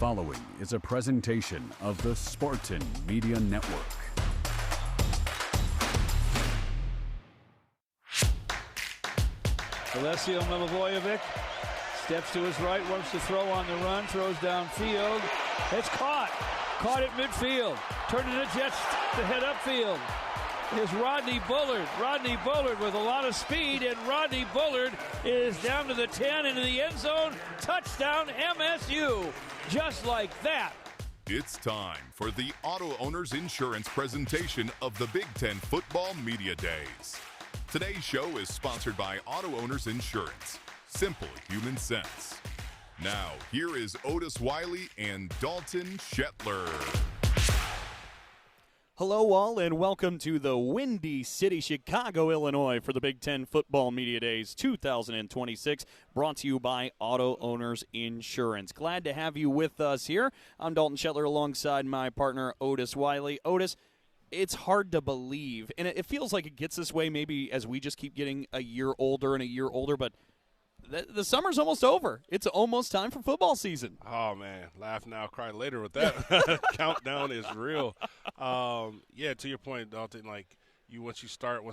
following is a presentation of the Spartan Media Network. Alessio Milivojevic steps to his right, wants to throw on the run, throws downfield. It's caught at midfield. Turning the Jets to head upfield. Is Rodney Bullard. Rodney Bullard with a lot of speed, and Rodney Bullard is down to the 10 into the end zone. Touchdown MSU. Just like that. It's time for the Auto Owners Insurance presentation of the Big Ten Football Media Days. Today's show is sponsored by Auto Owners Insurance. Simple human sense. Now, here is Otis Wiley and Dalton Shetler. Hello all, and welcome to the Windy City, Chicago, Illinois for the Big Ten Football Media Days 2026, brought to you by Auto Owners Insurance. Glad to have you with us here. I'm Dalton Shetler alongside my partner Otis Wiley. Otis, it's hard to believe, and it feels like it gets this way maybe as we just keep getting a year older and a year older, but the summer's almost over. It's almost time for football season. Oh, man. Laugh now, cry later with that. Countdown is real. Yeah, to your point, Dalton, like, once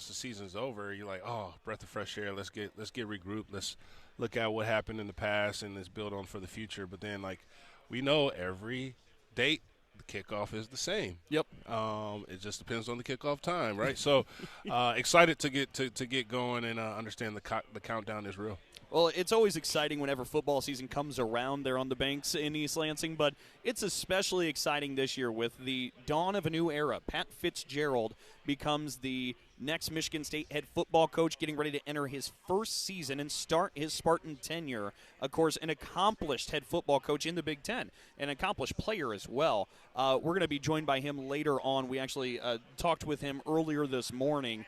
the season's over, you're like, oh, breath of fresh air. Let's get regrouped. Let's look at what happened in the past and let's build on for the future. But then, like, we know every date, the kickoff is the same. Yep. It just depends on the kickoff time, right? So excited to get going and understand the countdown is real. Well, it's always exciting whenever football season comes around there on the banks in East Lansing, but it's especially exciting this year with the dawn of a new era. Pat Fitzgerald becomes the next Michigan State head football coach, getting ready to enter his first season and start his Spartan tenure. Of course, an accomplished head football coach in the Big Ten, an accomplished player as well. We're going to be joined by him later on. We actually talked with him earlier this morning.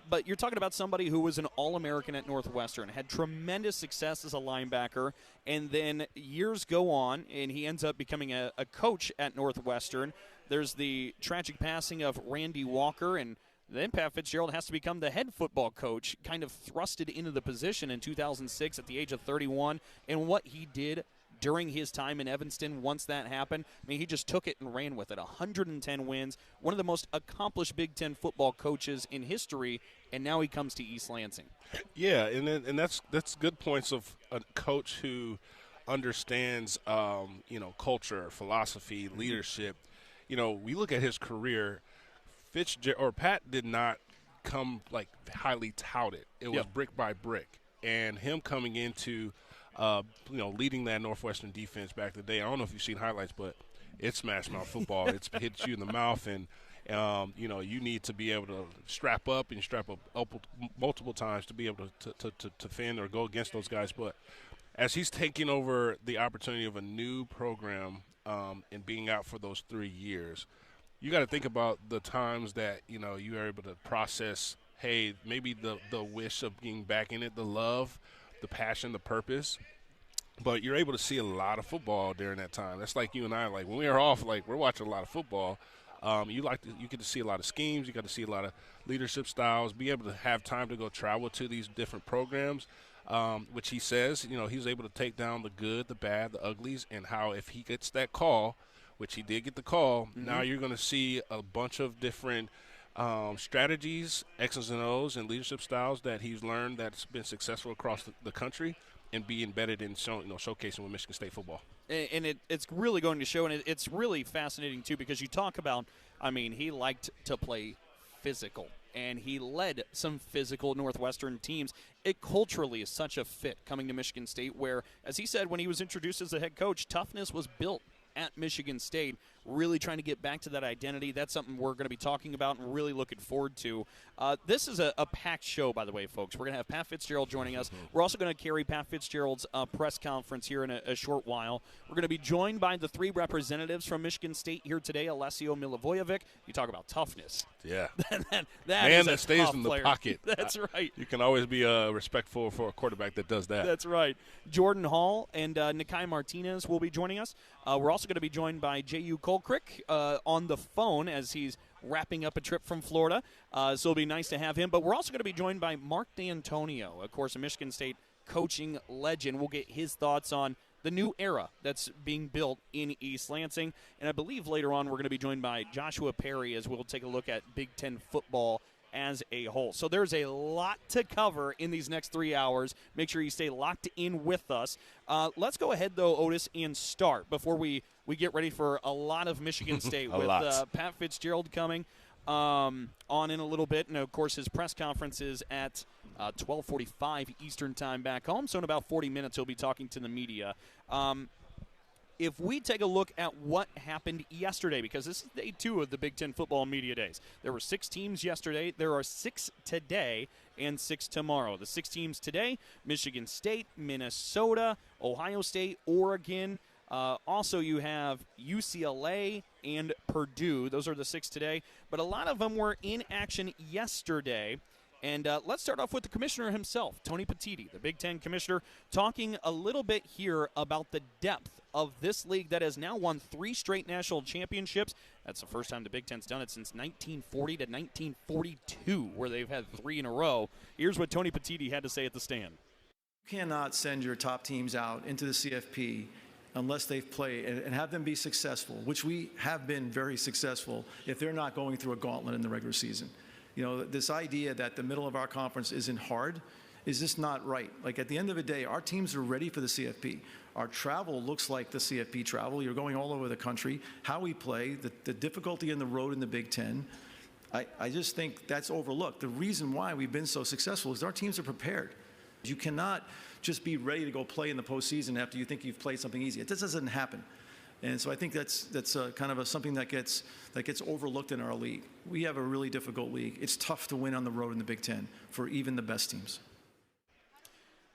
But you're talking about somebody who was an All-American at Northwestern, had tremendous success as a linebacker, and then years go on, and he ends up becoming a coach at Northwestern. There's the tragic passing of Randy Walker, and then Pat Fitzgerald has to become the head football coach, kind of thrusted into the position in 2006 at the age of 31, and what he did during his time in Evanston once that happened. I mean, he just took it and ran with it. 110 wins, one of the most accomplished Big Ten football coaches in history, and now he comes to East Lansing. Yeah, and that's good points of a coach who understands, culture, philosophy, leadership. You know, we look at his career, Pat did not come, like, highly touted. It was brick by brick. And him coming into leading that Northwestern defense back in the day. I don't know if you've seen highlights, but it's smash mouth football. It's hits you in the mouth, and you need to be able to strap up multiple times to be able to defend or go against those guys. But as he's taking over the opportunity of a new program and being out for those 3 years, you got to think about the times that you are able to process. Hey, maybe the wish of being back in it, the love, the passion, the purpose, but you're able to see a lot of football during that time. That's like you and I, like when we are off, like we're watching a lot of football. You get to see a lot of schemes, you got to see a lot of leadership styles, be able to have time to go travel to these different programs, which he says, he's able to take down the good, the bad, the uglies, and how if he gets that call, which he did get the call, now you're going to see a bunch of different strategies, X's and O's, and leadership styles that he's learned that's been successful across the country and be embedded in showcasing with Michigan State football. And it's really going to show, and it's really fascinating, too, because you talk about, he liked to play physical, and he led some physical Northwestern teams. It culturally is such a fit coming to Michigan State where, as he said when he was introduced as the head coach, toughness was built at Michigan State, really trying to get back to that identity. That's something we're going to be talking about and really looking forward to. This is a packed show, by the way, folks. We're going to have Pat Fitzgerald joining us. We're also going to carry Pat Fitzgerald's press conference here in a short while. We're going to be joined by the 3 representatives from Michigan State here today, Alessio Milivojevic. You talk about toughness. Yeah. that man that stays in player. The pocket. That's right. You can always be respectful for a quarterback that does that. That's right. Jordan Hall and Nikai Martinez will be joining us. We're also going to be joined by Jehuu Caulcrick on the phone as he's wrapping up a trip from Florida. So it'll be nice to have him. But we're also going to be joined by Dantonio, of course, a Michigan State coaching legend. We'll get his thoughts on the new era that's being built in East Lansing. And I believe later on we're going to be joined by Joshua Perry as we'll take a look at Big Ten football as a whole. So there's a lot to cover in these next 3 hours. Make sure you stay locked in with us. Let's go ahead, though, Otis, and start before we get ready for a lot of Michigan State with Pat Fitzgerald coming on in a little bit. And, of course, his press conference is at 12:45 Eastern time back home. So in about 40 minutes he'll be talking to the media. If we take a look at what happened yesterday, because this is day 2 of the Big Ten Football Media Days. There were 6 teams yesterday. There are 6 today and 6 tomorrow. The 6 teams today, Michigan State, Minnesota, Ohio State, Oregon. Also, you have UCLA and Purdue. Those are the 6 today. But a lot of them were in action yesterday. And let's start off with the commissioner himself, Tony Petitti, the Big Ten commissioner, talking a little bit here about the depth of this league that has now won 3 straight national championships. That's the first time the Big Ten's done it since 1940 to 1942, where they've had 3 in a row. Here's what Tony Petitti had to say at the stand. You cannot send your top teams out into the CFP unless they've played and have them be successful, which we have been very successful if they're not going through a gauntlet in the regular season. You know, this idea that the middle of our conference isn't hard is just not right. Like, at the end of the day, our teams are ready for the CFP. Our travel looks like the CFP travel. You're going all over the country. How we play, the difficulty in the road in the Big Ten, I just think that's overlooked. The reason why we've been so successful is our teams are prepared. You cannot just be ready to go play in the postseason after you think you've played something easy. It just doesn't happen. And so I think that's kind of something that gets overlooked in our league. We have a really difficult league. It's tough to win on the road in the Big Ten for even the best teams.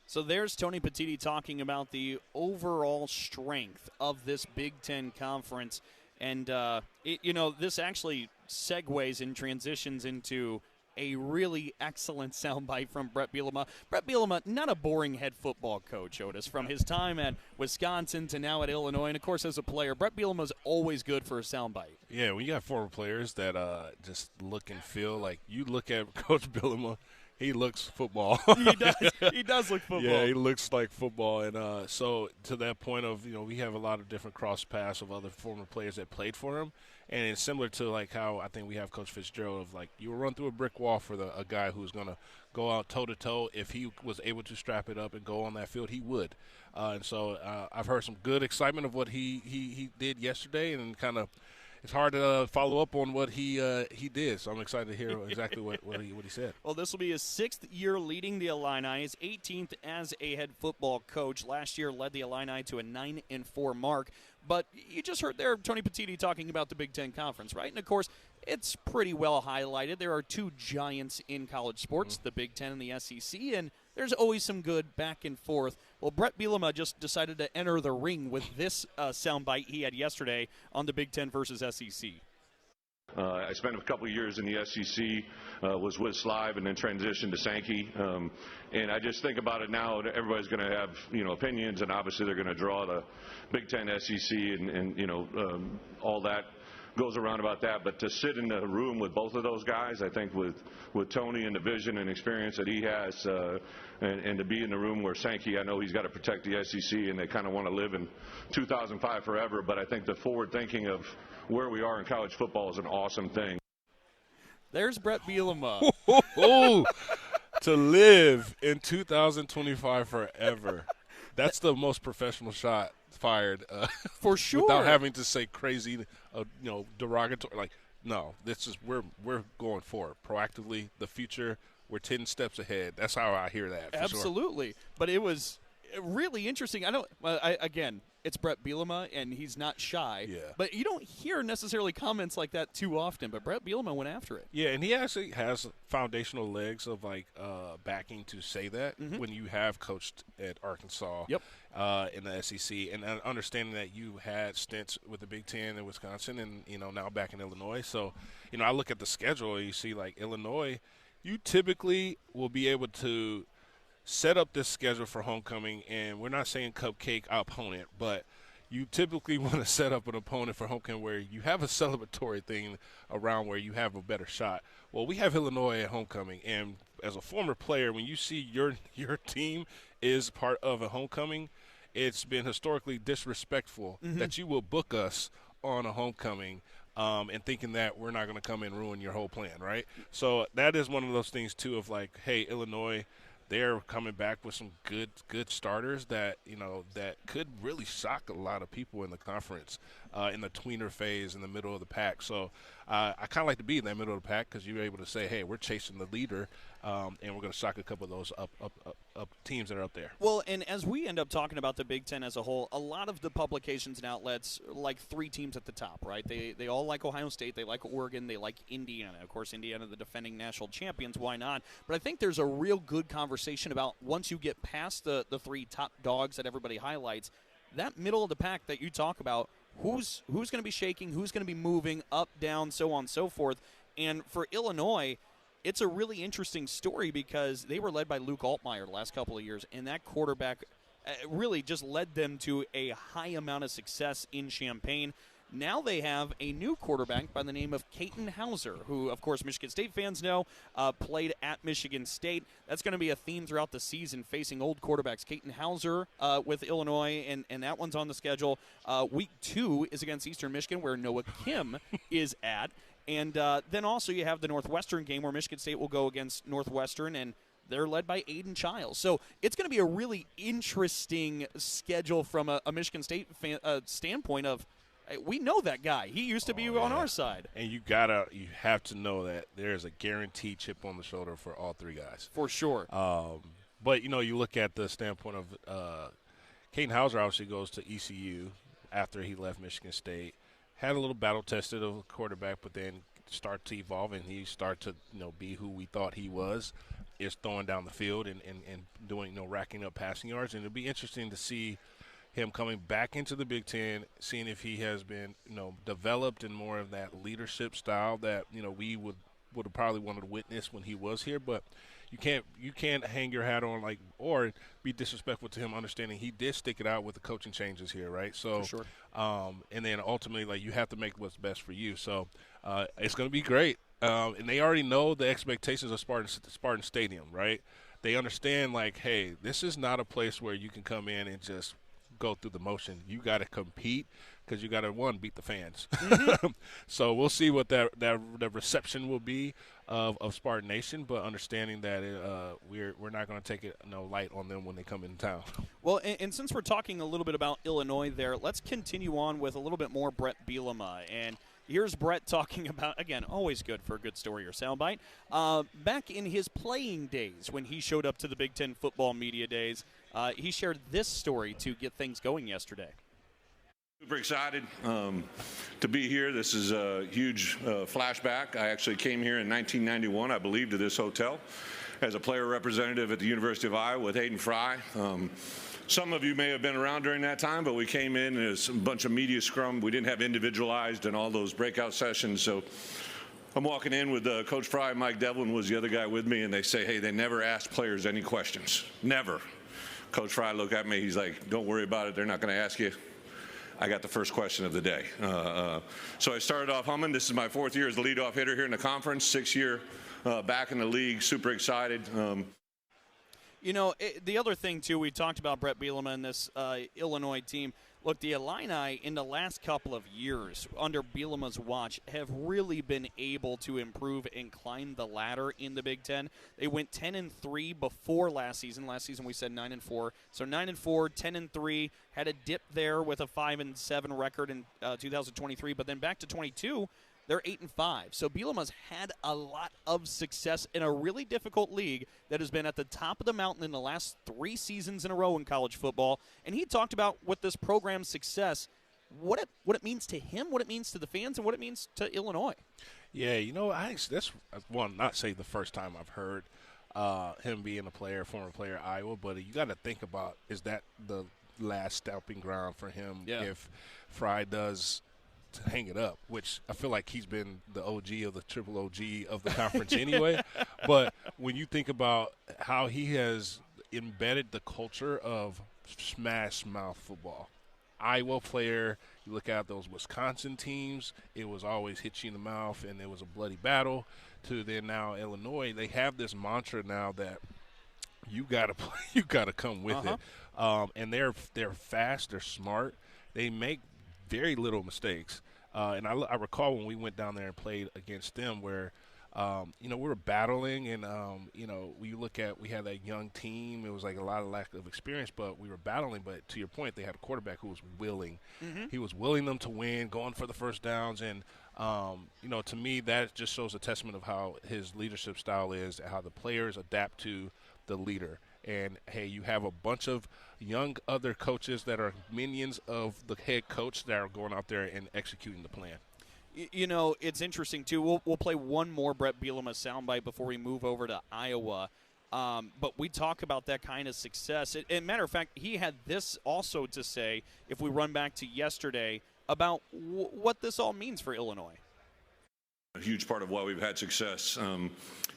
So there's Tony Petitti talking about the overall strength of this Big Ten conference. And, this actually segues and transitions into a really excellent soundbite from Brett Bielema. Brett Bielema, not a boring head football coach, Otis, from his time at Wisconsin to now at Illinois. And, of course, as a player, Brett Bielema's always good for a soundbite. Yeah, when you got former players that just look and feel like you look at Coach Bielema, he looks football. He does. He does look football. Yeah, he looks like football. And so to that point of, we have a lot of different cross paths of other former players that played for him. And it's similar to, like, how I think we have Coach Fitzgerald of, like, you will run through a brick wall for a guy who's going to go out toe-to-toe. If he was able to strap it up and go on that field, he would. And so I've heard some good excitement of what he did yesterday, and kind of it's hard to follow up on what he did. So I'm excited to hear exactly what he said. Well, this will be his 6th year leading the Illini, his 18th as a head football coach. Last year led the Illini to a 9-4 mark. But you just heard there Tony Petitti talking about the Big Ten Conference, right? And, of course, it's pretty well highlighted. There are 2 giants in college sports, the Big Ten and the SEC, and there's always some good back and forth. Well, Brett Bielema just decided to enter the ring with this soundbite he had yesterday on the Big Ten versus SEC. I spent a couple of years in the SEC, was with Slive, and then transitioned to Sankey. And I just think about it now, everybody's going to have, opinions, and obviously they're going to draw the Big Ten, SEC, and all that goes around about that. But to sit in the room with both of those guys, I think with Tony and the vision and experience that he has, and to be in the room where Sankey, I know he's got to protect the SEC, and they kind of want to live in 2005 forever. But I think the forward thinking of where we are in college football is an awesome thing. There's Brett Bielema. To live in 2025 forever. That's the most professional shot fired. For sure. Without having to say crazy, derogatory. Like, no, this is we're going forward proactively. The future, we're 10 steps ahead. That's how I hear that. Absolutely. Sure. But it was really interesting. Again, it's Brett Bielema, and he's not shy. Yeah. But you don't hear necessarily comments like that too often. But Brett Bielema went after it. Yeah, and he actually has foundational legs of, backing to say that when you have coached at Arkansas in the SEC, and understanding that you had stints with the Big Ten in Wisconsin and, now back in Illinois. So, I look at the schedule and you see, like, Illinois, you typically will be able to set up this schedule for homecoming, and we're not saying cupcake opponent, but you typically want to set up an opponent for homecoming where you have a celebratory thing around where you have a better shot. Well, we have Illinois at homecoming, and as a former player, when you see your team is part of a homecoming, it's been historically disrespectful that you will book us on a homecoming and thinking that we're not going to come and ruin your whole plan, right? So that is one of those things, too, of like, hey, Illinois, they're coming back with some good starters that, that could really shock a lot of people in the conference in the tweener phase in the middle of the pack. So I kind of like to be in that middle of the pack because you're able to say, hey, we're chasing the leader, and we're going to shock a couple of those up teams that are up there. Well, and as we end up talking about the Big Ten as a whole, a lot of the publications and outlets like 3 teams at the top, right? They all like Ohio State, they like Oregon, they like Indiana. Of course, Indiana, the defending national champions, why not? But I think there's a real good conversation about once you get past the 3 top dogs that everybody highlights, that middle of the pack that you talk about, who's going to be shaking, who's going to be moving up, down, so on and so forth. And for Illinois, it's a really interesting story because they were led by Luke Altmaier the last couple of years, and that quarterback really just led them to a high amount of success in Champaign. Now they have a new quarterback by the name of Caden Hauser, who, of course, Michigan State fans know, played at Michigan State. That's going to be a theme throughout the season, facing old quarterbacks. Caden Hauser with Illinois, and that one's on the schedule. Week 2 is against Eastern Michigan, where Noah Kim is at. And then also you have the Northwestern game where Michigan State will go against Northwestern, and they're led by Aiden Childs. So it's going to be a really interesting schedule from a Michigan State standpoint of, we know that guy. He used to be on our side. And you have to know that there's a guaranteed chip on the shoulder for all 3 guys. For sure. But, you look at the standpoint of Caden Hauser obviously goes to ECU after he left Michigan State. Had a little battle-tested of a quarterback, but then start to evolve, and he start to be who we thought he was, is throwing down the field and doing, racking up passing yards. And it'll be interesting to see him coming back into the Big Ten, seeing if he has been, developed in more of that leadership style that, we would have probably wanted to witness when he was here. But you can't hang your hat on or be disrespectful to him, understanding he did stick it out with the coaching changes here, right? So, for sure. And then ultimately, you have to make what's best for you. So it's going to be great. And they already know the expectations of Spartan Stadium, right? They understand, hey, this is not a place where you can come in and just go through the motion. You got to compete because you got to, beat the fans. So we'll see what the reception will be of Spartan Nation, but understanding that we're not going to take it light on them when they come in town. Well, and since we're talking a little bit about Illinois there, let's continue on with a little bit more Brett Bielema. And here's Brett talking about, again, always good for a good story or soundbite, back in his playing days when he showed up to the Big Ten football media days. He shared this story to get things going yesterday. Super excited to be here. This is a huge flashback. I actually came here in 1991, I believe, to this hotel as a player representative at the University of Iowa with Hayden Fry. Some of you may have been around during that time, but we came in as a bunch of media scrum. We didn't have individualized and all those breakout sessions. So I'm walking in with Coach Fry. Mike Devlin was the other guy with me, and they say, hey, they never ask players any questions. Never. Coach Fry looked at me. He's like, don't worry about it. They're not going to ask you. I got the first question of the day. So I started off humming. This is my 4th year as the leadoff hitter here in the conference, 6th year back in the league. Super excited. The other thing, too, we talked about Brett Bielema and this Illinois team. Look, the Illini in the last couple of years under Bielema's watch have really been able to improve and climb the ladder in the Big Ten. They went 10-3 before last season. Last season we said 9-4. So 9-4, 10-3, had a dip there with a 5-7 record in 2023, but then back to 22. They're 8-5. So Bielema's had a lot of success in a really difficult league that has been at the top of the mountain in the last 3 seasons in a row in college football. And he talked about with this program's success, what it means to him, what it means to the fans, and what it means to Illinois. Yeah, that's not say the first time I've heard him being a former player at Iowa, but you got to think about, is that the last stomping ground for him if Fry does to hang it up, which I feel like he's been the OG of the triple OG of the conference anyway. But when you think about how he has embedded the culture of smash mouth football, Iowa player, you look at those Wisconsin teams, it was always hit you in the mouth and it was a bloody battle, to then now Illinois, they have this mantra now that you gotta play, you gotta come with it. And they're fast, they're smart, they make very little mistakes. And I recall when we went down there and played against them, where we were battling, and we had that young team. It was like a lot of lack of experience, but we were battling. But to your point, they had a quarterback who was willing. He was willing them to win, going for the first downs, and to me, that just shows a testament of how his leadership style is, and how the players adapt to the leader. And, hey, you have a bunch of young other coaches that are minions of the head coach that are going out there and executing the plan. It's interesting, too. We'll play one more Brett Bielema soundbite before we move over to Iowa. But we talk about that kind of success. And matter of fact, he had this also to say, if we run back to yesterday, about what this all means for Illinois. A huge part of why we've had success.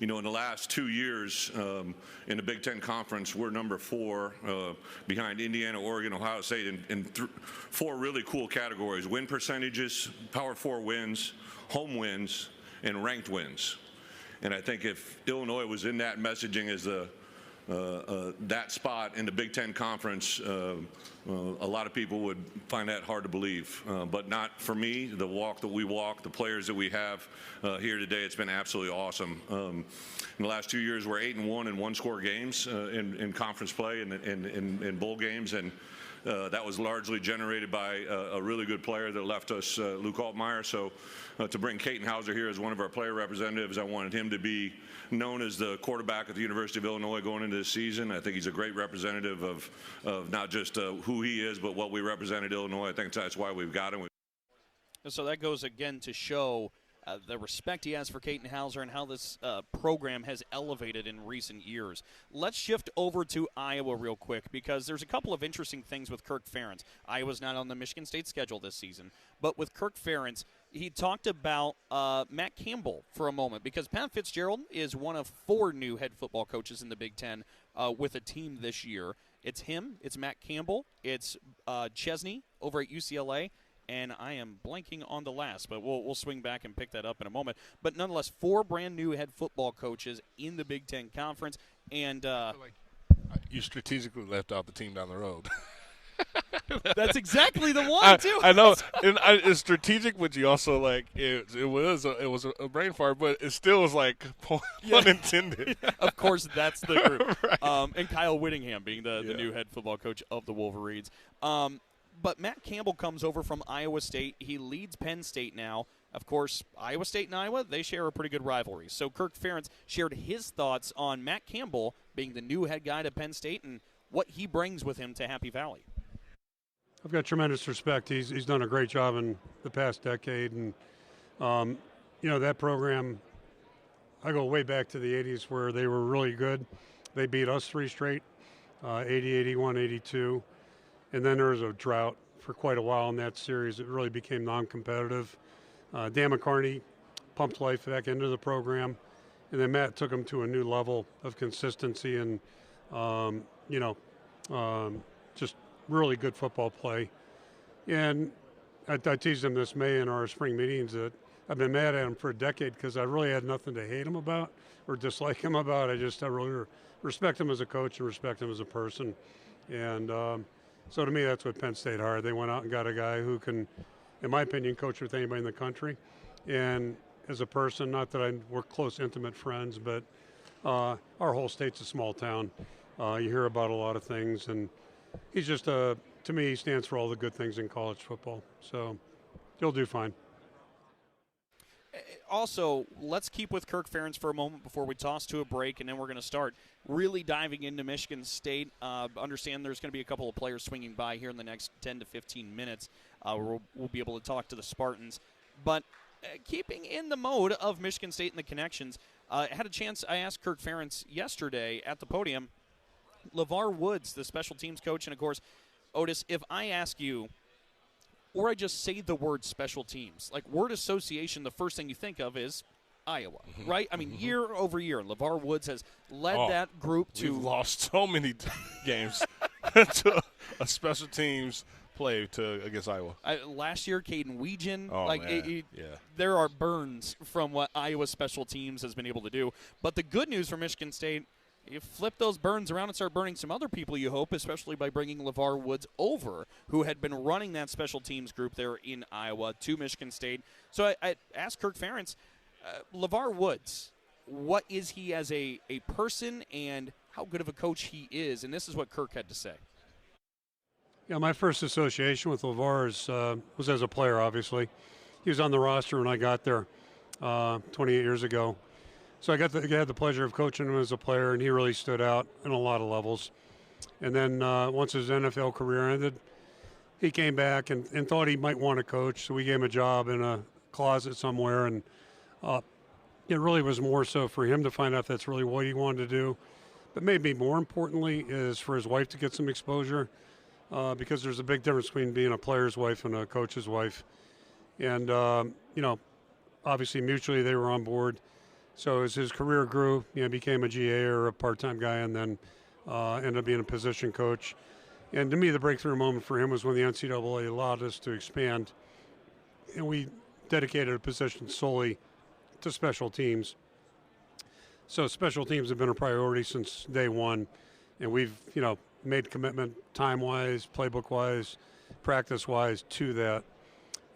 In the last 2 years in the Big Ten Conference, we're number 4 behind Indiana, Oregon, Ohio State in 4 really cool categories: win percentages, Power 4 wins, home wins, and ranked wins. And I think if Illinois was in that messaging as that spot in the Big Ten Conference, a lot of people would find that hard to believe. But not for me. The walk that we walk, the players that we have here today, it's been absolutely awesome. In the last 2 years, we're 8-1 in one-score games in conference play and in bowl games. And that was largely generated by a really good player that left us, Luke Altmaier. So to bring Caton Hauser here as one of our player representatives, I wanted him to be known as the quarterback at the University of Illinois going into this season. I think he's a great representative of not just who he is, but what we represent at Illinois. I think that's why we've got him. So that goes again to show the respect he has for Caton Hauser and how this program has elevated in recent years. Let's shift over to Iowa real quick, because there's a couple of interesting things with Kirk Ferentz. Iowa's not on the Michigan State schedule this season, but with Kirk Ferentz, he talked about Matt Campbell for a moment, because Pat Fitzgerald is one of 4 new head football coaches in the Big Ten with a team this year. It's him, it's Matt Campbell, it's Chesney over at UCLA, and I am blanking on the last, but we'll swing back and pick that up in a moment. But nonetheless, 4 brand new head football coaches in the Big Ten Conference, and you strategically left out the team down the road. That's exactly the one, too. I know, and it's strategic, but you also it was a brain fart, but it still was pun intended. Of course, that's the group. Right. And Kyle Whittingham being the new head football coach of the Wolverines. But Matt Campbell comes over from Iowa State. He leads Penn State now. Of course, Iowa State and Iowa, they share a pretty good rivalry. So Kirk Ferentz shared his thoughts on Matt Campbell being the new head guy to Penn State and what he brings with him to Happy Valley. I've got tremendous respect. He's done a great job in the past decade. And, that program, I go way back to the 80s where they were really good. They beat us 3 straight, 80, 81, 82. And then there was a drought for quite a while in that series. It really became non-competitive. Dan McCarney pumped life back into the program. And then Matt took him to a new level of consistency and, just really good football play. And I teased him this May in our spring meetings that I've been mad at him for a decade because I really had nothing to hate him about or dislike him about. I really respect him as a coach and respect him as a person. And so to me, that's what Penn State hired. They went out and got a guy who can, in my opinion, coach with anybody in the country. And as a person, not that we're close, intimate friends, but our whole state's a small town. You hear about a lot of things, and he's just, to me, he stands for all the good things in college football. So he'll do fine. Also, let's keep with Kirk Ferentz for a moment before we toss to a break, and then we're going to start really diving into Michigan State. Understand there's going to be a couple of players swinging by here in the next 10 to 15 minutes. We'll be able to talk to the Spartans. But keeping in the mode of Michigan State and the connections, I asked Kirk Ferentz yesterday at the podium, LeVar Woods, the special teams coach, and, of course, Otis, if I ask you, or I just say the word special teams, like word association, the first thing you think of is Iowa, right? I mean, year over year, LeVar Woods has led that group to – We've lost so many games to a special teams play against Iowa. Last year, Caden Weegan, yeah. There are burns from what Iowa special teams has been able to do. But the good news for Michigan State, you flip those burns around and start burning some other people, you hope, especially by bringing LeVar Woods over, who had been running that special teams group there in Iowa to Michigan State. So I asked Kirk Ferentz, LeVar Woods, what is he as a person and how good of a coach he is? And this is what Kirk had to say. Yeah, my first association with LeVar was as a player, obviously. He was on the roster when I got there 28 years ago. So I had the pleasure of coaching him as a player, and he really stood out in a lot of levels. And then once his NFL career ended, he came back and thought he might want to coach, so we gave him a job in a closet somewhere, and it really was more so for him to find out if that's really what he wanted to do. But maybe more importantly is for his wife to get some exposure, because there's a big difference between being a player's wife and a coach's wife. And, obviously mutually they were on board. So as his career grew, became a GA or a part-time guy, and then ended up being a position coach. And to me, the breakthrough moment for him was when the NCAA allowed us to expand, and we dedicated a position solely to special teams. So special teams have been a priority since day one, and we've, made commitment time-wise, playbook-wise, practice-wise to that.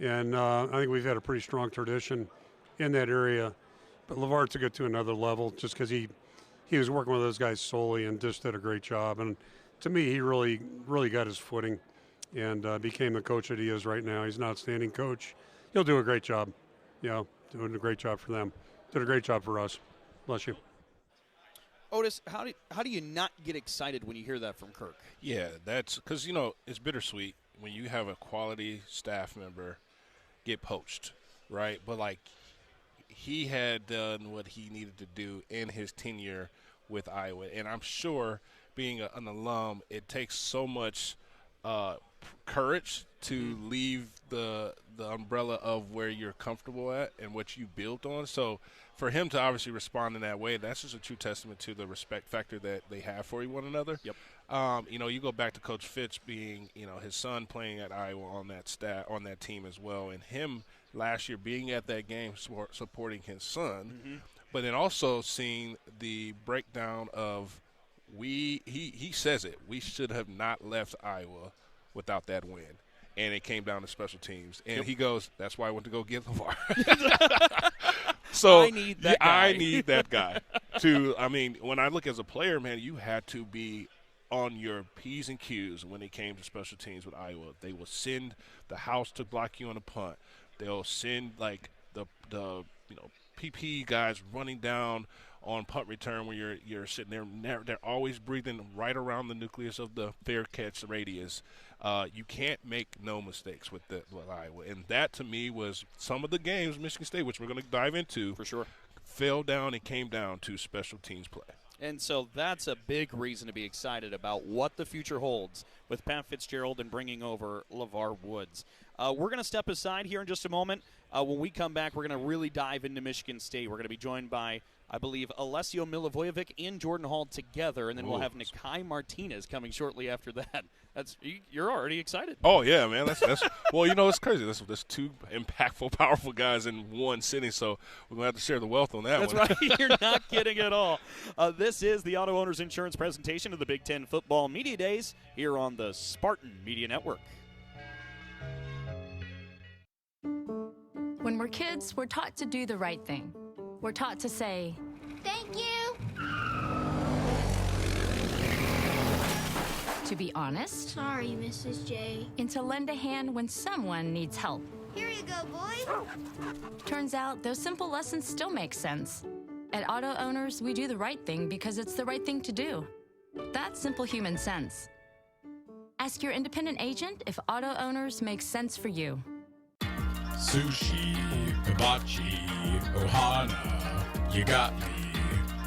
And I think we've had a pretty strong tradition in that area. But LeVar took it to another level just because he was working with those guys solely and just did a great job. And to me, he really, really got his footing and became the coach that he is right now. He's an outstanding coach. He'll do a great job, doing a great job for them. Did a great job for us. Bless you. Otis, how do you not get excited when you hear that from Kirk? Yeah, that's because, it's bittersweet when you have a quality staff member get poached, right? But, he had done what he needed to do in his tenure with Iowa. And I'm sure being an alum, it takes so much courage to leave the umbrella of where you're comfortable at and what you built on. So for him to obviously respond in that way, that's just a true testament to the respect factor that they have for one another. Yep. You go back to Coach Fitz being, his son playing at Iowa on that team as well, and him last year being at that game supporting his son, but then also seeing the breakdown of he says it, we should have not left Iowa without that win. And it came down to special teams. And he goes, that's why I went to go get LeVar. So I need that guy. I need that guy. When I look as a player, man, you had to be on your P's and Q's when it came to special teams with Iowa. They will send the house to block you on a punt. They'll send, the PP guys running down on punt return when you're sitting there. They're always breathing right around the nucleus of the fair catch radius. You can't make no mistakes with Iowa. And that, to me, was some of the games Michigan State, which we're going to dive into, for sure, fell down and came down to special teams play. And so that's a big reason to be excited about what the future holds with Pat Fitzgerald and bringing over LeVar Woods. We're going to step aside here in just a moment. When we come back, we're going to really dive into Michigan State. We're going to be joined by, I believe, Alessio Milivojevic and Jordan Hall together, and then we'll have Nikai Martinez coming shortly after that. You're already excited. Oh yeah, man. That's well, it's crazy. There's two impactful, powerful guys in one sitting, so we're gonna have to share the wealth on that one. That's right. You're not kidding at all. This is the Auto Owners Insurance presentation of the Big Ten Football Media Days here on the Spartan Media Network. When we're kids, we're taught to do the right thing. We're taught to say, "Thank you." To be honest. Sorry, Mrs. J. And to lend a hand when someone needs help. Here you go, boy. Turns out those simple lessons still make sense. At Auto Owners, we do the right thing because it's the right thing to do. That's simple human sense. Ask your independent agent if Auto Owners makes sense for you. Sushi, hibachi, ohana, you got me.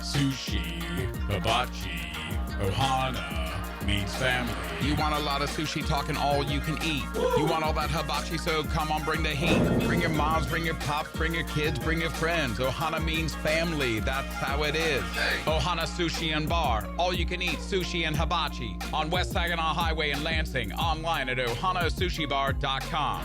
Sushi, hibachi, ohana means family. You want a lot of sushi talking all you can eat. You want all that hibachi, so come on, bring the heat. Bring your moms, bring your pops, bring your kids, bring your friends. Ohana means family, that's how it is. Ohana Sushi and Bar, all you can eat sushi and hibachi. On West Saginaw Highway in Lansing, online at ohanasushibar.com.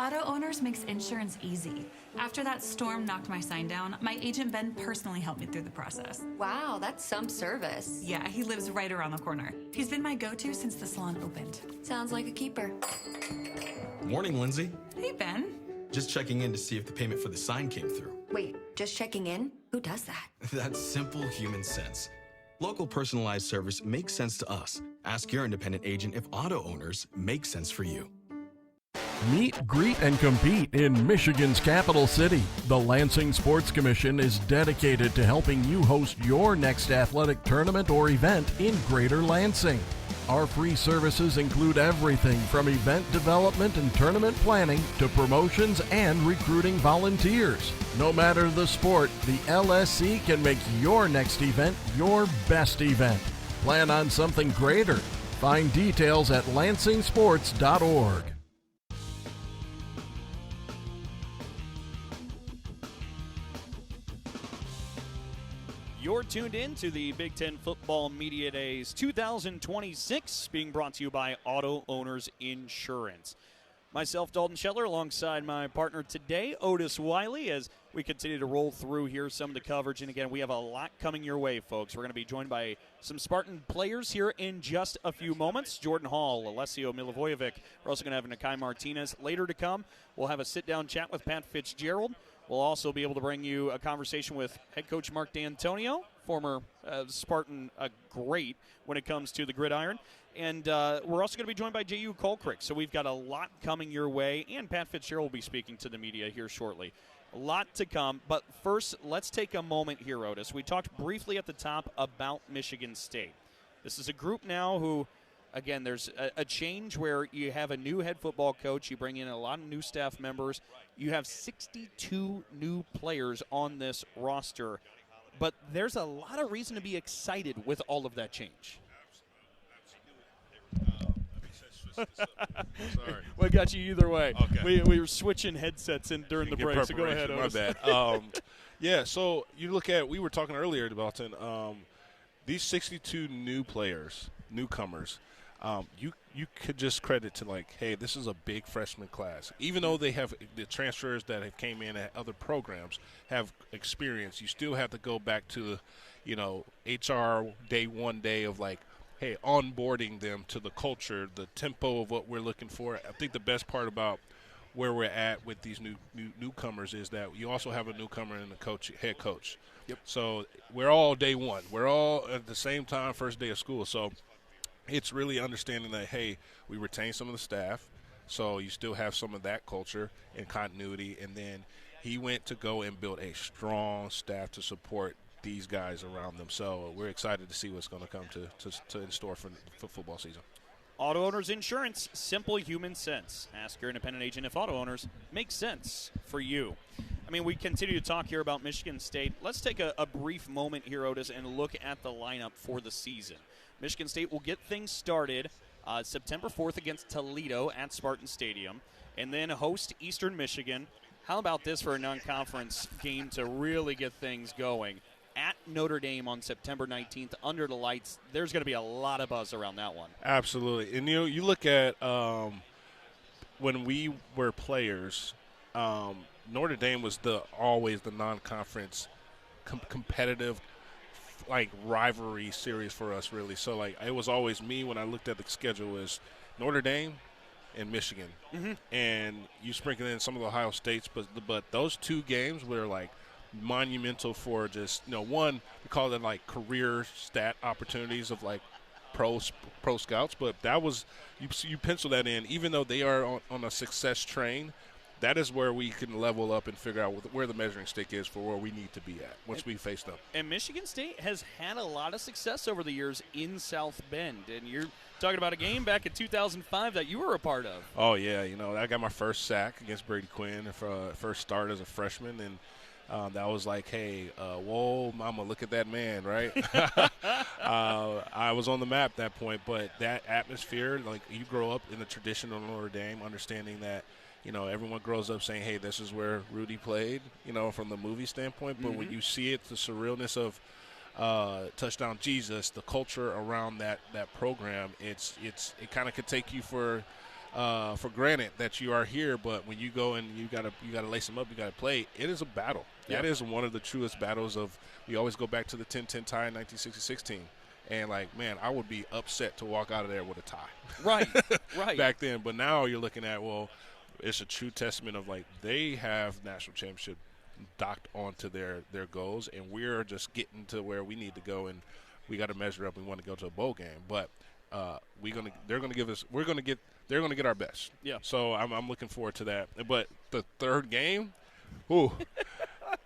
Auto Owners makes insurance easy. After that storm knocked my sign down, my agent Ben personally helped me through the process. Wow, that's some service. Yeah, he lives right around the corner. He's been my go-to since the salon opened. Sounds like a keeper. Morning, Lindsay. Hey, Ben. Just checking in to see if the payment for the sign came through. Wait, just checking in? Who does that? That's simple human sense. Local personalized service makes sense to us. Ask your independent agent if Auto Owners make sense for you. Meet, greet, and compete in Michigan's capital city. The Lansing Sports Commission is dedicated to helping you host your next athletic tournament or event in Greater Lansing. Our free services include everything from event development and tournament planning to promotions and recruiting volunteers. No matter the sport, the LSC can make your next event your best event. Plan on something greater. Find details at lansingsports.org. You're tuned in to the Big Ten Football Media Days 2026, being brought to you by Auto Owners Insurance. Myself, Dalton Shetler, alongside my partner today, Otis Wiley, as we continue to roll through here some of the coverage. And again, we have a lot coming your way, folks. We're going to be joined by some Spartan players here in just a few moments. Jordan Hall, Alessio Milivojevic. We're also going to have Nikai Martinez later to come. We'll have a sit-down chat with Pat Fitzgerald. We'll also be able to bring you a conversation with head coach Mark Dantonio, former Spartan great when it comes to the gridiron. And we're also going to be joined by Jehuu Caulcrick. So we've got a lot coming your way, and Pat Fitzgerald will be speaking to the media here shortly. A lot to come, but first, let's take a moment here, Otis. We talked briefly at the top about Michigan State. This is a group now who, again, there's a change where you have a new head football coach. You bring in a lot of new staff members. You have 62 new players on this roster. But there's a lot of reason to be excited with all of that change. Sorry. We got you either way. Okay. We were switching headsets in during the break, so go ahead, Otis. My bad. Yeah, so you look at, we were talking earlier, Dalton, these 62 new players, newcomers, you could just credit to, like, hey, this is a big freshman class. Even though they have the transfers that have came in at other programs have experience, you still have to go back to, HR day one day of, like, hey, onboarding them to the culture, the tempo of what we're looking for. I think the best part about where we're at with these newcomers is that you also have a newcomer and a head coach. Yep. So we're all day one. We're all at the same time, first day of school. So it's really understanding that, hey, we retain some of the staff, so you still have some of that culture and continuity. And then he went to go and build a strong staff to support these guys around them. So we're excited to see what's going to come to in store for football season. Auto Owners Insurance, simple human sense. Ask your independent agent if Auto Owners makes sense for you. I mean, we continue to talk here about Michigan State. Let's take a brief moment here, Otis, and look at the lineup for the season. Michigan State will get things started September 4th against Toledo at Spartan Stadium, and then host Eastern Michigan. How about this for a non-conference game to really get things going? At Notre Dame on September 19th, under the lights. There's going to be a lot of buzz around that one. Absolutely. And, you look at when we were players, Notre Dame was always the non-conference competitive, like, rivalry series for us, really. So, like, it was always me when I looked at the schedule was Notre Dame and Michigan. Mm-hmm. And you sprinkle in some of the Ohio States, but those two games were, like, monumental for just, one, we call it, like, career stat opportunities of, like, pro scouts. But that was, you pencil that in, even though they are on a success train, that is where we can level up and figure out where the measuring stick is for where we need to be at once we face them. And Michigan State has had a lot of success over the years in South Bend. And you're talking about a game back in 2005 that you were a part of. Oh, yeah. I got my first sack against Brady Quinn for first start as a freshman. And that was like, hey, whoa, mama, look at that man, right? I was on the map at that point. But that atmosphere, like, you grow up in the tradition of Notre Dame, understanding that, everyone grows up saying, hey, this is where Rudy played, from the movie standpoint. But when you see it, the surrealness of Touchdown Jesus, the culture around that program, it kind of could take you for for granted that you are here, but when you go and you gotta lace them up, you gotta play. It is a battle. Yeah. That is one of the truest battles of. We always go back to the 10-10 tie in 1966 team, and like, man, I would be upset to walk out of there with a tie. Right, right. Back then, but now you're looking at, well, it's a true testament of like they have national championship docked onto their goals, and we're just getting to where we need to go, and we got to measure up. We want to go to a bowl game, but they're gonna get our best. Yeah. So I'm looking forward to that. But the third game, ooh.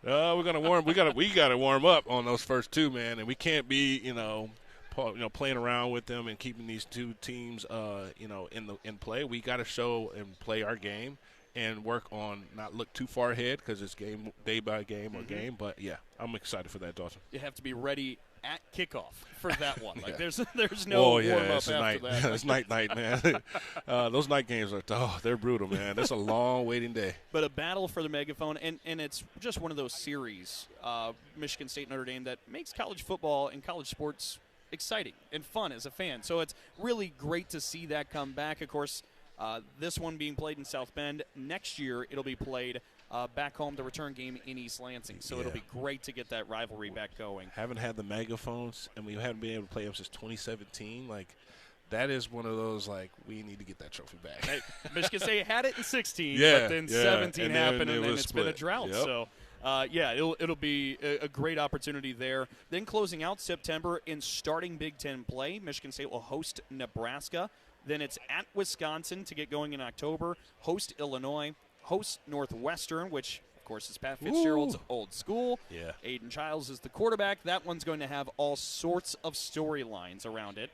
We gotta warm up on those first two, man, and we can't be playing around with them and keeping these two teams in play. We got to show and play our game and work on not look too far ahead because it's day by game or game. But yeah, I'm excited for that, Dalton. You have to be ready at kickoff for that one. Like there's no warm up after night. that. It's night, man. Those night games they're brutal, man. That's a long waiting day. But a battle for the megaphone, and it's just one of those series, Michigan State, Notre Dame, that makes college football and college sports exciting and fun as a fan. So it's really great to see that come back. Of course, this one being played in South Bend. Next year it'll be played back home, the return game in East Lansing. So it'll be great to get that rivalry back going. Haven't had the megaphones, and we haven't been able to play them since 2017. Like, that is one of those, like, we need to get that trophy back. Hey, Michigan State had it in 16, yeah, but then yeah. 17 happened, and then was it's split. been a drought. Yep. So, it'll be a great opportunity there. Then closing out September in starting Big Ten play, Michigan State will host Nebraska. Then it's at Wisconsin to get going in October, host Illinois, host Northwestern, which, of course, is Pat Fitzgerald's old school. Yeah. Aiden Childs is the quarterback. That one's going to have all sorts of storylines around it.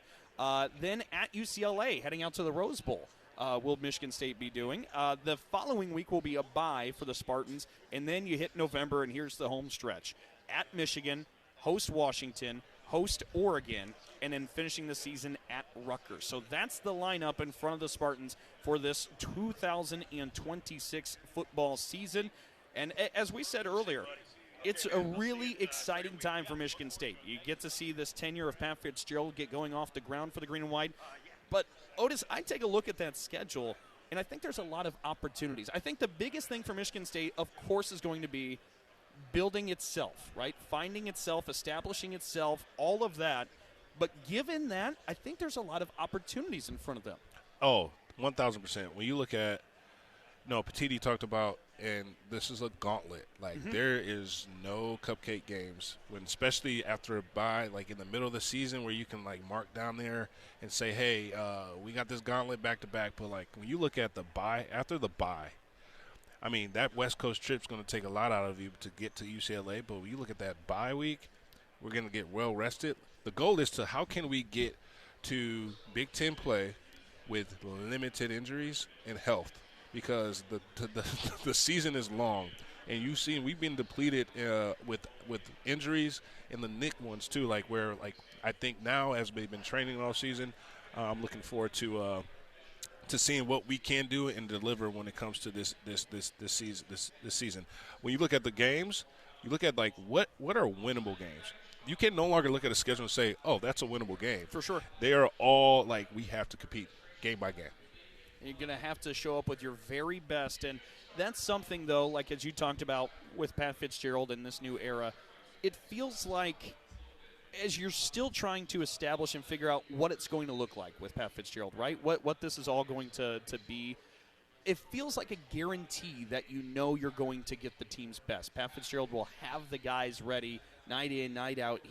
Then at UCLA, heading out to the Rose Bowl, will Michigan State be doing. The following week will be a bye for the Spartans, and then you hit November, and here's the home stretch. At Michigan, host Washington, host Oregon, and then finishing the season at Rutgers. So that's the lineup in front of the Spartans for this 2026 football season. And as we said earlier, it's a really exciting time for Michigan State. You get to see this tenure of Pat Fitzgerald get going off the ground for the green and white. But, Otis, I take a look at that schedule, and I think there's a lot of opportunities. I think the biggest thing for Michigan State, of course, is going to be building itself, right? Finding itself, establishing itself, all of that. But given that, I think there's a lot of opportunities in front of them. Oh, 1,000%. When you look at, Petiti talked about, and this is a gauntlet. Like, there is no cupcake games, especially after a bye, like in the middle of the season where you can, like, mark down there and say, hey, we got this gauntlet back-to-back. But, like, when you look at the bye, after the bye, I mean, that West Coast trip's going to take a lot out of you to get to UCLA. But when you look at that bye week, we're going to get well-rested. The goal is to how can we get to Big Ten play with limited injuries and health, because the season is long, and you've seen we've been depleted with injuries and the nick ones too. Like where I think now as we've been training all season, I'm looking forward to seeing what we can do and deliver when it comes to this season. When you look at the games, you look at like what are winnable games. You can no longer look at a schedule and say, oh, that's a winnable game. For sure. They are all like we have to compete game by game. You're going to have to show up with your very best. And that's something, though, like as you talked about with Pat Fitzgerald in this new era, it feels like as you're still trying to establish and figure out what it's going to look like with Pat Fitzgerald, right? What this is all going to be. It feels like a guarantee that you're going to get the team's best. Pat Fitzgerald will have the guys ready night in, night out.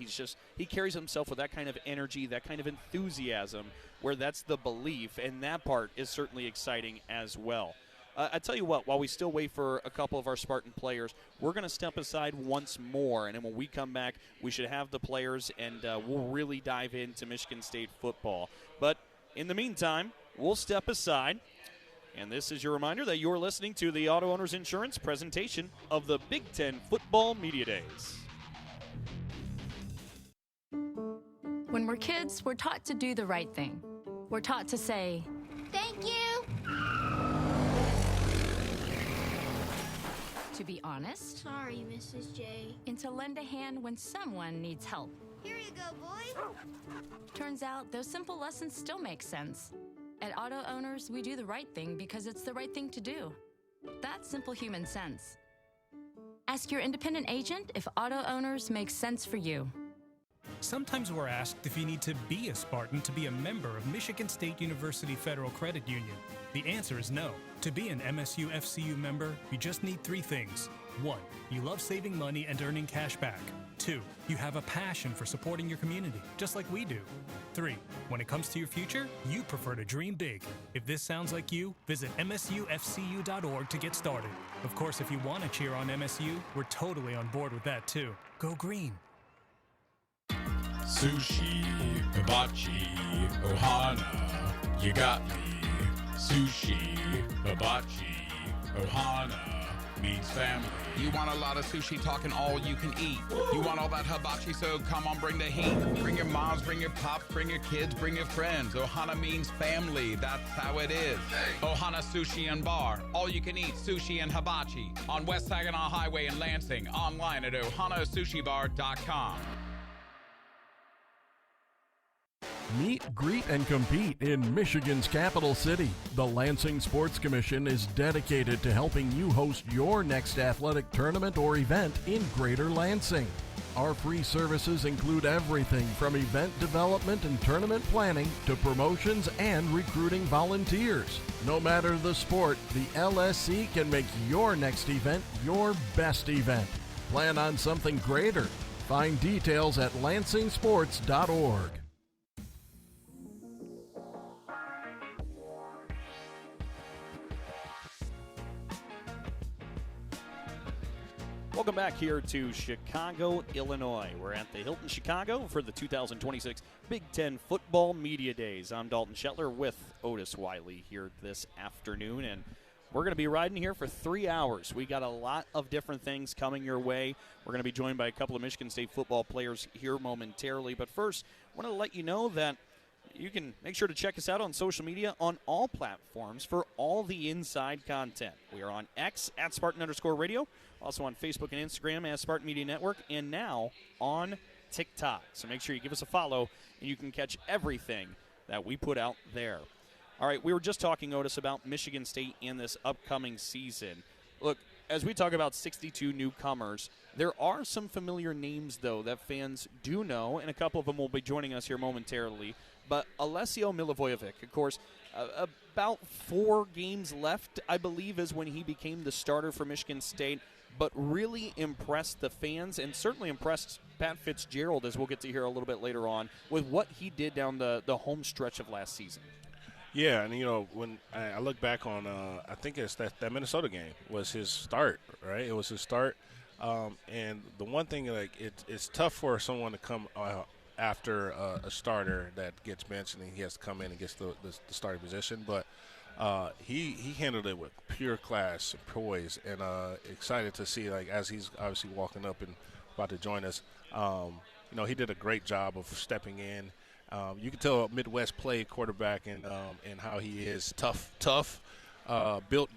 He carries himself with that kind of energy, that kind of enthusiasm, where that's the belief, and that part is certainly exciting as well. I tell you what, while we still wait for a couple of our Spartan players, we're going to step aside once more, and then when we come back, we should have the players, and we'll really dive into Michigan State football. But in the meantime, we'll step aside. And this is your reminder that you're listening to the Auto Owners Insurance presentation of the Big Ten Football Media Days. When we're kids, we're taught to do the right thing. We're taught to say, Thank you. to be honest. Sorry, Mrs. J. And to lend a hand when someone needs help. Here you go, boy. Turns out those simple lessons still make sense. At Auto Owners, we do the right thing because it's the right thing to do. That's simple human sense. Ask your independent agent if Auto Owners makes sense for you. Sometimes we're asked if you need to be a Spartan to be a member of Michigan State University Federal Credit Union. The answer is no. To be an MSU FCU member, you just need 3 things. 1, you love saving money and earning cash back. 2, you have a passion for supporting your community, just like we do. 3, when it comes to your future, you prefer to dream big. If this sounds like you, visit msufcu.org to get started. Of course, if you want to cheer on MSU, we're totally on board with that too. Go green. Sushi, hibachi, ohana, you got me. Sushi, hibachi, ohana means family. You want a lot of sushi talking all you can eat. You want all that hibachi, so come on, bring the heat. Bring your moms, bring your pops, bring your kids, bring your friends. Ohana means family, that's how it is. Ohana Sushi and Bar, all you can eat sushi and hibachi. On West Saginaw Highway in Lansing, online at ohanasushibar.com. Meet, greet, and compete in Michigan's capital city. The Lansing Sports Commission is dedicated to helping you host your next athletic tournament or event in Greater Lansing. Our free services include everything from event development and tournament planning to promotions and recruiting volunteers. No matter the sport, the LSC can make your next event your best event. Plan on something greater. Find details at lansingsports.org. Welcome back here to Chicago, Illinois. We're at the Hilton Chicago for the 2026 Big Ten Football Media Days. I'm Dalton Shetler with Otis Wiley here this afternoon, and we're going to be riding here for 3 hours. We got a lot of different things coming your way. We're going to be joined by a couple of Michigan State football players here momentarily, but first, I want to let you know that you can make sure to check us out on social media on all platforms for all the inside content. We are on X at Spartan_radio, also on Facebook and Instagram as Spartan Media Network, and now on TikTok. So make sure you give us a follow, and you can catch everything that we put out there. All right, we were just talking, Otis, about Michigan State in this upcoming season. Look, as we talk about 62 newcomers, there are some familiar names, though, that fans do know, and a couple of them will be joining us here momentarily. But Alessio Milivojevic, of course, about 4 games left, I believe, is when he became the starter for Michigan State, but really impressed the fans and certainly impressed Pat Fitzgerald, as we'll get to hear a little bit later on, with what he did down the home stretch of last season. Yeah, and, you know, when I look back on, I think it's that Minnesota game was his start, right? It was his start. And the one thing, like, it's tough for someone to come after a starter that gets benched and he has to come in and gets the starting position. But he handled it with pure class and poise, and excited to see, like, as he's obviously walking up and about to join us, you know, he did a great job of stepping in. You can tell a Midwest play quarterback and how he is tough, built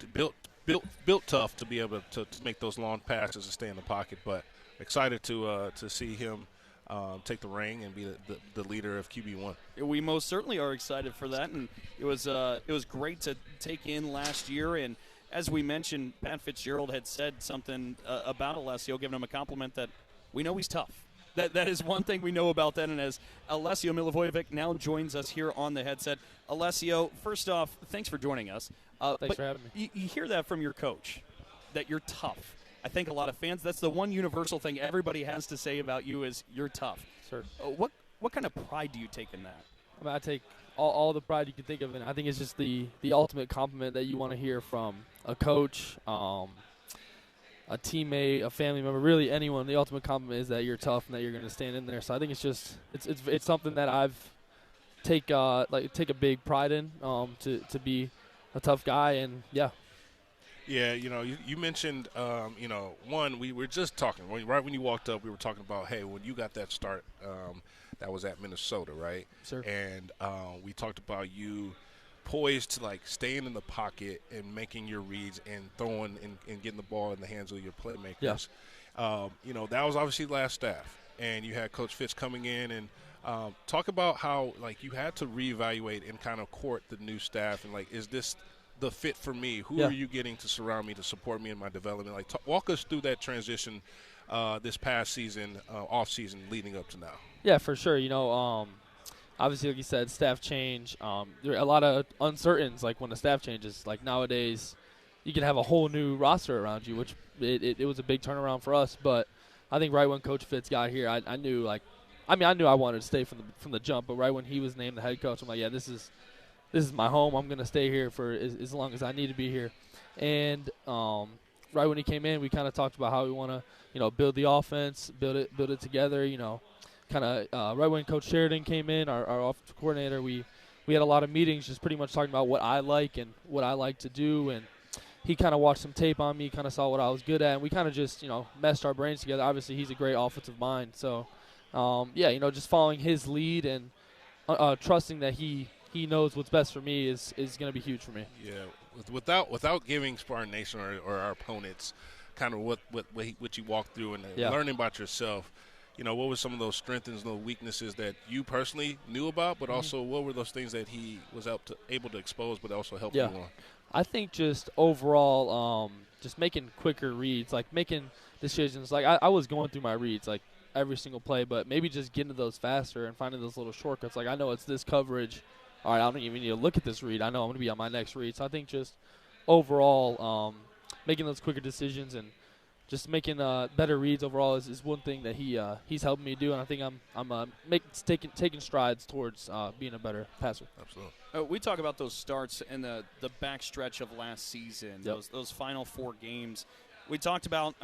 tough to be able to make those long passes and stay in the pocket. But excited to see him take the ring and be the leader of QB1. We most certainly are excited for that, and it was great to take in last year. And as we mentioned, Pat Fitzgerald had said something about Alessio, giving him a compliment that we know he's tough. That is one thing we know about that. And as Alessio Milivojevic now joins us here on the headset, Alessio, first off, thanks for joining us. Thanks for having me. You hear that from your coach, that you're tough. I think a lot of fans, that's the one universal thing everybody has to say about you is you're tough. Sure. What kind of pride do you take in that? I mean, I take all the pride you can think of, and I think it's just the ultimate compliment that you want to hear from a coach, a teammate, a family member, really anyone. The ultimate compliment is that you're tough and that you're going to stand in there. So I think it's just it's something that I've take a big pride in, to be a tough guy, and yeah. Yeah, you know, you mentioned, you know, one, we were just talking, right when you walked up, we were talking about, hey, when you got that start, that was at Minnesota, right? Sure. And we talked about you poised to, like, staying in the pocket and making your reads and throwing and getting the ball in the hands of your playmakers. Yeah. You know, that was obviously last staff. And you had Coach Fitz coming in and Talk about how, like, you had to reevaluate and kind of court the new staff and, like, is this the fit for me? Who are you getting to surround me to support me in my development? Like, walk us through that transition this past season, off season, leading up to now. Yeah, for sure. Obviously, like you said, staff change. There are a lot of uncertainties, like when the staff changes. Like nowadays, you can have a whole new roster around you, which it was a big turnaround for us. But I think right when Coach Fitz got here, I knew I knew I wanted to stay from the jump. But right when he was named the head coach, I'm like, yeah, this is my home. I'm going to stay here for as long as I need to be here. And right when he came in, we kind of talked about how we want to, build the offense, build it together. Kind of right when Coach Sheridan came in, our offensive coordinator, we had a lot of meetings just pretty much talking about what I like and what I like to do. And he kind of watched some tape on me, kind of saw what I was good at, and we kind of just, meshed our brains together. Obviously, he's a great offensive mind. So, just following his lead and trusting that he knows what's best for me is going to be huge for me. Yeah, without giving Spartan Nation or our opponents kind of what you walked through and learning about yourself, what were some of those strengths and those weaknesses that you personally knew about, but also what were those things that he was able to expose but also help you on? I think just overall just making quicker reads, like making decisions. Like I was going through my reads like every single play, but maybe just getting to those faster and finding those little shortcuts. Like I know it's this coverage. All right, I don't even need to look at this read. I know I'm going to be on my next read. So I think just overall making those quicker decisions and just making better reads overall is one thing that he's helping me do, and I think I'm taking strides towards being a better passer. Absolutely. We talk about those starts and the back stretch of last season, those final 4 games. We talked about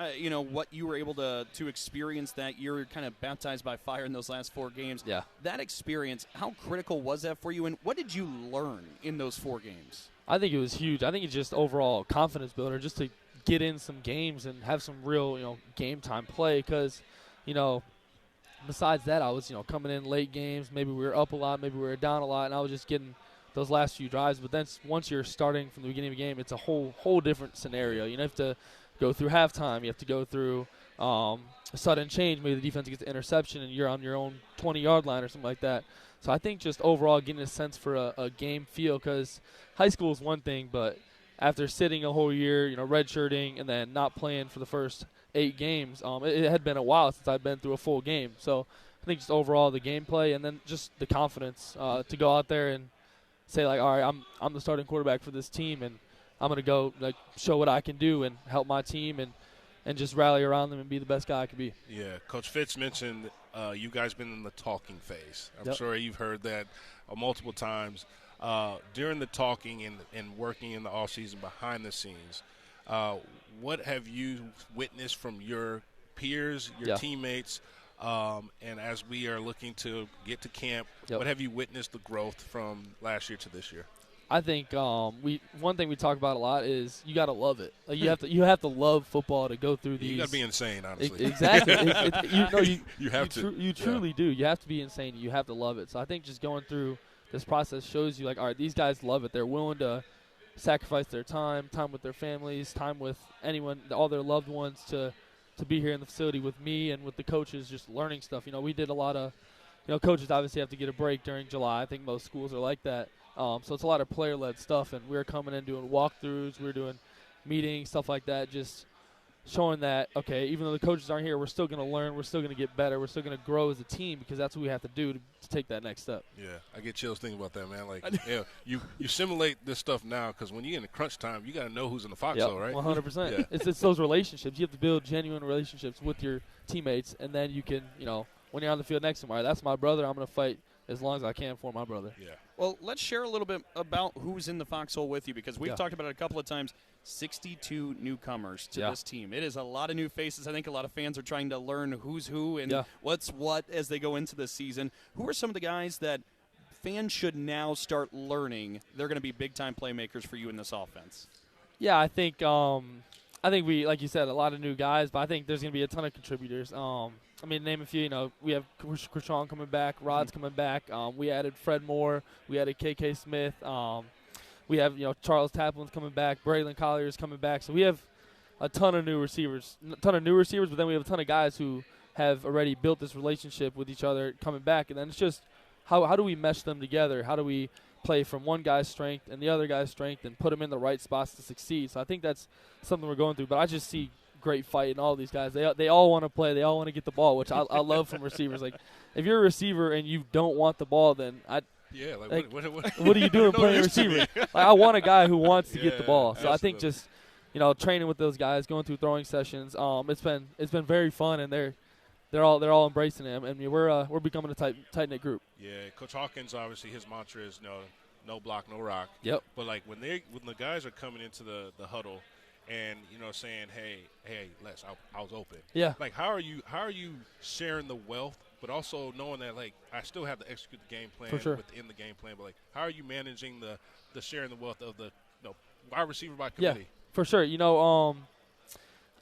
what you were able to experience that year, kind of baptized by fire in those last 4 games. Yeah. That experience, how critical was that for you, and what did you learn in those 4 games? I think it was huge. I think it's just overall confidence builder, just to get in some games and have some real, game time play. Because, besides that, I was, coming in late games. Maybe we were up a lot, maybe we were down a lot, and I was just getting those last few drives. But then once you're starting from the beginning of the game, it's a whole different scenario. You have to go through halftime. You have to go through a sudden change. Maybe the defense gets an interception and you're on your own 20-yard line or something like that. So I think just overall getting a sense for a game feel, because high school is one thing, but after sitting a whole year, redshirting and then not playing for the first 8 games, it had been a while since I'd been through a full game. So I think just overall the gameplay and then just the confidence to go out there and say, like, all right, I'm the starting quarterback for this team, and I'm going to go show what I can do and help my team and just rally around them and be the best guy I can be. Yeah, Coach Fitz mentioned you guys been in the talking phase. I'm sure you've heard that multiple times. During the talking and working in the offseason behind the scenes, what have you witnessed from your peers, your teammates, and as we are looking to get to camp, what have you witnessed the growth from last year to this year? I think one thing we talk about a lot is you got to love it. Like you have to love football to go through these. You got to be insane, honestly. Exactly. You have to. You truly do. You have to be insane. You have to love it. So I think just going through this process shows you, like, all right, these guys love it. They're willing to sacrifice their time with their families, time with anyone, all their loved ones to be here in the facility with me and with the coaches, just learning stuff. We did a lot of, coaches obviously have to get a break during July. I think most schools are like that. So it's a lot of player-led stuff, and we were coming in doing walkthroughs, we were doing meetings, stuff like that, just showing that, okay, even though the coaches aren't here, we're still going to learn, we're still going to get better, we're still going to grow as a team, because that's what we have to do to take that next step. Yeah, I get chills thinking about that, man. Like, you simulate this stuff now, because when you're in the crunch time, you got to know who's in the foxhole, right? 100%. Yeah. It's those relationships. You have to build genuine relationships with your teammates, and then you can, when you're on the field next to them, all right, that's my brother, I'm going to fight as long as I can for my brother. Yeah. Well, let's share a little bit about who's in the foxhole with you, because we've talked about it a couple of times. 62 newcomers to this team. It is a lot of new faces. I think a lot of fans are trying to learn who's who and what's what as they go into this season. Who are some of the guys that fans should now start learning they're going to be big-time playmakers for you in this offense? Yeah, I think we, like you said, a lot of new guys, but I think there's going to be a ton of contributors. Name a few. We have Krishan coming back, Rod's coming back. We added Fred Moore. We added KK Smith. We have, Charles Taplin's coming back. Braylon Collier's coming back. So we have a ton of new receivers, but then we have a ton of guys who have already built this relationship with each other coming back. And then it's just how do we mesh them together? How do we play from one guy's strength and the other guy's strength and put them in the right spots to succeed? So I think that's something we're going through. But I just see great fight in all these guys. They all want to play. They all want to get the ball, which I love from receivers. Like, if you're a receiver and you don't want the ball, then what are you doing playing receiver? Like, I want a guy who wants to get the ball. So absolutely. I think just training with those guys, going through throwing sessions, it's been very fun, and they're all embracing it. I mean, we're becoming a tight knit group. Yeah, Coach Hawkins, obviously his mantra is no block, no rock. Yep. But like when the guys are coming into the huddle and saying, hey, Les, I was open. Yeah. Like how are you sharing the wealth, but also knowing that like I still have to execute the game plan within the game plan. But like how are you managing the sharing the wealth of the wide receiver by committee? Yeah, for sure.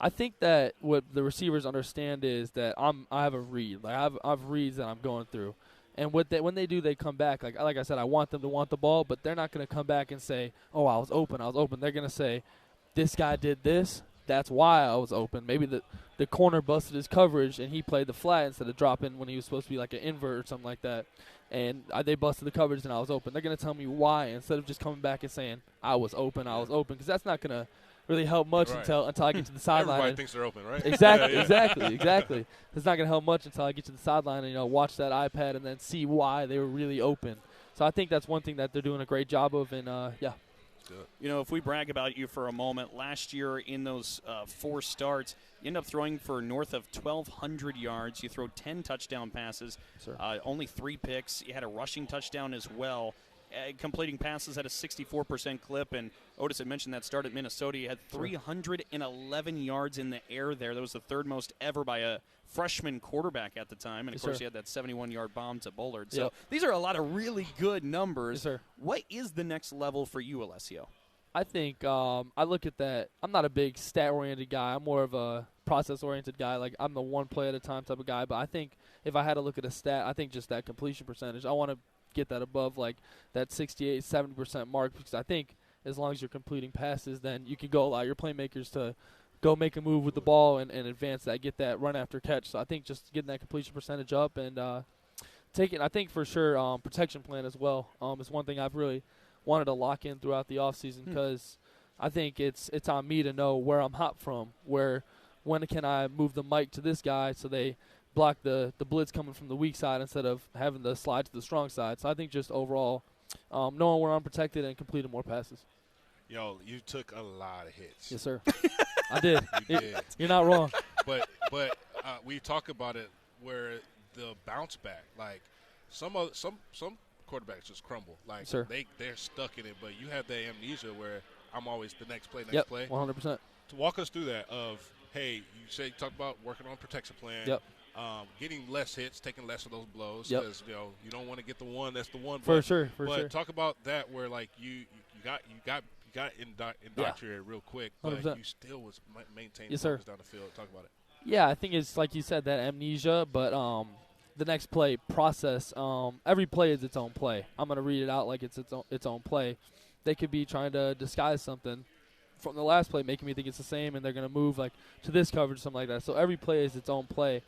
I think that what the receivers understand is that I have a read. Like I have reads that I'm going through. And when they do, they come back. Like I said, I want them to want the ball, but they're not going to come back and say, oh, I was open. They're going to say, this guy did this. That's why I was open. Maybe the corner busted his coverage and he played the flat instead of dropping when he was supposed to be like an invert or something like that. And they busted the coverage and I was open. They're going to tell me why instead of just coming back and saying, I was open, because that's not going to really help much until I get to the sideline. Everybody thinks they're open, right? Exactly. It's not going to help much until I get to the sideline and watch that iPad and then see why they were really open. So I think that's one thing that they're doing a great job of, and yeah. If we brag about you for a moment, last year in those 4 starts, you end up throwing for north of 1,200 yards. You throw 10 touchdown passes, only 3 picks. You had a rushing touchdown as well. Completing passes at a 64% clip, and Otis had mentioned that start at Minnesota. He had 311 yards in the air there. That was the 3rd most ever by a freshman quarterback at the time. And, of course, he had that 71-yard bomb to Bullard. So these are a lot of really good numbers. What is the next level for you, Alessio? I think I look at that. I'm not a big stat-oriented guy. I'm more of a process-oriented guy. Like, I'm the one play at a time type of guy. But I think if I had to look at a stat, I think just that completion percentage. I want to get that above like that 68-70% mark, because I think as long as you're completing passes, then you can go allow your playmakers to go make a move with the ball and advance that, get that run after catch. So I think just getting that completion percentage up and taking, I think for sure protection plan as well is one thing I've really wanted to lock in throughout the offseason, because I think it's on me to know where I'm hot from, when can I move the mic to this guy so they block the blitz coming from the weak side instead of having the slide to the strong side. So I think just overall knowing where I'm protected and completing more passes. Yo, you took a lot of hits. Yes, sir. I did. You did. You're not wrong. But we talk about it where the bounce back, like some quarterbacks just crumble. Like they're stuck in it, but you have that amnesia where I'm always the next play. 100%. To walk us through that of, hey, you talk about working on protection plan. Yep. Getting less hits, taking less of those blows, because you don't want to get the one that's the one. For sure. But talk about that where like you got indoctrinated real quick, but 100%. you still was maintaining focus down the field. Talk about it. Yeah, I think it's like you said, that amnesia, but the next play process. Every play is its own play. I'm gonna read it out like it's its own play. They could be trying to disguise something from the last play, making me think it's the same, and they're gonna move like to this coverage, something like that. So every play is its own play.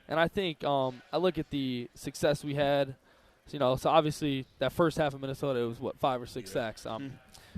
And I think I look at the success we had, so obviously that first half of Minnesota, it was, 5 or 6 sacks. And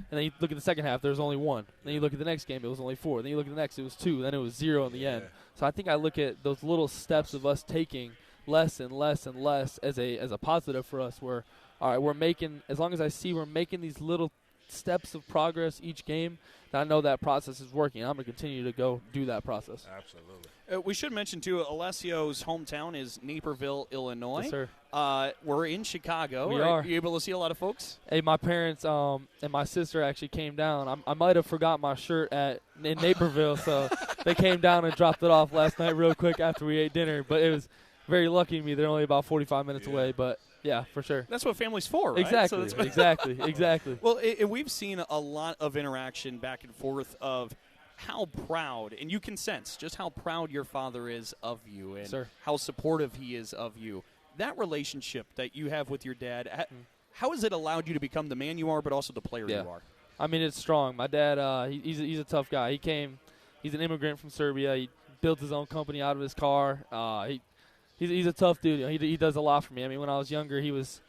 then you look at the second half, there was only 1. Then you look at the next game, it was only 4. Then you look at the next, it was 2. Then it was 0 in the end. So I think I look at those little steps of us taking less and less and less as a positive for us, where, all right, we're making, as long as I see we're making these little steps of progress each game, then I know that process is working. I'm going to continue to go do that process. Absolutely. We should mention, too, Alessio's hometown is Naperville, Illinois. Yes, sir. We're in Chicago. We are. You able to see a lot of folks? Hey, my parents and my sister actually came down. I might have forgot my shirt in Naperville, so they came down and dropped it off last night real quick after we ate dinner. But it was very lucky of me. They're only about 45 minutes away, but yeah, for sure. That's what family's for, right? Exactly, So exactly. Well, we've seen a lot of interaction back and forth of how proud, and you can sense just how proud your father is of you and how supportive he is of you. That relationship that you have with your dad, how has it allowed you to become the man you are but also the player you are? I mean, it's strong. My dad, he's a tough guy. He's an immigrant from Serbia. He built his own company out of his car. He's a tough dude. He does a lot for me. I mean, when I was younger, he was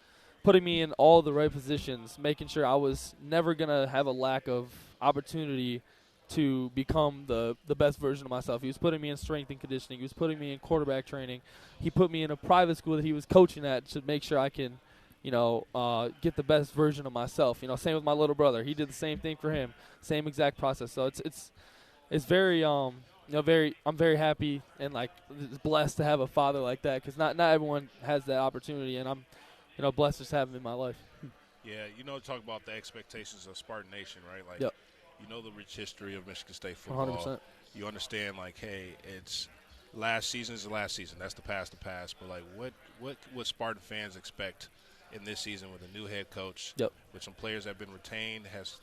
putting me in all the right positions, making sure I was never going to have a lack of opportunity to become the best version of myself. He was putting me in strength and conditioning. He was putting me in quarterback training. He put me in a private school that he was coaching at to make sure I can, get the best version of myself. Same with my little brother. He did the same thing for him, same exact process. So it's very I'm very happy and blessed to have a father like that, because not everyone has that opportunity, and I'm blessed to just have him in my life. Yeah, talk about the expectations of Spartan Nation, right? Yep. The rich history of Michigan State football. 100%. You understand, hey, it's last season is the last season. That's the past. But what Spartan fans expect in this season with a new head coach, with some players that have been retained, has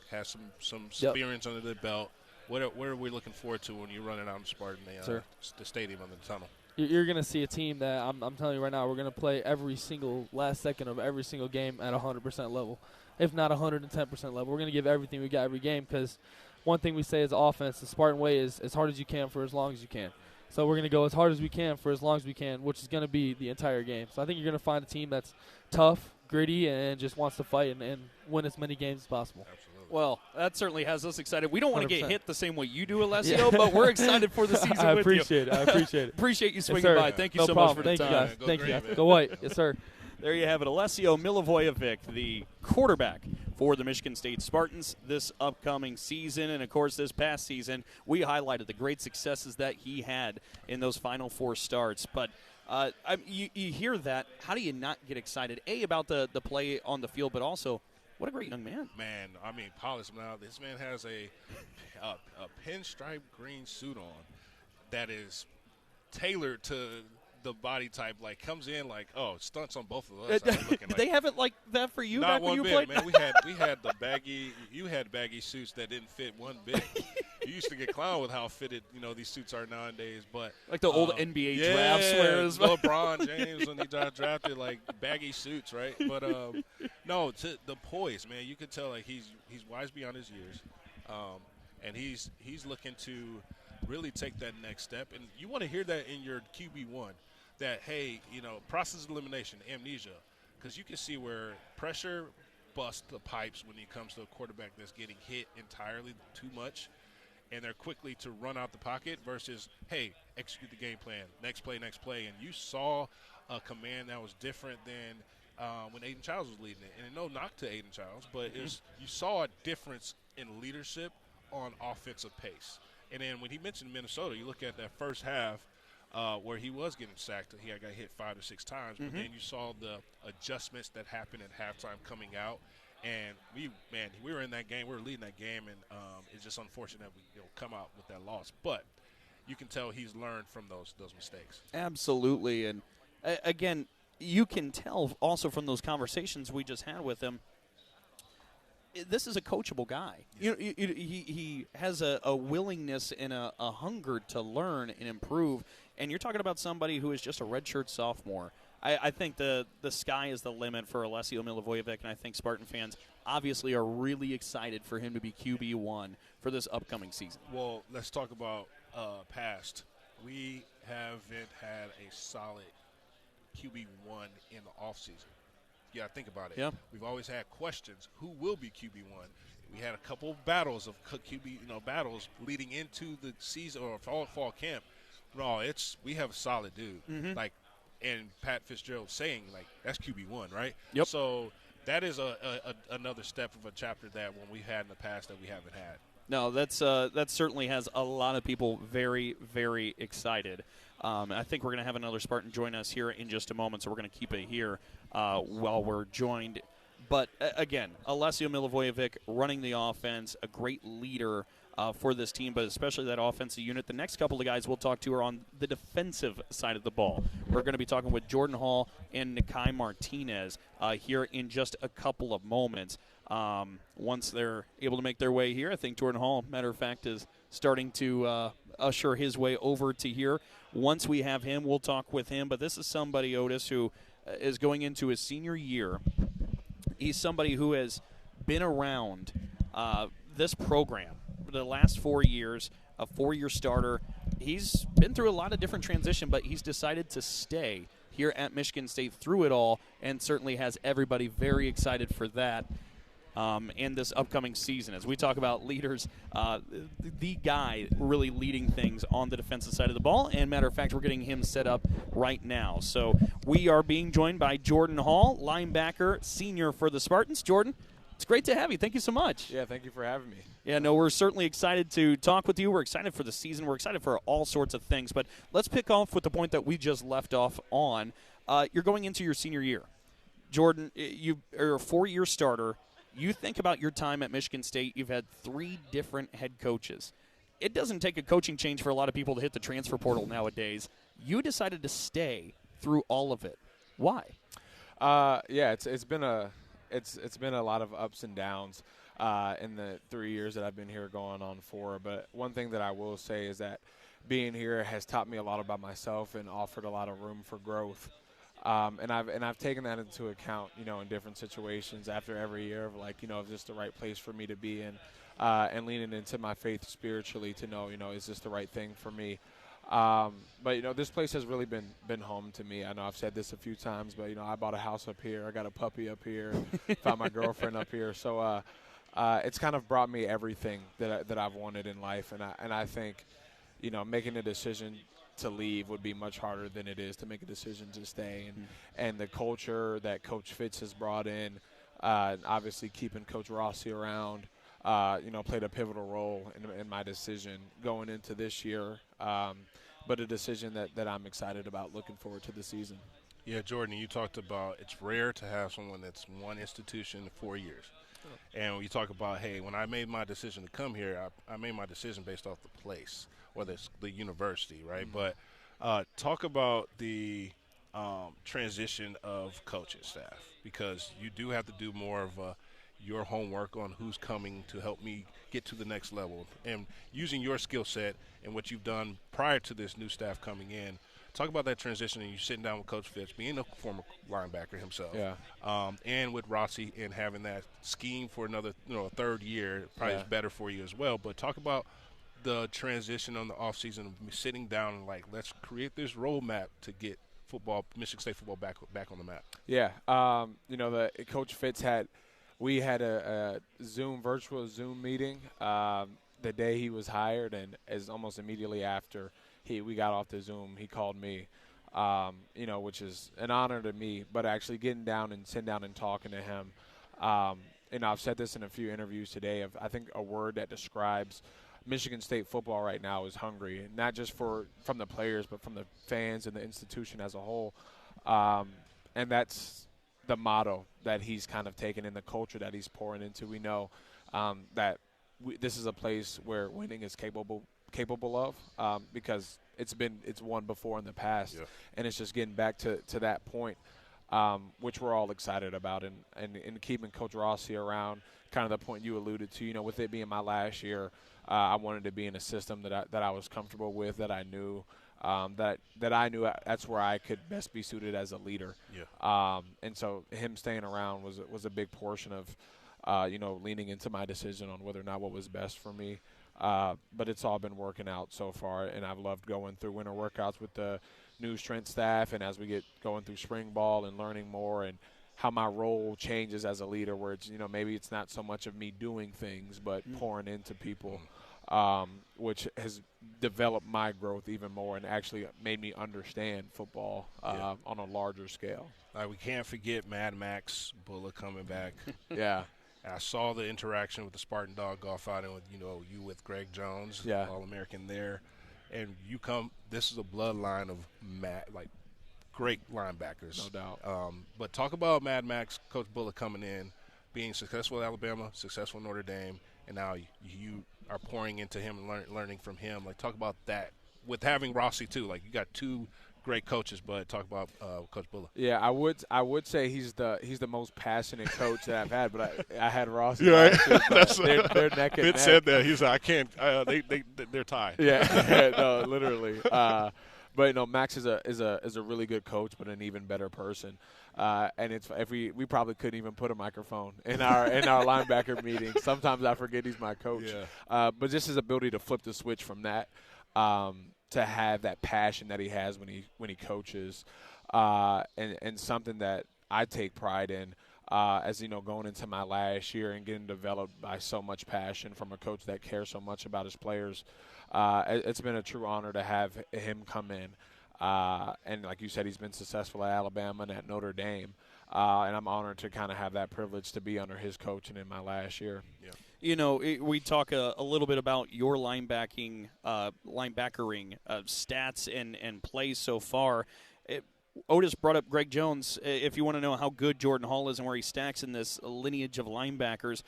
some experience under their belt. What are we looking forward to when you're running out in Spartan, the stadium under the tunnel? You're going to see a team that I'm telling you right now, we're going to play every single last second of every single game at 100% level, if not 110% level. We're going to give everything we got every game, because one thing we say as offense, the Spartan way is as hard as you can for as long as you can. So we're going to go as hard as we can for as long as we can, which is going to be the entire game. So I think you're going to find a team that's tough, gritty, and just wants to fight and win as many games as possible. Absolutely. Well, that certainly has us excited. We don't want to 100%. get hit the same way you do, Alessio, but we're excited for the season with you. I appreciate it. Appreciate you swinging yes, by. Thank you no so problem. much for the time. You guys. Thank you, guys. Go White. Yes, sir. There you have it. Alessio Milivojevic, the quarterback for the Michigan State Spartans this upcoming season. And, of course, this past season, we highlighted the great successes that he had in those Final Four starts. But you hear that. How do you not get excited, A, about the play on the field, but also what a great young man. Man, polished. Now, this man has a pinstripe green suit on that is tailored to the body type, comes in stunts on both of us. Did they have it like that for you Not back when you bit, played? Man. We had the baggy. You had baggy suits that didn't fit one bit. You used to get clowned with how fitted these suits are nowadays, but like the old NBA drafts where LeBron James when he got drafted, baggy suits, right? But no, to the poise, man, you could tell he's wise beyond his years, and he's looking to really take that next step. And you want to hear that in your QB1, that, hey, process of elimination, amnesia, because you can see where pressure busts the pipes when it comes to a quarterback that's getting hit entirely too much, and they're quickly to run out the pocket versus, hey, execute the game plan, next play. And you saw a command that was different than when Aiden Childs was leading it. And no knock to Aiden Childs, but you saw a difference in leadership on offensive pace. And then when he mentioned Minnesota, you look at that first half where he was getting sacked. He got hit 5 or 6 times. But then you saw the adjustments that happened at halftime coming out. And we were in that game. We were leading that game, and it's just unfortunate that we come out with that loss. But you can tell he's learned from those mistakes. Absolutely. And, again, you can tell also from those conversations we just had with him, this is a coachable guy. Yeah. He has a willingness and a hunger to learn and improve. And you're talking about somebody who is just a redshirt sophomore. I think the sky is the limit for Alessio Milivojevic, and I think Spartan fans obviously are really excited for him to be QB1 for this upcoming season. Well, let's talk about past. We haven't had a solid QB1 in the offseason. You got to think about it. Yeah. We've always had questions. Who will be QB1? We had a couple battles of QB, battles leading into the season or fall camp. No, we have a solid dude. Mm-hmm. And Pat Fitzgerald saying, that's QB1, right? Yep. So that is another step of a chapter that when we had in the past that we haven't had. No, that certainly has a lot of people very, very excited. I think we're going to have another Spartan join us here in just a moment, so we're going to keep it here while we're joined. But, again, Alessio Milivojevic running the offense, a great leader for this team, but especially that offensive unit. The next couple of guys we'll talk to are on the defensive side of the ball. We're going to be talking with Jordan Hall and Nikai Martinez here in just a couple of moments. Once they're able to make their way here, I think Jordan Hall, matter of fact, is starting to usher his way over to here. Once we have him, we'll talk with him. But this is somebody, Otis, who is going into his senior year. He's somebody who has been around this program for the last 4 years, a 4-year starter, he's been through a lot of different transition, but he's decided to stay here at Michigan State through it all, and certainly has everybody very excited for that. And this upcoming season. As we talk about leaders, the guy really leading things on the defensive side of the ball. And matter of fact, we're getting him set up right now. So we are being joined by Jordan Hall, linebacker, senior for the Spartans. Jordan, it's great to have you. Thank you so much. Yeah, thank you for having me. Yeah, no, we're certainly excited to talk with you. We're excited for the season. We're excited for all sorts of things. But let's pick off with the point that we just left off on. You're going into your senior year. Jordan, you are a 4-year starter. You think about your time at Michigan State, you've had 3 different head coaches. It doesn't take a coaching change for a lot of people to hit the transfer portal nowadays. You decided to stay through all of it. Why? Yeah, it's been a lot of ups and downs in the 3 years that I've been here, going on 4. But one thing that I will say is that being here has taught me a lot about myself and offered a lot of room for growth. And I've taken that into account, in different situations after every year of is this the right place for me to be in, and leaning into my faith spiritually to know, is this the right thing for me? But this place has really been home to me. I know I've said this a few times, but I bought a house up here, I got a puppy up here, found my girlfriend up here. So it's kind of brought me everything that I've wanted in life, and I think, making a decision to leave would be much harder than it is to make a decision to stay. And the culture that Coach Fitz has brought in, obviously keeping Coach Rossi around, played a pivotal role in my decision going into this year. But a decision that I'm excited about, looking forward to the season. Yeah, Jordan, you talked about it's rare to have someone that's one institution in 4 years. And when you talk about, hey, when I made my decision to come here, I made my decision based off the place, whether it's the university, right? Mm-hmm. But talk about the transition of coaching staff, because you do have to do more of your homework on who's coming to help me get to the next level. And using your skill set and what you've done prior to this new staff coming in, talk about that transition and you sitting down with Coach Fitz, being a former linebacker himself, and with Rossi, and having that scheme for another, a third year probably is better for you as well. But talk about the transition on the offseason of sitting down and let's create this roadmap to get Michigan State football back on the map. Yeah, the Coach Fitz we had a virtual Zoom meeting the day he was hired, and as almost immediately after we got off the Zoom, he called me, which is an honor to me, but actually getting down and sitting down and talking to him. I've said this in a few interviews today, I think a word that describes Michigan State football right now is hungry, not just from the players, but from the fans and the institution as a whole. And that's the motto that he's kind of taken in, the culture that he's pouring into. We know that this is a place where winning is capable of, because it's won before in the past, and it's just getting back to that point, which we're all excited about, and keeping Coach Rossi around, kind of the point you alluded to, with it being my last year, I wanted to be in a system that I was comfortable with, that I knew, that I knew that's where I could best be suited as a leader. And so him staying around was a big portion of, leaning into my decision on whether or not what was best for me. But it's all been working out so far, and I've loved going through winter workouts with the new strength staff, and as we get going through spring ball and learning more, and how my role changes as a leader, where it's, maybe it's not so much of me doing things, but pouring into people, which has developed my growth even more and actually made me understand football on a larger scale. We can't forget Mad Max Bullock coming back. Yeah. I saw the interaction with the Spartan Dog golf outing with, you with Greg Jones, All-American there. And this is a bloodline of great linebackers. No doubt. But talk about Mad Max, Coach Bullock coming in, being successful at Alabama, successful in Notre Dame, and now you are pouring into him and learning from him. Talk about that with having Rossi too. You got 2 great coaches, but talk about Coach Bullock. Yeah, I would say he's the most passionate coach that I've had, but I had Rossi. Yeah, right. They're neck and neck. Fitz said that. He's like, I can't. They're tied. Yeah, no, literally. But Max is a really good coach, but an even better person. And it's we probably couldn't even put a microphone in our linebacker meetings. Sometimes I forget he's my coach. Yeah. But just his ability to flip the switch from that to have that passion that he has when he coaches, and something that I take pride in. As you know, going into my last year and getting developed by so much passion from a coach that cares so much about his players, it's been a true honor to have him come in. And like you said, he's been successful at Alabama and at Notre Dame. And I'm honored to kind of have that privilege to be under his coaching in my last year. Yeah. You know, we talk a little bit about your linebackering stats and plays so far. Otis brought up Greg Jones. If you want to know how good Jordan Hall is and where he stacks in this lineage of linebackers,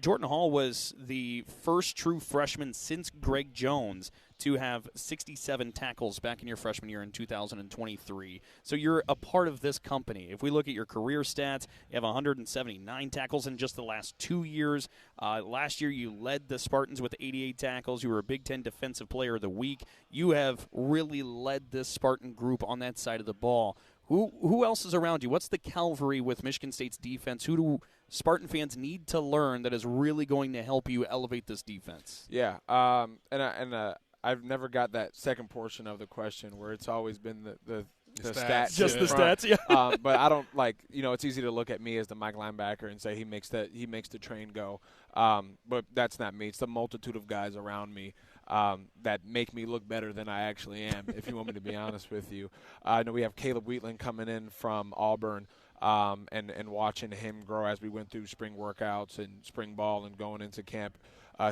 Jordan Hall was the first true freshman since Greg Jones to have 67 tackles back in your freshman year in 2023. So you're a part of this company. If we look at your career stats, you have 179 tackles in just the last 2 years. Last year you led the Spartans with 88 tackles. You were a Big Ten Defensive Player of the Week. You have really led this Spartan group on that side of the ball. Who else is around you? What's the cavalry with Michigan State's defense? Who do Spartan fans need to learn that is really going to help you elevate this defense? Yeah, I've never got that second portion of the question where it's always been the stats. Just the stats, yeah. But I don't it's easy to look at me as the Mike linebacker and say he makes the train go. But that's not me. It's the multitude of guys around me that make me look better than I actually am, if you want me to be honest with you. I know we have Caleb Wheatland coming in from Auburn. And watching him grow as we went through spring workouts and spring ball and going into camp,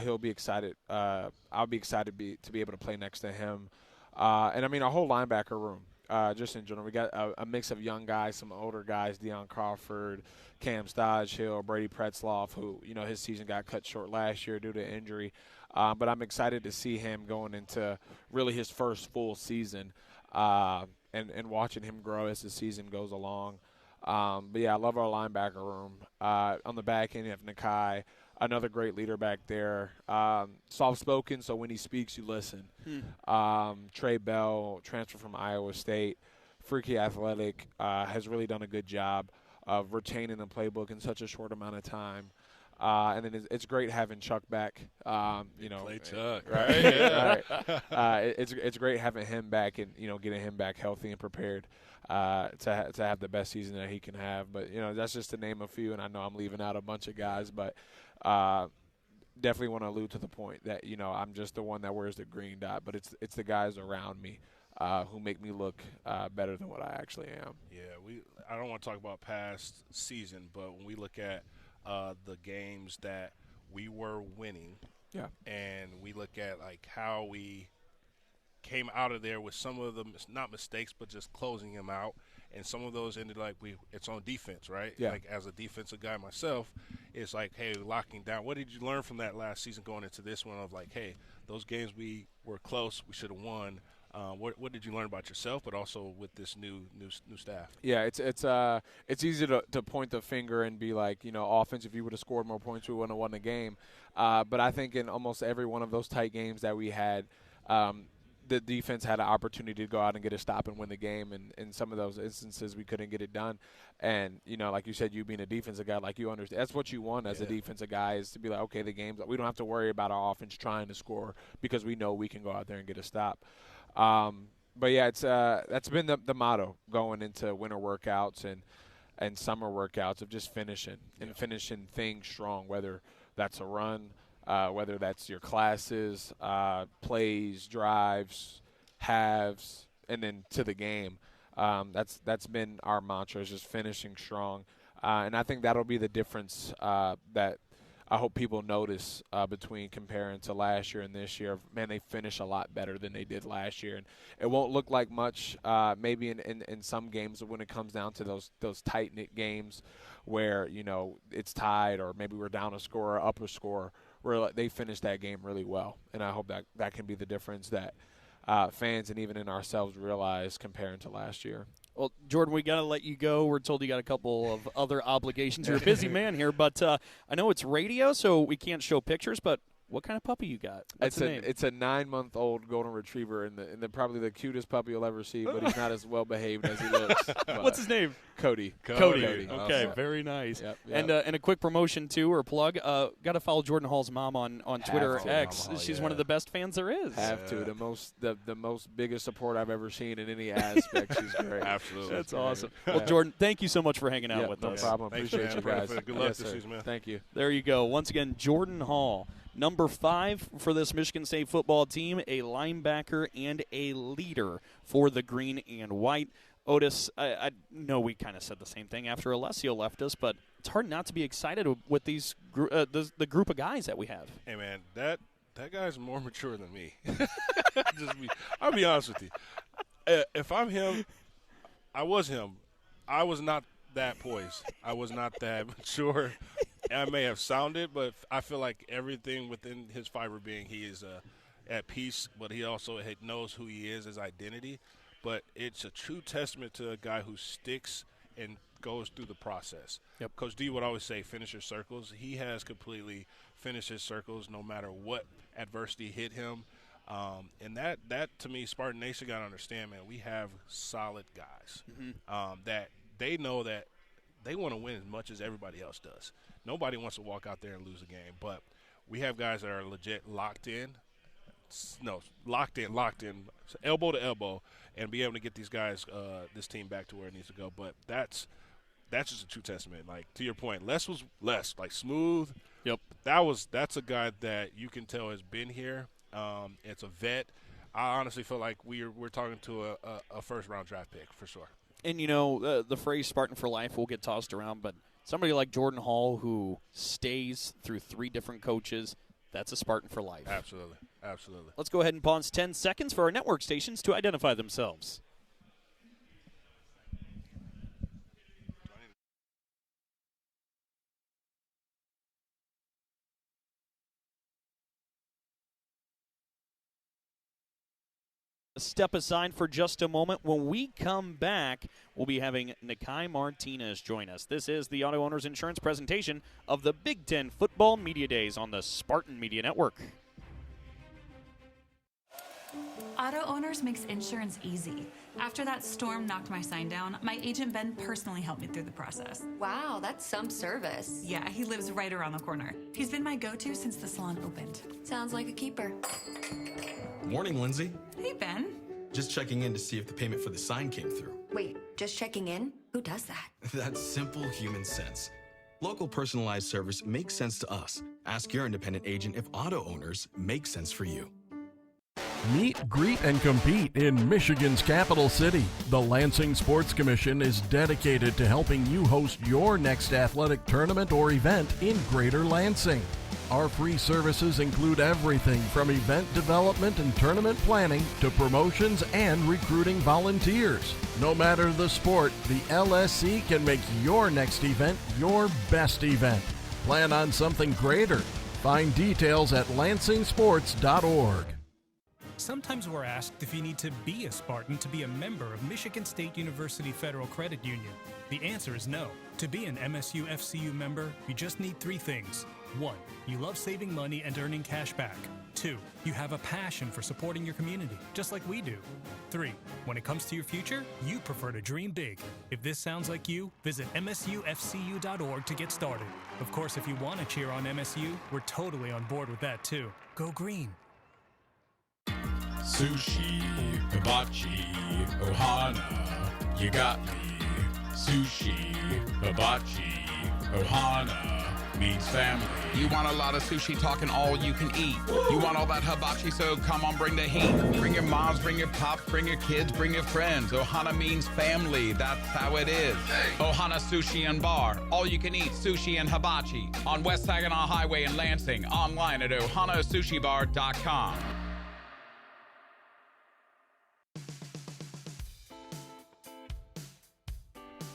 he'll be excited. I'll be excited to be able to play next to him. And, I mean, our whole linebacker room, just in general. We got a mix of young guys, some older guys, Deion Crawford, Cam Stodge-Hill, Brady Pretzloff, who, his season got cut short last year due to injury. But I'm excited to see him going into really his first full season and watching him grow as the season goes along. But, yeah, I love our linebacker room. On the back end, you have Nikai, another great leader back there. Soft-spoken, so when he speaks, you listen. Trey Bell, transfer from Iowa State, freaky athletic, has really done a good job of retaining the playbook in such a short amount of time. And then it's great having Chuck back. Play Chuck, right? Yeah. Right. It's great having him back and getting him back healthy and prepared to have the best season that he can have. But that's just to name a few, and I know I'm leaving out a bunch of guys, but definitely want to allude to the point that I'm just the one that wears the green dot, but it's the guys around me who make me look better than what I actually am. Yeah, I don't want to talk about past season, but when we look at the games that we were winning, and we look at how we came out of there with some of them, not mistakes, but just closing them out, and some of those ended it's on defense, right? Yeah. As a defensive guy myself, it's hey, locking down. What did you learn from that last season going into this one of hey, those games we were close, we should have won. What did you learn about yourself, but also with this new staff? Yeah, it's easy to point the finger and be offense, if you would have scored more points, we wouldn't have won the game. But I think in almost every one of those tight games that we had, the defense had an opportunity to go out and get a stop and win the game, and in some of those instances we couldn't get it done. And like you said, you being a defensive guy, you understand that's what you want as a defensive guy, is to be okay, the game's we don't have to worry about our offense trying to score because we know we can go out there and get a stop. But yeah, it's that's been the motto going into winter workouts and summer workouts, of just finishing things strong, whether that's a run, whether that's your classes, plays, drives, halves, and then to the game. That's been our mantra, is just finishing strong. And I think that'll be the difference that I hope people notice between comparing to last year and this year. Man, they finish a lot better than they did last year. And it won't look like much maybe in some games when it comes down to those tight-knit games where, it's tied, or maybe we're down a score or up a score, where they finish that game really well. And I hope that can be the difference that fans and even in ourselves realize comparing to last year. Well, Jordan, we got to let you go. We're told you got a couple of other obligations. You're a busy man here, but I know it's radio, so we can't show pictures, but What kind of puppy you got? What's the name? It's a 9-month-old golden retriever, and probably the cutest puppy you'll ever see. But he's not as well behaved as he looks. What's his name? Cody. Cody. Okay, very nice. Yep. And a quick promotion too, or plug. Got to follow Jordan Hall's mom on Twitter or X. She's one of the best fans there is. Have to. The most biggest support I've ever seen in any aspect. She's great. Absolutely. That's awesome. Well, Jordan, thank you so much for hanging out with no us. No problem. Appreciate you guys. Good luck this season, man. Thank you. There you go. Once again, Jordan Hall, number 5 for this Michigan State football team, a linebacker and a leader for the green and white. Otis, I know we kind of said the same thing after Alessio left us, but it's hard not to be excited with these the group of guys that we have. Hey, man, that guy's more mature than me. I'll be honest with you. If I'm him, I was him. I was not that poised. I was not that mature. I may have sounded, but I feel like everything within his fiber being, he is at peace, but he also knows who he is, his identity. But it's a true testament to a guy who sticks and goes through the process. Yep. Coach D would always say, finish your circles. He has completely finished his circles no matter what adversity hit him. And that to me, Spartan Nation got to understand, man, we have solid guys that they know that they want to win as much as everybody else does. Nobody wants to walk out there and lose a game, but we have guys that are legit locked in, elbow to elbow, and be able to get these guys, this team back to where it needs to go. But that's just a true testament. Like, to your point, Les was Les, like smooth. Yep. That's a guy that you can tell has been here. It's a vet. I honestly feel like we're talking to a first-round draft pick for sure. And, the phrase Spartan for life will get tossed around, but somebody like Jordan Hall who stays through 3 different coaches, that's a Spartan for life. Absolutely. Let's go ahead and pause 10 seconds for our network stations to identify themselves. Step aside for just a moment. When we come back, we'll be having Nikai Martinez join us. This is the Auto Owners Insurance presentation of the Big Ten Football Media Days on the Spartan Media Network. Auto Owners makes insurance easy. After that storm knocked my sign down, my agent Ben personally helped me through the process. Wow, that's some service. Yeah, he lives right around the corner. He's been my go-to since the salon opened. Sounds like a keeper. Morning, Lindsay. Hey, Ben. Just checking in to see if the payment for the sign came through. Wait, just checking in? Who does that? That's simple human sense. Local personalized service makes sense to us. Ask your independent agent if auto owners make sense for you. Meet, greet, and compete in Michigan's capital city. The Lansing Sports Commission is dedicated to helping you host your next athletic tournament or event in Greater Lansing. Our free services include everything from event development and tournament planning to promotions and recruiting volunteers. No matter the sport, the LSC can make your next event your best event. Plan on something greater. Find details at lansingsports.org. Sometimes we're asked if you need to be a Spartan to be a member of Michigan State University Federal Credit Union. The answer is no. To be an MSU FCU member, you just need 3 things. 1, you love saving money and earning cash back. 2, you have a passion for supporting your community, just like we do. 3, when it comes to your future, you prefer to dream big. If this sounds like you, visit msufcu.org to get started. Of course, if you want to cheer on MSU, we're totally on board with that too. Go green. Sushi, hibachi, ohana, you got me. Sushi, hibachi, ohana, means family. You want a lot of sushi talking all you can eat. You want all that hibachi, so come on, bring the heat. Bring your moms, bring your pops, bring your kids, bring your friends. Ohana means family, that's how it is. Ohana Sushi and Bar, all you can eat sushi and hibachi. On West Saginaw Highway in Lansing, online at ohanasushibar.com.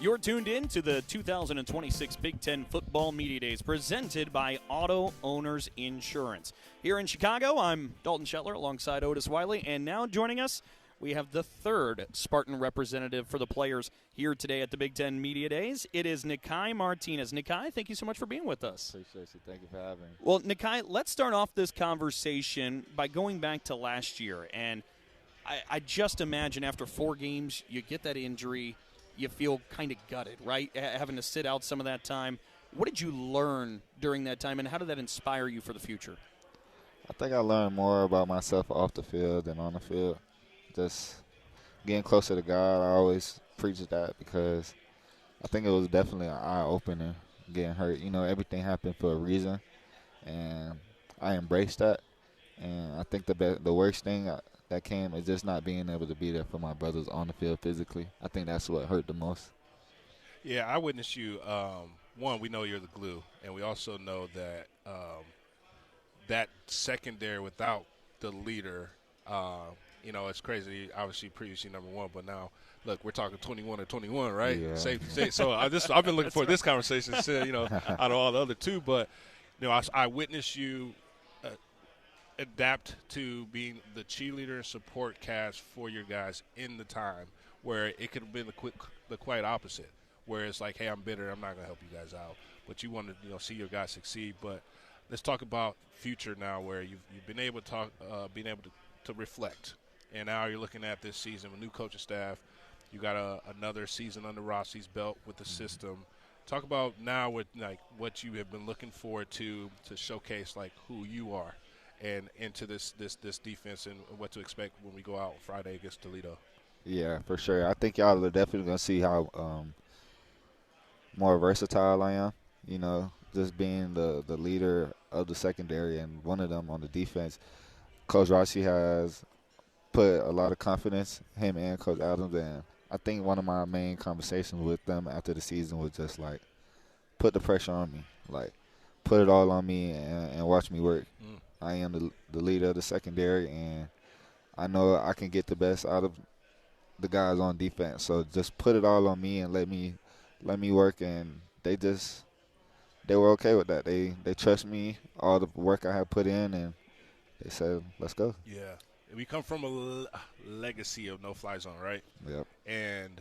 You're tuned in to the 2026 Big Ten Football Media Days presented by Auto Owners Insurance. Here in Chicago, I'm Dalton Shetler alongside Otis Wiley, and now joining us, we have the third Spartan representative for the players here today at the Big Ten Media Days. It is Nikai Martinez. Nikai, thank you so much for being with us. Appreciate you. Thank you for having me. Well, Nikai, let's start off this conversation by going back to last year. And I just imagine after 4 games, you get that injury, you feel kind of gutted, right? Having to sit out some of that time. What did you learn during that time, and how did that inspire you for the future? I think I learned more about myself off the field than on the field. Just getting closer to God, I always preach that because I think it was definitely an eye-opener getting hurt. You know, everything happened for a reason, and I embraced that. And I think the worst thing that came is just not being able to be there for my brothers on the field physically. I think that's what hurt the most. Yeah, I witnessed you. One, we know you're the glue, and we also know that that secondary without the leader, you know, it's crazy. Obviously, previously number 1, but now, look, we're talking 21 or 21, right? Yeah. So I've been looking for this conversation, you know, out of all the other 2. But, you know, I witnessed you adapt to being the cheerleader and support cast for your guys in the time where it could have been the quite opposite, where it's like, hey, I'm bitter, I'm not going to help you guys out. But you want to, you know, see your guys succeed. But let's talk about future now, where you've been able to talk, being able to reflect, and now you're looking at this season with new coaching staff. You got another season under Rossi's belt with the system. Talk about now with like what you have been looking forward to showcase like who you are, and into this defense and what to expect when we go out Friday against Toledo. Yeah, for sure. I think y'all are definitely gonna see how more versatile I am. You know, just being the leader of the secondary and one of them on the defense. Coach Rossi has put a lot of confidence, him and Coach Adams, and I think one of my main conversations with them after the season was just like, put the pressure on me. Like, put it all on me and watch me work. I am the leader of the secondary, and I know I can get the best out of the guys on defense. So just put it all on me and let me work, and they were okay with that. They trust me, all the work I have put in, and they said, let's go. Yeah. We come from a legacy of no-fly zone, right? Yep. And,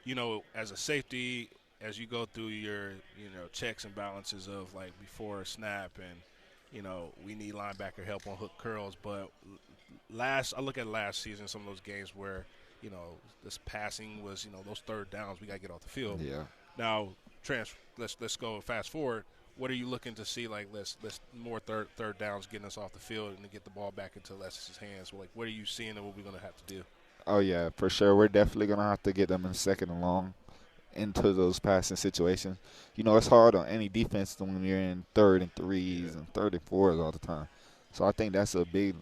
you know, as a safety, as you go through your, you know, checks and balances of, like, before a snap and, you know, we need linebacker help on hook curls. But I look at last season, some of those games where, you know, this passing was, you know, those third downs, we got to get off the field. Yeah. Now, let's go fast forward. What are you looking to see? Like, let's more third downs getting us off the field and to get the ball back into Alessi's hands. Like, what are you seeing and what we're going to have to do? Oh, yeah, for sure. We're definitely going to have to get them in second and long into those passing situations. You know, it's hard on any defense when you're in 3rd and 3s and 3rd and 4s all the time. So I think that's a big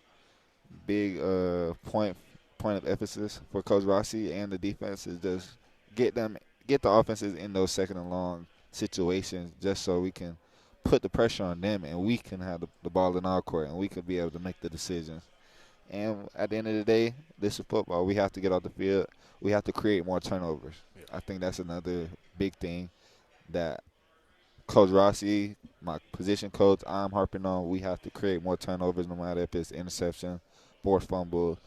point of emphasis for Coach Rossi and the defense is just get the offenses in those second and long situations just so we can put the pressure on them and we can have the ball in our court and we can be able to make the decisions. And at the end of the day, this is football. We have to get off the field. We have to create more turnovers. Yeah. I think that's another big thing that Coach Rossi, my position coach, I'm harping on. We have to create more turnovers no matter if it's interception, forced fumble,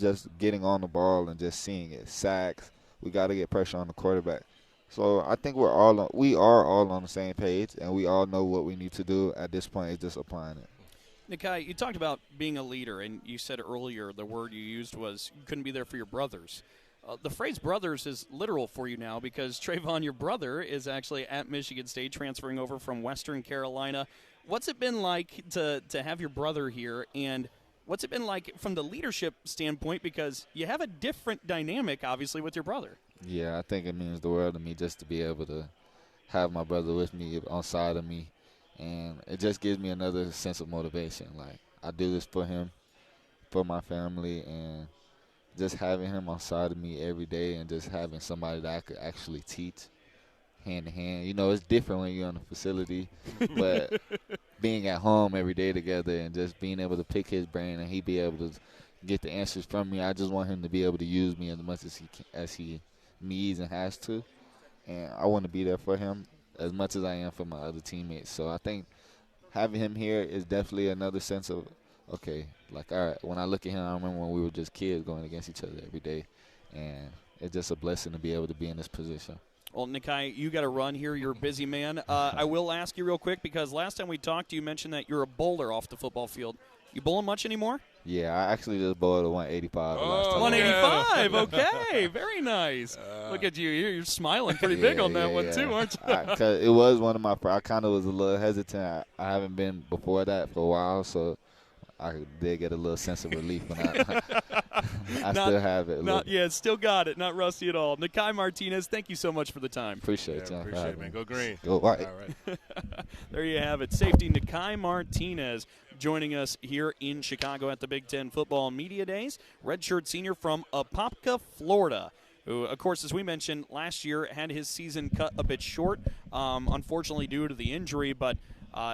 just getting on the ball and just seeing it. Sacks. We got to get pressure on the quarterback. So I think we are all on the same page, and we all know what we need to do at this point is just applying it. Nikai, you talked about being a leader, and you said earlier the word you used was you couldn't be there for your brothers. The phrase brothers is literal for you now because Trayvon, your brother, is actually at Michigan State transferring over from Western Carolina. What's it been like to have your brother here, and what's it been like from the leadership standpoint because you have a different dynamic, obviously, with your brother? Yeah, I think it means the world to me just to be able to have my brother with me on side of me. And it just gives me another sense of motivation. Like, I do this for him, for my family, and just having him on side of me every day and just having somebody that I could actually teach hand to hand. You know, it's different when you're on the facility, but being at home every day together and just being able to pick his brain and he be able to get the answers from me, I just want him to be able to use me as much as he needs and has to. And I want to be there for him as much as I am for my other teammates. So I think having him here is definitely another sense of okay, like, all right, when I look at him, I remember when we were just kids going against each other every day. And it's just a blessing to be able to be in this position. Well, Nikai, you got to run here. You're a busy man. I will ask you real quick, because last time we talked, you mentioned that you're a bowler off the football field. You bowling much anymore? Yeah, I actually just bowled a 185 last time. 185, okay. Very nice. Look at you. You're smiling pretty big on that one, too, aren't you? Cause it was one of my – I kind of was a little hesitant. I haven't been before that for a while, so I did get a little sense of relief when I still have it. Still got it. Not rusty at all. Nikai Martinez, thank you so much for the time. Appreciate you. Appreciate it, man. Go green. Go white. All right. There you have it. Safety Nikai Martinez joining us here in Chicago at the Big Ten Football Media Days. Redshirt senior from Apopka, Florida, who, of course, as we mentioned, last year had his season cut a bit short, unfortunately due to the injury, but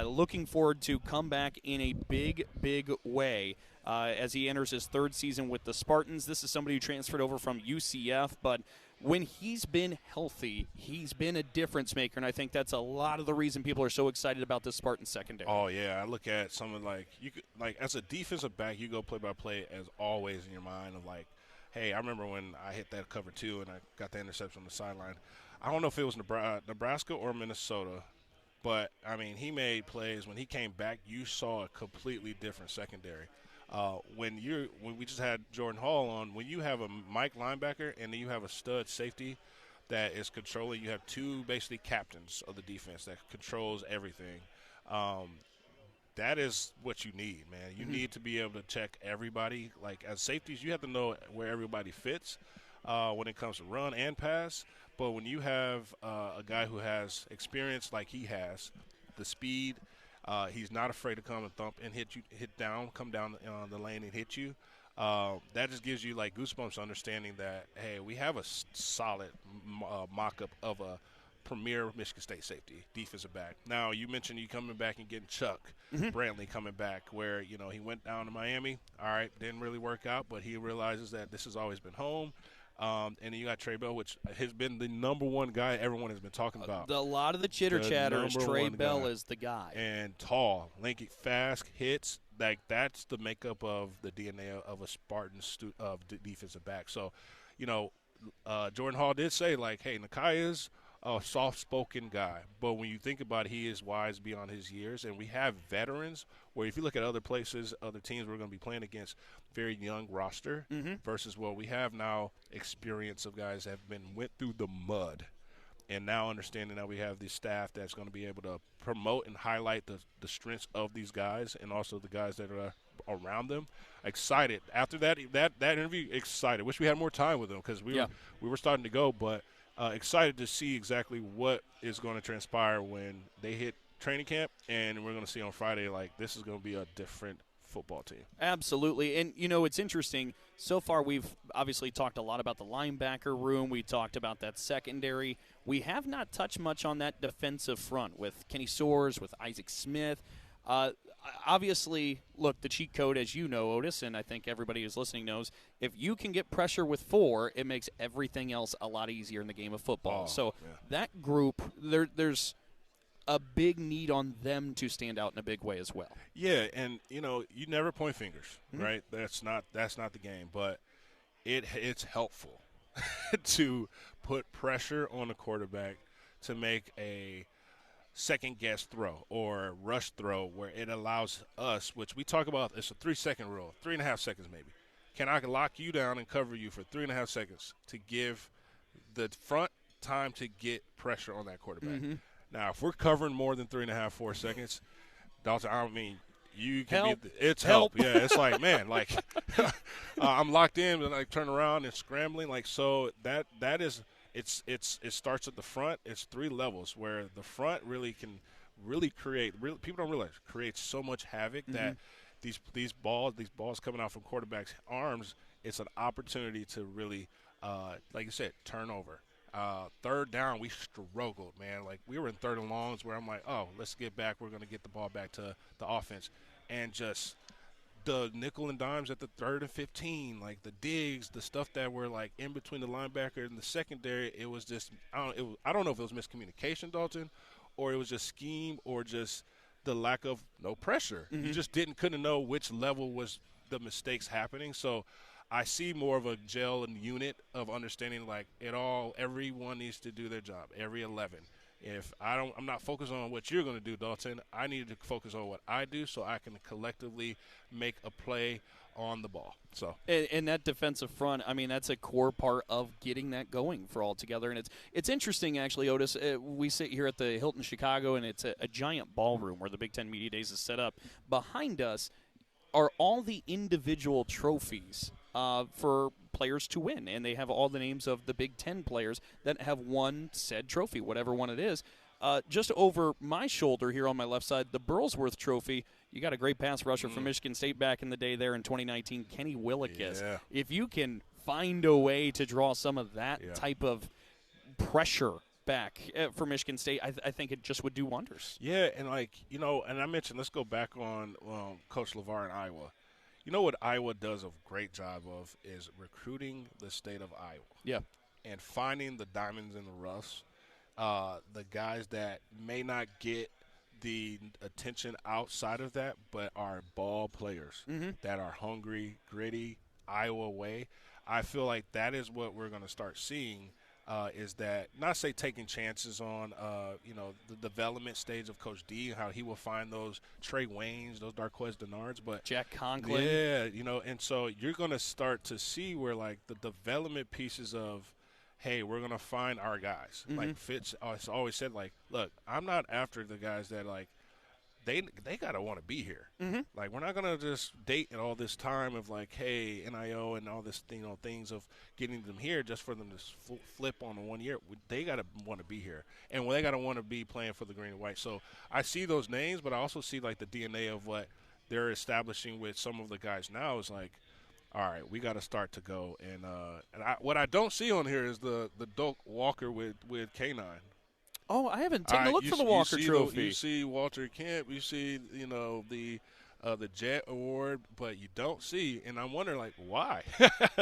looking forward to come back in a big, big way as he enters his third season with the Spartans. This is somebody who transferred over from UCF, but when he's been healthy, he's been a difference maker, and I think that's a lot of the reason people are so excited about this Spartan secondary. Oh, yeah. I look at someone like as a defensive back, you go play-by-play as always in your mind of like, hey, I remember when I hit that cover 2 and I got the interception on the sideline. I don't know if it was Nebraska or Minnesota, but, I mean, he made plays. When he came back, you saw a completely different secondary. When we just had Jordan Hall on, when you have a Mike linebacker and then you have a stud safety that is controlling, you have two basically captains of the defense that controls everything. That is what you need, man. You need to be able to check everybody. Like, as safeties, you have to know where everybody fits when it comes to run and pass. But when you have a guy who has experience like he has, the speed, he's not afraid to come and thump and come down the lane and hit you. That just gives you like goosebumps, understanding that, hey, we have a solid mock-up of a premier Michigan State safety, defensive back. Now, you mentioned you coming back and getting Chuck Brantley coming back, where, you know, he went down to Miami. All right, didn't really work out, but he realizes that this has always been home. And then you got Trey Bell, which has been the number one guy everyone has been talking about. A lot of the chitter-chatter is Trey Bell is the guy. And tall, lanky, fast, hits. Like, that's the makeup of the DNA of a Spartan defensive back. So, you know, Jordan Hall did say, like, hey, Nikai is a soft-spoken guy. But when you think about it, he is wise beyond his years. And we have veterans where if you look at other places, other teams we're going to be playing against, very young roster versus what we have now, experience of guys that went through the mud. And now understanding that we have the staff that's going to be able to promote and highlight the strengths of these guys and also the guys that are around them. Excited. After that interview, excited. Wish we had more time with them because we were starting to go, but excited to see exactly what is going to transpire when they hit training camp, and we're going to see on Friday, like, this is going to be a different football team. Absolutely. And, you know, it's interesting. So far we've obviously talked a lot about the linebacker room. We talked about that secondary. We have not touched much on that defensive front with Kenny Soares, with Isaac Smith. Obviously, look, the cheat code, as you know, Otis, and I think everybody who's listening knows, if you can get pressure with 4, it makes everything else a lot easier in the game of football. That group, there's a big need on them to stand out in a big way as well. Yeah, and, you know, you never point fingers, right? That's not the game, but it's helpful to put pressure on the quarterback to make a second-guess throw or rush throw where it allows us, which we talk about, it's a 3-second rule, 3.5 seconds maybe. Can I lock you down and cover you for 3.5 seconds to give the front time to get pressure on that quarterback? Now, if we're covering more than 3.5, 4 seconds, Dalton, I mean, you can help. It's help. Yeah, it's like, man, like I'm locked in and I turn around and scrambling. Like, so that is it starts at the front. It's 3 levels where the front really can create. People don't realize creates so much havoc that these balls coming out from quarterbacks' arms. It's an opportunity to really, like you said, turn over. Third down, we struggled, man. Like, we were in 3rd and longs where I'm like, oh, let's get back. We're going to get the ball back to the offense. And just the nickel and dimes at the 3rd and 15, like the digs, the stuff that were, like, in between the linebacker and the secondary, it was just I don't know if it was miscommunication, Dalton, or it was just scheme or just the lack of no pressure. You just couldn't know which level was the mistakes happening. So I see more of a gel and unit of understanding, like everyone needs to do their job, every 11. If I'm not focused on what you're going to do, Dalton, I need to focus on what I do so I can collectively make a play on the ball. So and that defensive front, I mean, that's a core part of getting that going for all together. And it's interesting, actually, Otis. We sit here at the Hilton Chicago, and it's a giant ballroom where the Big Ten Media Days is set up. Behind us are all the individual trophies for players to win, and they have all the names of the Big Ten players that have won said trophy, whatever one it is. Just over my shoulder here on my left side, the Burlsworth Trophy. You got a great pass rusher from Michigan State back in the day there in 2019, Kenny Willekes. Yeah. If you can find a way to draw some of that type of pressure back for Michigan State, I think it just would do wonders. Yeah, and and I mentioned, let's go back on Coach LeVar in Iowa. You know what Iowa does a great job of is recruiting the state of Iowa. Yeah. And finding the diamonds in the roughs, the guys that may not get the attention outside of that, but are ball players that are hungry, gritty, Iowa way. I feel like that is what we're going to start seeing. Is that not say taking chances on the development stage of Coach D, how he will find those Trey Waynes, those Darqueze Denards, but Jack Conklin. Yeah, and so you're going to start to see where like the development pieces of, hey, we're going to find our guys. Like Fitz always said, like, look, I'm not after the guys that like they got to want to be here. Like, we're not going to just date in all this time of like, hey, NIO and all this, things of getting them here just for them to flip on the 1 year. They got to want to be here. And they got to want to be playing for the green and white. So I see those names, but I also see like the DNA of what they're establishing with some of the guys now is like, all right, we got to start to go. And what I don't see on here is the Doak Walker with K9. Oh, I haven't taken a look for the Walker Trophy. You see Walter Kemp. You see, the Jet Award, but you don't see, and I'm wondering, like, why?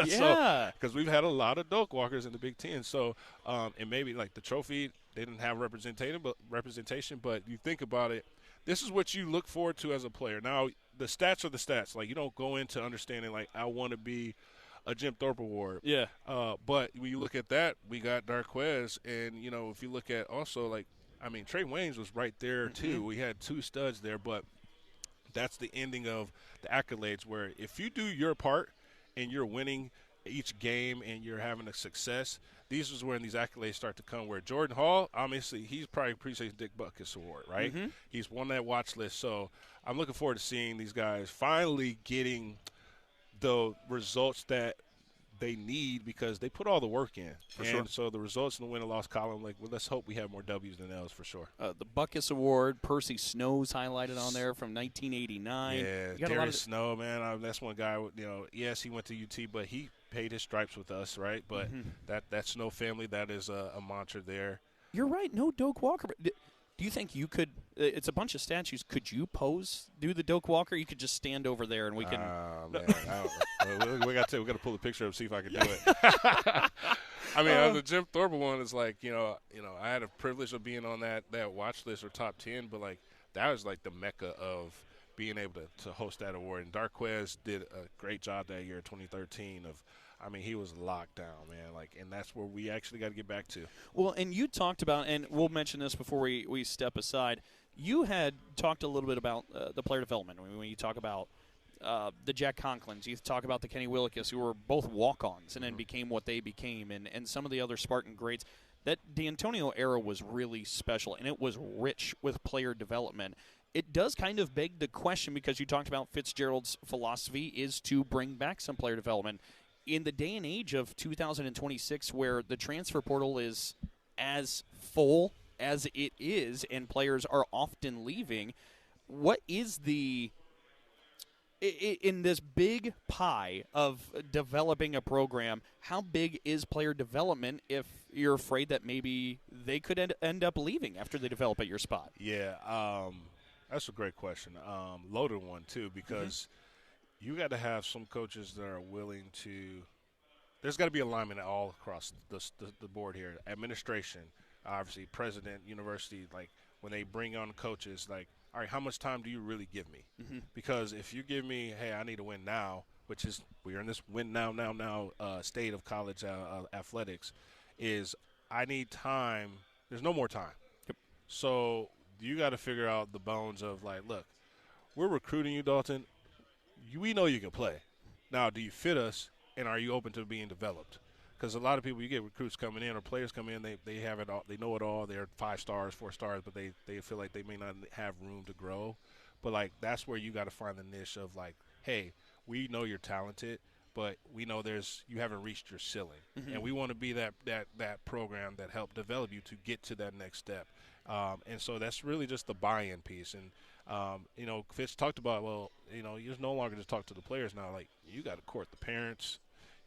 Yeah. Because we've had a lot of Doak Walkers in the Big Ten. So, and maybe, like, the trophy, they didn't have representation, but you think about it, this is what you look forward to as a player. Now, the stats are the stats. Like, you don't go into understanding, like, I want to be a Jim Thorpe Award. Yeah. But when you look at that, we got Darqueze, and, if you look at also, like, I mean, Trey Waynes was right there, too. We had two studs there, but that's the ending of the accolades where if you do your part and you're winning each game and you're having a success, these is when these accolades start to come, where Jordan Hall, obviously, he's probably appreciates Dick Butkus Award, right? He's won that watch list. So I'm looking forward to seeing these guys finally getting the results that they need because they put all the work in. For sure. So the results in the win and loss column, like, well, let's hope we have more W's than L's for sure. The Butkus Award, Percy Snow's highlighted on there from 1989. Yeah, Darius Snow, man, that's one guy. Yes, he went to UT, but he paid his stripes with us, right? But that Snow family, that is a mantra there. You're right. No Doak Walker. Do you think you could? It's a bunch of statues. Could you do the Doak Walker? You could just stand over there and we can. Man, we got to pull the picture up and see if I can do it. I mean, the Jim Thorpe one is like, I had a privilege of being on that watch list or top 10, but like that was like the mecca of being able to host that award. And Darqueze did a great job that year, 2013. He was locked down, man. Like, and that's where we actually got to get back to. Well, and you talked about, and we'll mention this before we step aside. You had talked a little bit about the player development. When you talk about the Jack Conklins, you talk about the Kenny Willekes, who were both walk-ons and then became what they became, and some of the other Spartan greats. That Dantonio era was really special, and it was rich with player development. It does kind of beg the question, because you talked about Fitzgerald's philosophy is to bring back some player development. In the day and age of 2026, where the transfer portal is as full as it is and players are often leaving, what is in this big pie of developing a program, how big is player development if you're afraid that maybe they could end up leaving after they develop at your spot? Yeah, that's a great question. Loaded one, too, because you got to have some coaches that are willing to – there's got to be alignment all across the board here. Administration, obviously, president, university, like when they bring on coaches, like all right, how much time do you really give me? Mm-hmm. Because if you give me, hey, I need to win now, which is we're in this win now state of college athletics, is I need time. There's no more time. Yep. So you got to figure out the bones of, like, look, we're recruiting you, Dalton. We know you can play. Now, do you fit us, and are you open to being developed? Because a lot of people, you get recruits coming in or players come in, they have it all, they know it all. They're 5 stars, 4 stars, but they feel like they may not have room to grow. But, like, that's where you got to find the niche of, like, hey, we know you're talented, but we know you haven't reached your ceiling. Mm-hmm. And we want to be that program that helped develop you to get to that next step. And so that's really just the buy-in piece. And, Fitz talked about, well, you're no longer just talk to the players now. Like, you got to court the parents.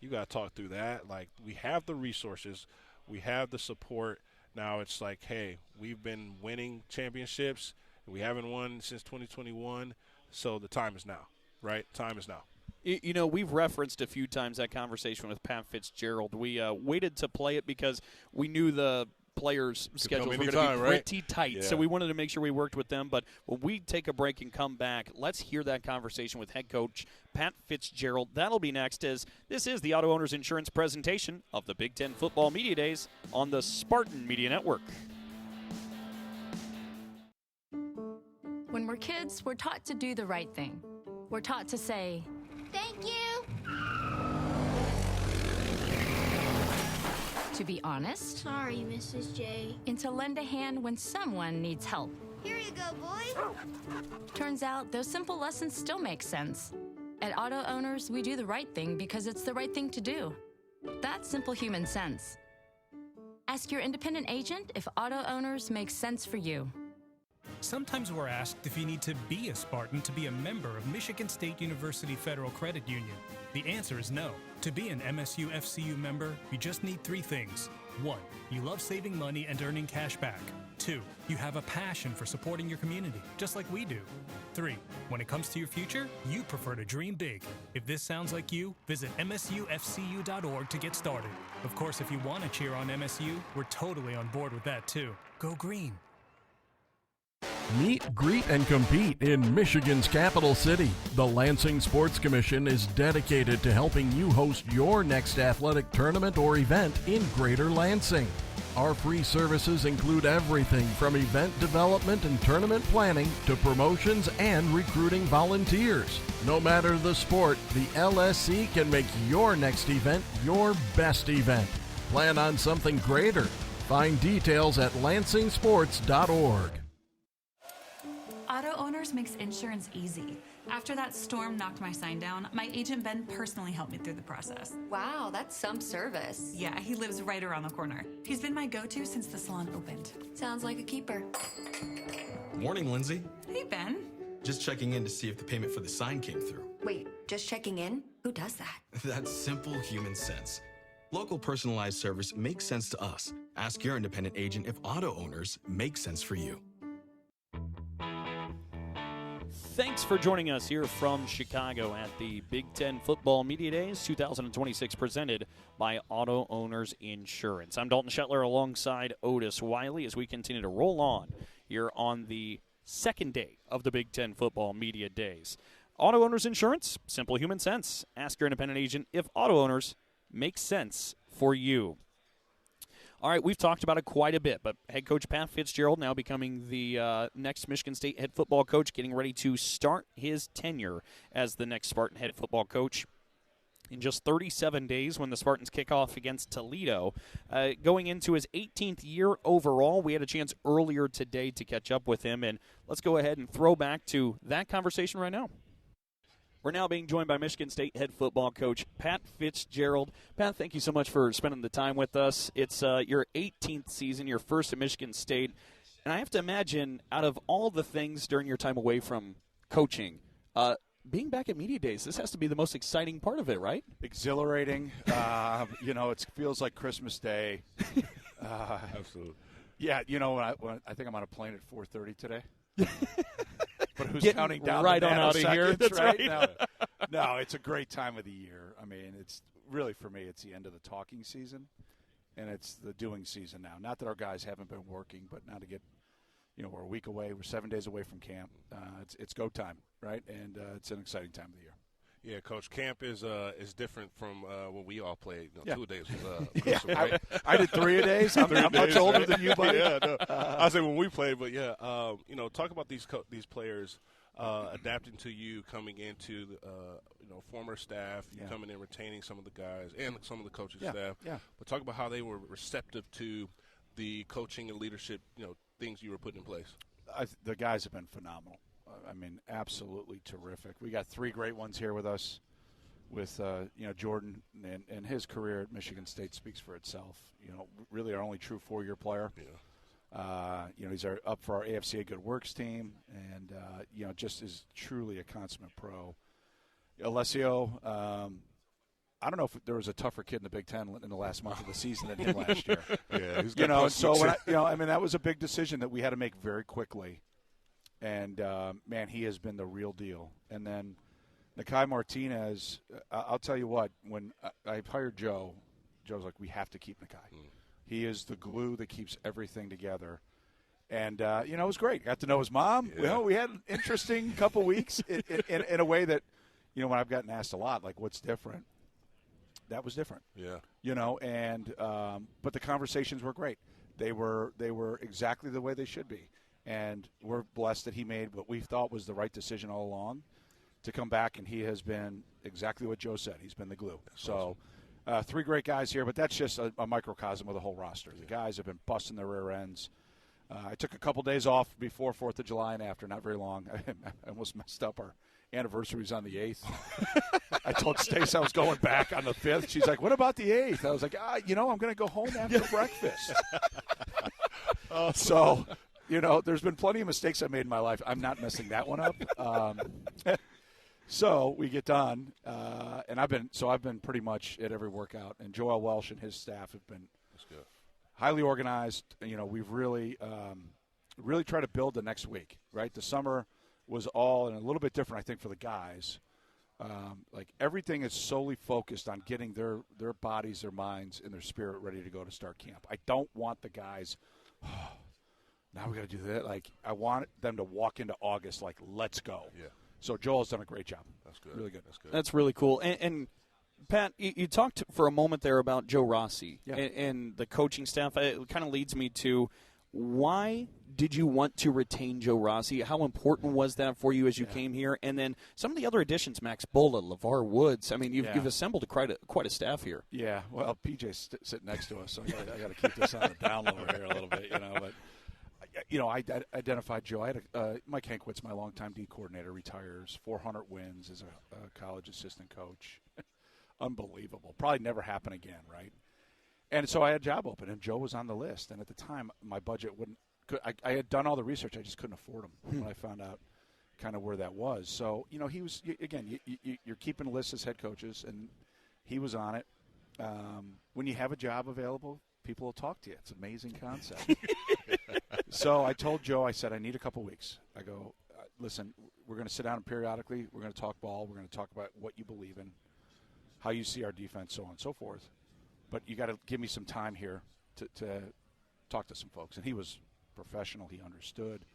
You got to talk through that. Like, we have the resources. We have the support. Now it's like, hey, we've been winning championships. We haven't won since 2021. So the time is now, right? Time is now. We've referenced a few times that conversation with Pat Fitzgerald. We waited to play it because we knew the players' schedules were going to be pretty tight, so we wanted to make sure we worked with them. But when we take a break and come back, let's hear that conversation with head coach Pat Fitzgerald. That'll be next, as this is the Auto Owners Insurance presentation of the Big Ten Football Media Days on the Spartan Media Network. When we're kids, we're taught to do the right thing. We're taught to say, "Thank you." To be honest. Sorry, Mrs. J. And to lend a hand when someone needs help. Here you go, boy. Turns out those simple lessons still make sense. At Auto Owners, we do the right thing because it's the right thing to do. That's simple human sense. Ask your independent agent if Auto Owners makes sense for you. Sometimes we're asked if you need to be a Spartan to be a member of Michigan State University Federal Credit Union. The answer is no. To be an MSU FCU member, you just need 3 things. 1, you love saving money and earning cash back. 2, you have a passion for supporting your community, just like we do. 3, when it comes to your future, you prefer to dream big. If this sounds like you, visit msufcu.org to get started. Of course, if you want to cheer on MSU, we're totally on board with that too. Go green. Meet, greet, and compete in Michigan's capital city. The Lansing Sports Commission is dedicated to helping you host your next athletic tournament or event in Greater Lansing. Our free services include everything from event development and tournament planning to promotions and recruiting volunteers. No matter the sport, the LSC can make your next event your best event. Plan on something greater. Find details at lansingsports.org. Auto Owners makes insurance easy. After that storm knocked my sign down, my agent Ben personally helped me through the process. Wow, that's some service. Yeah, he lives right around the corner. He's been my go-to since the salon opened. Sounds like a keeper. Morning, Lindsay. Hey, Ben. Just checking in to see if the payment for the sign came through. Wait, just checking in? Who does that? That's simple human sense. Local personalized service makes sense to us. Ask your independent agent if Auto Owners make sense for you. Thanks for joining us here from Chicago at the Big Ten Football Media Days 2026, presented by Auto Owners Insurance. I'm Dalton Shetler alongside Otis Wiley as we continue to roll on here on the second day of the Big Ten Football Media Days. Auto Owners Insurance, simple human sense. Ask your independent agent if Auto Owners makes sense for you. All right, we've talked about it quite a bit, but head coach Pat Fitzgerald now becoming the next Michigan State head football coach, getting ready to start his tenure as the next Spartan head football coach in just 37 days when the Spartans kick off against Toledo. Going into his 18th year overall, we had a chance earlier today to catch up with him, and let's go ahead and throw back to that conversation right now. We're now being joined by Michigan State head football coach Pat Fitzgerald. Pat, thank you so much for spending the time with us. It's your 18th season, your first at Michigan State. And I have to imagine, out of all the things during your time away from coaching, being back at Media Days, this has to be the most exciting part of it, right? Exhilarating. It feels like Christmas Day. Absolutely. Yeah, when I think I'm on a plane at 4:30 today. But who's Getting counting down right the on out of here? That's right. No, it's a great time of the year. I mean, it's really, for me, it's the end of the talking season, and it's the doing season now. Not that our guys haven't been working, but now to get we're a week away. We're 7 days away from camp. It's go time, right? And it's an exciting time of the year. Yeah, Coach, camp is different from when we all played. 2 days. Yeah, right? I did 3 a days. I'm much older than you, buddy. Yeah, no. I say when we played, but yeah, talk about these players adapting to you, coming into former staff, you coming in, retaining some of the guys and some of the coaching staff. Yeah. But talk about how they were receptive to the coaching and leadership, things you were putting in place. The guys have been phenomenal. Absolutely terrific. We got 3 great ones here with us. With Jordan and his career at Michigan State speaks for itself. Really our only true 4-year player. Yeah. He's up for our AFCA Good Works team, and just is truly a consummate pro. Alessio, I don't know if there was a tougher kid in the Big Ten in the last month of the season than him last year. Yeah, so when that was a big decision that we had to make very quickly. And, man, he has been the real deal. And then Nikai Martinez, I'll tell you what, when I hired Joe, Joe's like, we have to keep Nikai. He is the glue that keeps everything together. And, it was great. Got to know his mom. Yeah. We had an interesting couple weeks in a way that, when I've gotten asked a lot, like, what's different? That was different. Yeah. But the conversations were great. They were exactly the way they should be. And we're blessed that he made what we thought was the right decision all along to come back, and he has been exactly what Joe said. He's been the glue. That's awesome. 3 great guys here, but that's just a microcosm of the whole roster. The guys have been busting their rear ends. I took a couple days off before 4th of July and after, not very long. I almost messed up. Our anniversary was on the 8th. I told Stace I was going back on the 5th. She's like, what about the 8th? I was like, I'm going to go home after breakfast. There's been plenty of mistakes I made in my life. I'm not messing that one up. So we get done, and I've been pretty much at every workout. And Joel Welsh and his staff have been highly organized. We've really tried to build the next week. Right, the summer was all and a little bit different, I think, for the guys. Everything is solely focused on getting their bodies, their minds, and their spirit ready to go to start camp. I don't want the guys. Now we got to do that. I want them to walk into August like, let's go. Yeah. So Joel's done a great job. That's good. Really good. That's really cool. And Pat, you talked for a moment there about Joe Rossi and the coaching staff. It kind of leads me to why did you want to retain Joe Rossi? How important was that for you as you came here? And then some of the other additions, Max Bulla, LeVar Woods. You've assembled quite a staff here. Yeah. Well, PJ's sitting next to us, so I got to keep this on the down low here a little bit, But I identified Joe. I had Mike Hankwitz, my longtime D coordinator, retires. 400 wins as a college assistant coach. Unbelievable. Probably never happen again, right? And so I had a job open, and Joe was on the list. And at the time, my budget wouldn't. I had done all the research. I just couldn't afford him when I found out kind of where that was. So he was again. You're keeping lists as head coaches, and he was on it. When you have a job available, people will talk to you. It's an amazing concept. So I told Joe, I said, I need a couple weeks. I go, listen, we're going to sit down periodically. We're going to talk ball. We're going to talk about what you believe in, how you see our defense, so on and so forth. But you got to give me some time here to talk to some folks. And he was professional. He understood.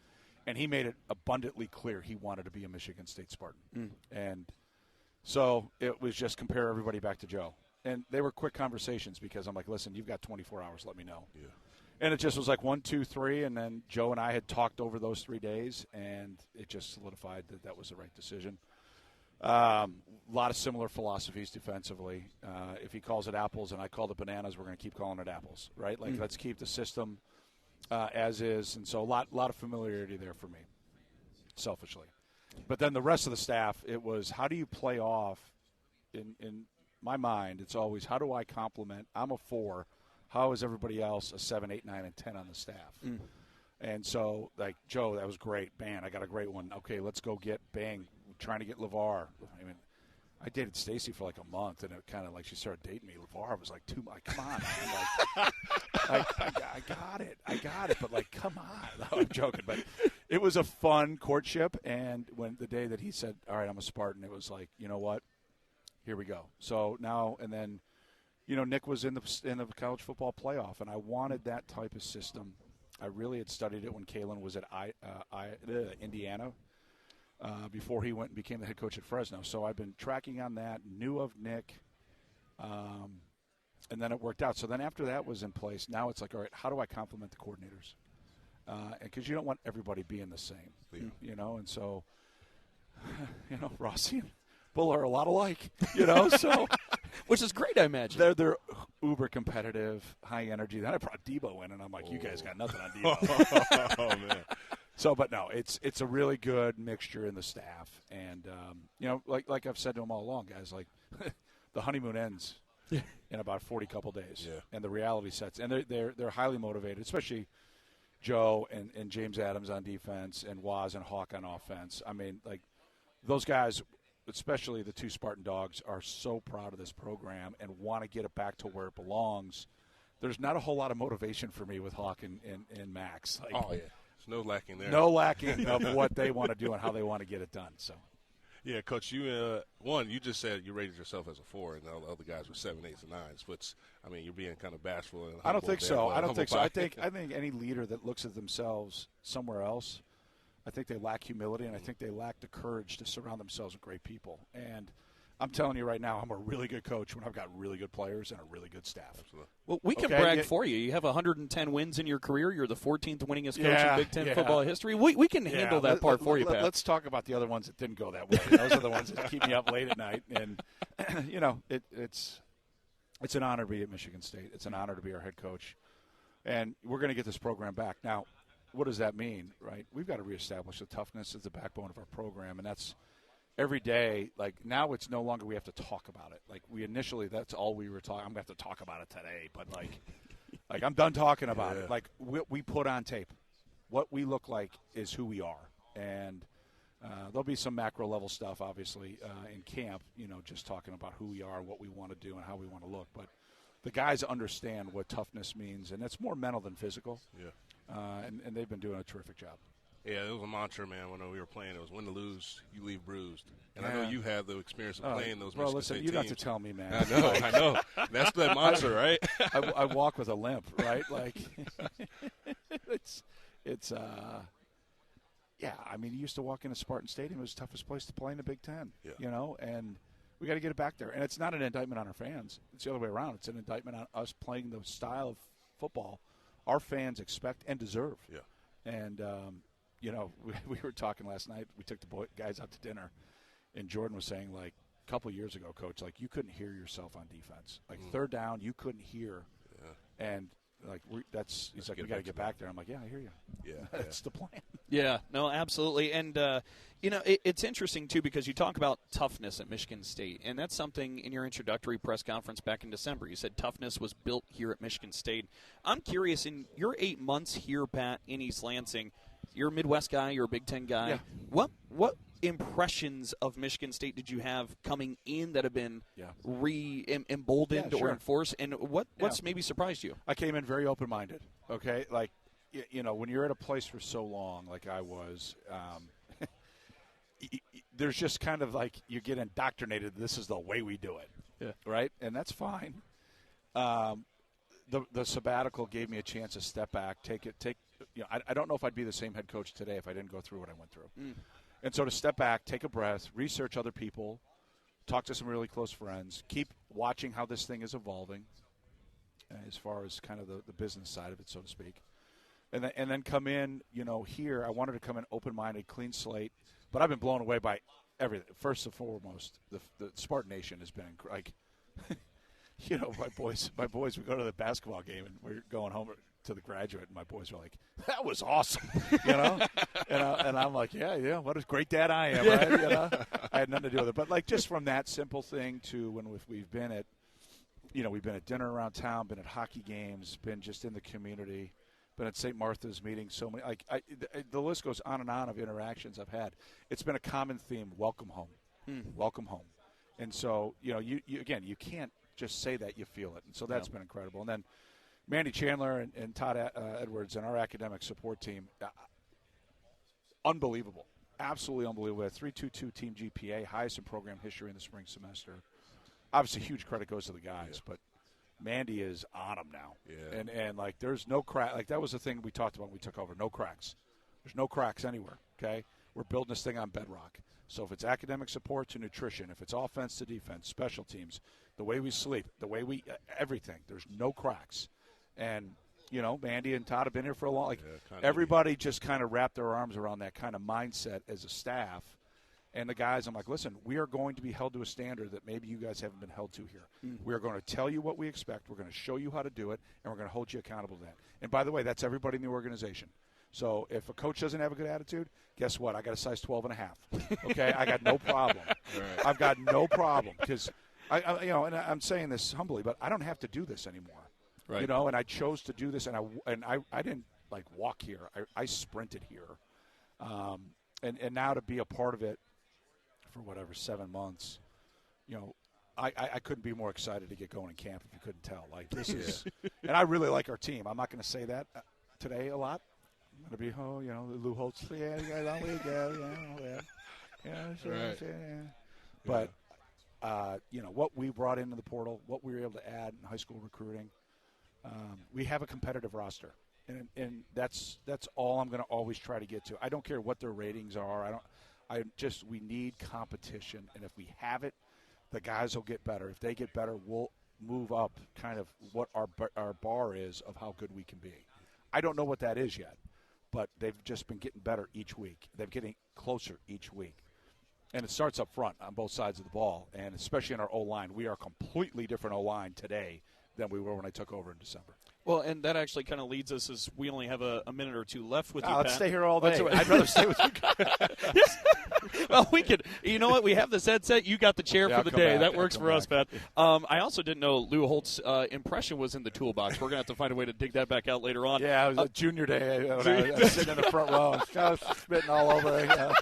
And he made it abundantly clear he wanted to be a Michigan State Spartan. And so it was just compare everybody back to Joe. And they were quick conversations because I'm like, listen, you've got 24 hours. Let me know. Yeah. And it just was like 1, 2, 3, and then Joe and I had talked over those 3 days, and it just solidified that was the right decision. A lot of similar philosophies defensively. If he calls it apples and I call it bananas, we're going to keep calling it apples, right? Let's keep the system as is. And so a lot of familiarity there for me, selfishly. But then the rest of the staff, it was how do you play off? In my mind, it's always how do I complement? I'm a 4. How is everybody else a 7, 8, 9, and 10 on the staff? And so, Joe, that was great. Man, I got a great one. Okay, let's go get Bang. We're trying to get LeVar. I dated Stacy for a month, and it kind of she started dating me. LeVar was too much. Come on. I got it. But come on. No, I'm joking. But it was a fun courtship. And when the day that he said, all right, I'm a Spartan, it was you know what? Here we go. So now and then, Nick was in the college football playoff, and I wanted that type of system I really had studied it when Kalen was at Indiana before he went and became the head coach at Fresno. So I've been tracking on that, knew of Nick, and then it worked out. So then after that was in place, now it's like, all right, how do I complement the coordinators? Because you don't want everybody being the same, you know, and so, you know, Rossi and Bull are a lot alike, you know, so. Which is great, I imagine. They're uber competitive, high energy. Then I brought Debo in, and I'm like, you guys got nothing on Debo. Oh, man. So, but no, it's a really good mixture in the staff. And, you know, like I've said to them all along, guys, like the honeymoon ends in about 40 couple days. Yeah. And the reality sets. And they're highly motivated, especially Joe and James Adams on defense and Waz and Hawk on offense. I mean, like, those guys, especially the two Spartan dogs, are so proud of this program and want to get it back to where it belongs. There's not a whole lot of motivation for me with Hawk and Max. Like, oh, yeah. There's no lacking there. No lacking of what they want to do and how they want to get it done. So, yeah, Coach, you you just said you rated yourself as a 4, and all the other guys were 7, 8s, and 9s. But I mean, you're being kind of bashful. And I don't think so. I don't think so. Pie. I think any leader that looks at themselves somewhere else, I think they lack humility, and I think they lack the courage to surround themselves with great people. And I'm telling you right now, I'm a really good coach when I've got really good players and a really good staff. Absolutely. Well, we can brag for you. You have 110 wins in your career. You're the 14th winningest coach in Big Ten football history. We can handle that part for you, Pat. Let's talk about the other ones that didn't go that way. Those are the ones that keep me up late at night. And, you know, it's an honor to be at Michigan State. It's an honor to be our head coach. And we're going to get this program back. Now, what does that mean, right? We've got to reestablish the toughness as the backbone of our program, and that's every day. Like, now it's no longer we have to talk about it. Like, we initially, that's all we were talking. I'm going to have to talk about it today, but, like I'm done talking about it. Like, we put on tape. What we look like is who we are, and there'll be some macro-level stuff, obviously, in camp, you know, just talking about who we are, what we want to do, and how we want to look. But the guys understand what toughness means, and it's more mental than physical. Yeah. And they've been doing a terrific job. Yeah, it was a mantra, man, when we were playing. It was win to lose, you leave bruised. And I know you had the experience of playing those Michigan State teams. You don't have to tell me, man. I know. That's that mantra, right? I walk with a limp, right? Like, it's yeah, I mean, you used to walk into Spartan Stadium. It was the toughest place to play in the Big Ten, you know, and we got to get it back there. And it's not an indictment on our fans. It's the other way around. It's an indictment on us playing the style of football our fans expect and deserve. Yeah. And, you know, we were talking last night. We took the guys out to dinner, and Jordan was saying, like, a couple of years ago, Coach, like, you couldn't hear yourself on defense. Like, third down, you couldn't hear. Yeah. And, like, he's like, we got to get back there. I'm like, yeah, I hear you. Yeah. That's the plan. Yeah, no, absolutely. And, you know, it's interesting, too, because you talk about toughness at Michigan State, and that's something in your introductory press conference back in December. You said toughness was built here at Michigan State. I'm curious, in your 8 months here, Pat, in East Lansing, you're a Midwest guy, you're a Big Ten guy. Yeah. What impressions of Michigan State did you have coming in that have been emboldened or enforced, and what's maybe surprised you? I came in very open-minded, okay? Like, you know, when you're at a place for so long, like I was, there's just kind of like you get indoctrinated. This is the way we do it, right? And that's fine. The sabbatical gave me a chance to step back, you know, I don't know if I'd be the same head coach today if I didn't go through what I went through. And so to step back, take a breath, research other people, talk to some really close friends, keep watching how this thing is evolving as far as kind of the business side of it, so to speak. And then come in, you know, here. I wanted to come in open-minded, clean slate, but I've been blown away by everything. First and foremost, the Spartan Nation has been like, you know, my boys. We go to the basketball game and we're going home to the graduate, and my boys were like, "That was awesome," you know. and I'm like, "Yeah, what a great dad I am." Right? You know, I had nothing to do with it, but like just from that simple thing to when we've been at, you know, we've been at dinner around town, been at hockey games, been just in the community. Been at St. Martha's meeting, so many. Like the list goes on and on of interactions I've had. It's been a common theme: welcome home, welcome home. And so, you know, you again, you can't just say that, you feel it. And so that's been incredible. And then Mandy Chandler and Todd Edwards and our academic support team, unbelievable, absolutely unbelievable. A 3.22 team GPA, highest in program history in the spring semester. Obviously, huge credit goes to the guys, but Mandy is on them now. Yeah. And like, there's no crack. Like, that was the thing we talked about when we took over. No cracks. There's no cracks anywhere, okay? We're building this thing on bedrock. So if it's academic support to nutrition, if it's offense to defense, special teams, the way we sleep, the way we everything, there's no cracks. And, you know, Mandy and Todd have been here for a long like everybody just kind of wrapped their arms around that kind of mindset as a staff. And the guys, I'm like, listen, we are going to be held to a standard that maybe you guys haven't been held to here. We are going to tell you what we expect. We're going to show you how to do it, and we're going to hold you accountable to that. And by the way, that's everybody in the organization. So if a coach doesn't have a good attitude, guess what? I got a size 12.5. Okay, I got no problem. Right. I've got no problem because I you know, and I'm saying this humbly, but I don't have to do this anymore. Right. You know, and I chose to do this, and I didn't like walk here. I sprinted here, and now to be a part of it for whatever 7 months, you know, I couldn't be more excited to get going in camp if you couldn't tell. Like, this is, and I really like our team. I'm not going to say that today a lot. I'm going to be, you know, Lou Holtz, yeah, you guys on we go, yeah, sure, Right. yeah. But, you know, what we brought into the portal, what we were able to add in high school recruiting, we have a competitive roster. And that's all I'm going to always try to get to. I don't care what their ratings are. We need competition. And if we have it, the guys will get better. If they get better, we'll move up kind of what our bar is of how good we can be. I don't know what that is yet, but they've just been getting better each week. They're getting closer each week. And it starts up front on both sides of the ball, and especially in our O-line. We are a completely different O-line today than we were when I took over in December. Well, and that actually kind of leads us, as we only have a minute or two left with you, Let's Pat. stay here all day. I'd rather stay with you. Well, we could. You know what? We have this headset. You got the chair for the day. Back. That works for us, Pat. I also didn't know Lou Holtz's impression was in the toolbox. We're going to have to find a way to dig that back out later on. Yeah, it was a junior day when I was sitting in the front row and just spitting all over. Yeah.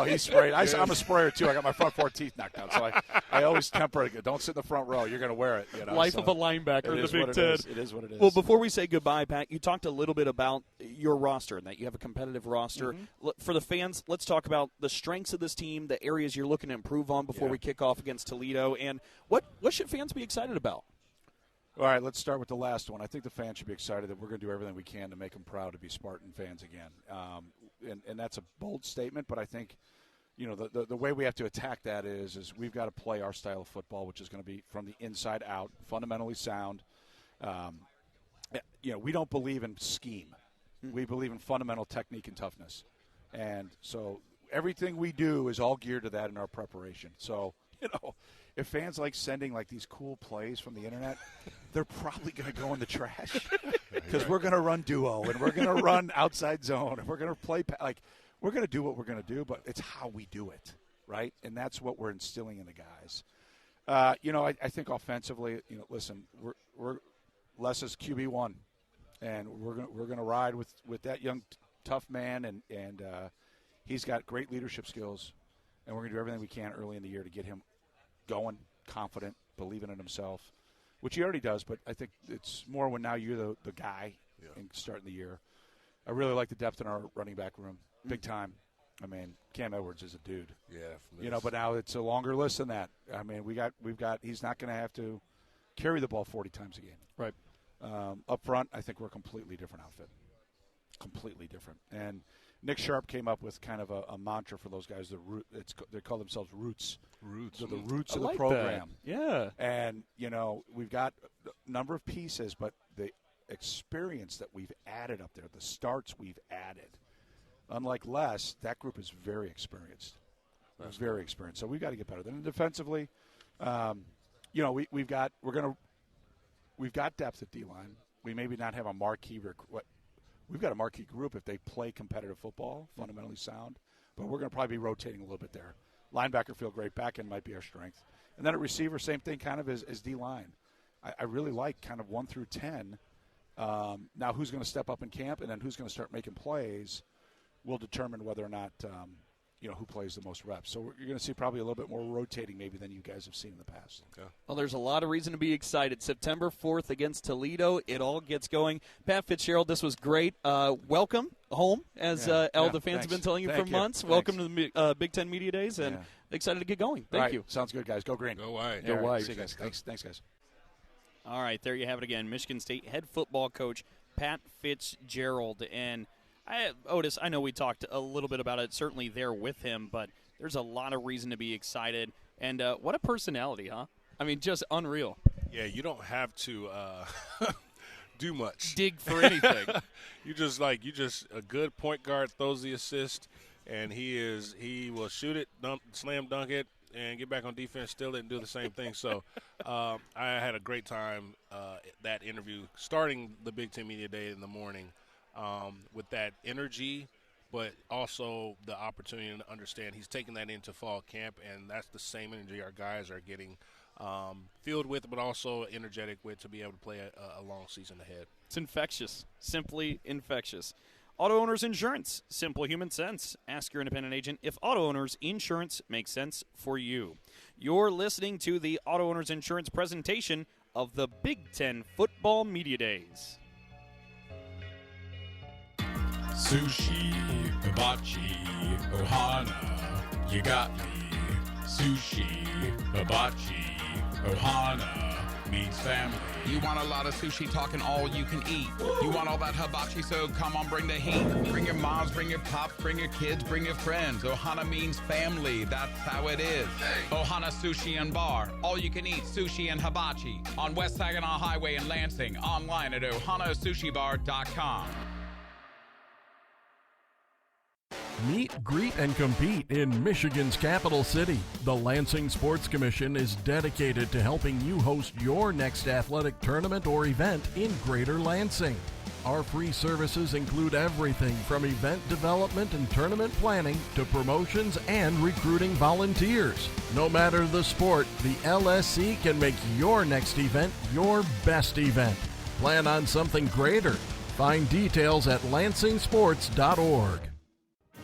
He sprayed. I'm a sprayer too. I got my front four teeth knocked out, so I always temper it. Don't sit in the front row. You're going to wear it. You know, Life of a linebacker in the Big Ten. It is what it is. Well, before we say goodbye, Pat, you talked a little bit about your roster and that you have a competitive roster. Mm-hmm. For the fans, let's talk about the strengths of this team, the areas you're looking to improve on before we kick off against Toledo, and what should fans be excited about? All right, let's start with the last one. I think the fans should be excited that we're going to do everything we can to make them proud to be Spartan fans again. And that's a bold statement, but I think, you know, the way we have to attack that is we've got to play our style of football, which is going to be from the inside out, fundamentally sound. You know, we don't believe in scheme. We believe in fundamental technique and toughness. And so everything we do is all geared to that in our preparation. So, you know, if fans like sending like these cool plays from the internet, they're probably going to go in the trash because we're going to run duo and we're going to run outside zone and we're going to play like we're going to do what we're going to do, but it's how we do it, right? And that's what we're instilling in the guys. You know, I think offensively, you know, listen, we're Les' QB1, and we're going to ride with that young tough man, and he's got great leadership skills, and we're going to do everything we can early in the year to get him going, confident, believing in himself, which he already does, but I think it's more when now you're the guy and starting the year. I really like the depth in our running back room, big time. I mean, Cam Edwards is a dude. Yeah. You know, but now it's a longer list than that. I mean, we've got he's not going to have to carry the ball 40 times a game. Right. Up front, I think we're a completely different outfit. Completely different. And Nick Sharp came up with kind of a mantra for those guys. They call themselves Roots. Roots. So the roots of like the program. That. Yeah. And, you know, we've got a number of pieces, but the experience that we've added up there, the starts we've added, unlike Les, that group is very experienced. Very experienced. So we've got to get better. Then defensively, you know, we've got depth at D-line. We maybe not have a marquee we've got a marquee group if they play competitive football, fundamentally sound, but we're going to probably be rotating a little bit there. Linebacker feel great. Back end might be our strength. And then at receiver, same thing kind of as D-line. I really like kind of 1 through 10. Now who's going to step up in camp and then who's going to start making plays will determine whether or not who plays the most reps. So you're going to see probably a little bit more rotating maybe than you guys have seen in the past. Okay. Well, there's a lot of reason to be excited. September 4th against Toledo, it all gets going. Pat Fitzgerald, this was great. Welcome home, as all the fans have been telling you for months. Welcome to the Big Ten Media Days, and excited to get going. Thank you. Sounds good, guys. Go green. Go White. Go White. See you guys. Thanks, guys. All right, there you have it again. Michigan State head football coach Pat Fitzgerald. And Otis, I know we talked a little bit about it, certainly there with him, but there's a lot of reason to be excited. And what a personality, huh? I mean, just unreal. Yeah, you don't have to do much. Dig for anything. you just a good point guard throws the assist, and he will shoot it, slam dunk it, and get back on defense, steal it, and do the same thing. So I had a great time that interview, starting the Big Ten Media Day in the morning with that energy, but also the opportunity to understand he's taking that into fall camp, and that's the same energy our guys are getting filled with, but also energetic with, to be able to play a long season ahead. It's infectious, simply infectious. Auto Owners Insurance, simple human sense. Ask your independent agent if Auto Owners Insurance makes sense for you. You're listening to the Auto Owners Insurance presentation of the Big Ten Football Media Days. Sushi, hibachi, ohana, you got me. Sushi, hibachi, ohana means family. You want a lot of sushi talking all you can eat. You want all that hibachi, so come on, bring the heat. Bring your moms, bring your pops, bring your kids, bring your friends. Ohana means family, that's how it is. Ohana Sushi and Bar, all you can eat sushi and hibachi. On West Saginaw Highway in Lansing, online at ohanasushibar.com. Meet, greet, and compete in Michigan's capital city. The Lansing Sports Commission is dedicated to helping you host your next athletic tournament or event in Greater Lansing. Our free services include everything from event development and tournament planning to promotions and recruiting volunteers. No matter the sport, the LSC can make your next event your best event. Plan on something greater. Find details at lansingsports.org.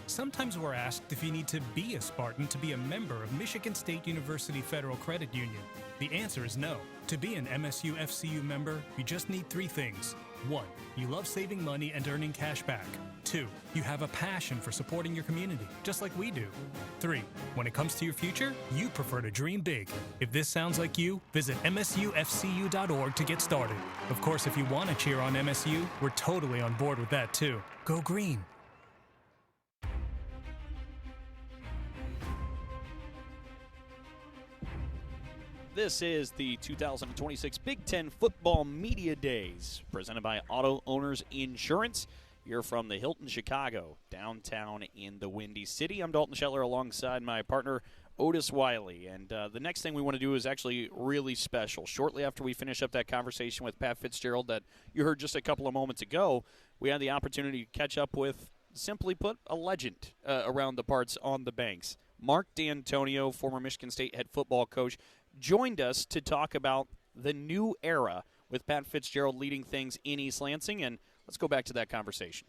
Sometimes we're asked if you need to be a Spartan to be a member of Michigan State University Federal Credit Union. The answer is no. To be an MSU FCU member, you just need three things. 1. You love saving money and earning cash back. 2. You have a passion for supporting your community, just like we do. 3. When it comes to your future, you prefer to dream big. If this sounds like you, visit msufcu.org to get started. Of course, if you want to cheer on MSU, we're totally on board with that too. Go green. This is the 2026 Big Ten Football Media Days, presented by Auto Owners Insurance. You're from the Hilton Chicago, downtown in the Windy City. I'm Dalton Shetler alongside my partner, Otis Wiley. And the next thing we want to do is actually really special. Shortly after we finish up that conversation with Pat Fitzgerald that you heard just a couple of moments ago, we had the opportunity to catch up with, simply put, a legend around the parts on the banks. Mark Dantonio, former Michigan State head football coach, joined us to talk about the new era with Pat Fitzgerald leading things in East Lansing, and let's go back to that conversation.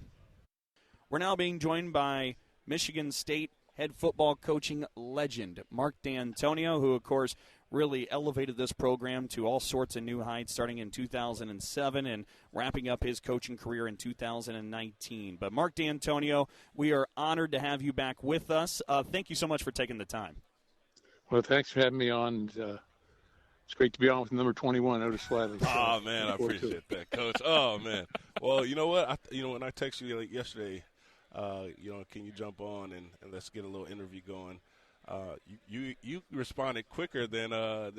We're now being joined by Michigan State head football coaching legend Mark Dantonio, who, of course, really elevated this program to all sorts of new heights starting in 2007 and wrapping up his coaching career in 2019. But Mark Dantonio, we are honored to have you back with us. Thank you so much for taking the time. Well, thanks for having me on. It's great to be on with number 21, Otis Wiley. So oh, man, I appreciate that, Coach. Oh, man. Well, you know what? When I texted you yesterday, can you jump on and let's get a little interview going? You responded quicker than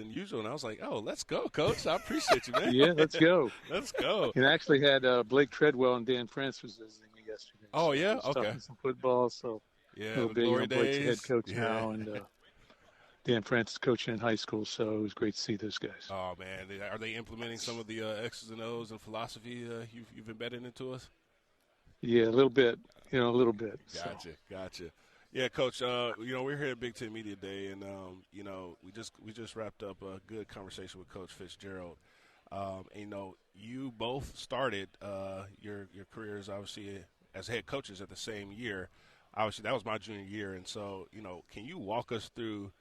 usual, and I was like, oh, let's go, Coach. I appreciate you, man. Yeah, let's go. Let's go. And I actually had Blake Treadwell and Dan France was visiting me yesterday. Oh, yeah? So okay. Talking some football, so yeah, a little bit. Blake's head coach yeah. now, and Dan France is coaching in high school, so it was great to see those guys. Oh, man. Are they implementing some of the X's and O's and philosophy you've embedded into us? Yeah, a little bit. A little bit. Gotcha. Yeah, Coach, we're here at Big Ten Media Day, and, we just wrapped up a good conversation with Coach Fitzgerald. And, you both started your careers, obviously, as head coaches at the same year. obviously that was my junior year. And so, can you walk us through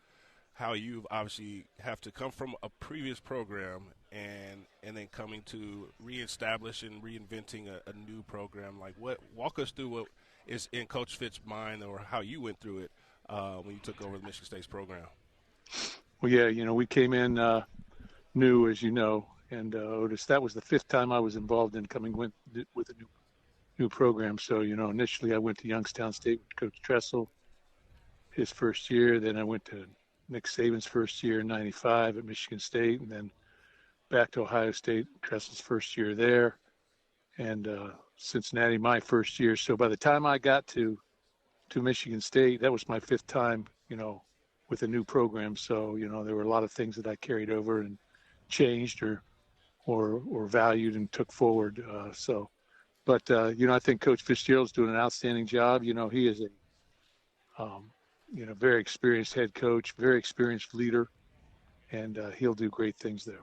how you obviously have to come from a previous program and then coming to reestablish and reinventing a new program? Like, walk us through what is in Coach Fitz's mind, or how you went through it when you took over the Michigan State's program. Well, yeah, we came in new, as you know, and Otis, that was the 5th time I was involved in coming with a new program. So, initially I went to Youngstown State with Coach Tressel his first year. Then I went to Nick Saban's first year in 95 at Michigan State, and then back to Ohio State, Tressel's first year there, and Cincinnati my first year. So by the time I got to Michigan State, that was my 5th time, with a new program. So, there were a lot of things that I carried over and changed or valued and took forward. But I think Coach Fitzgerald's doing an outstanding job. He is a very experienced head coach, very experienced leader, and he'll do great things there.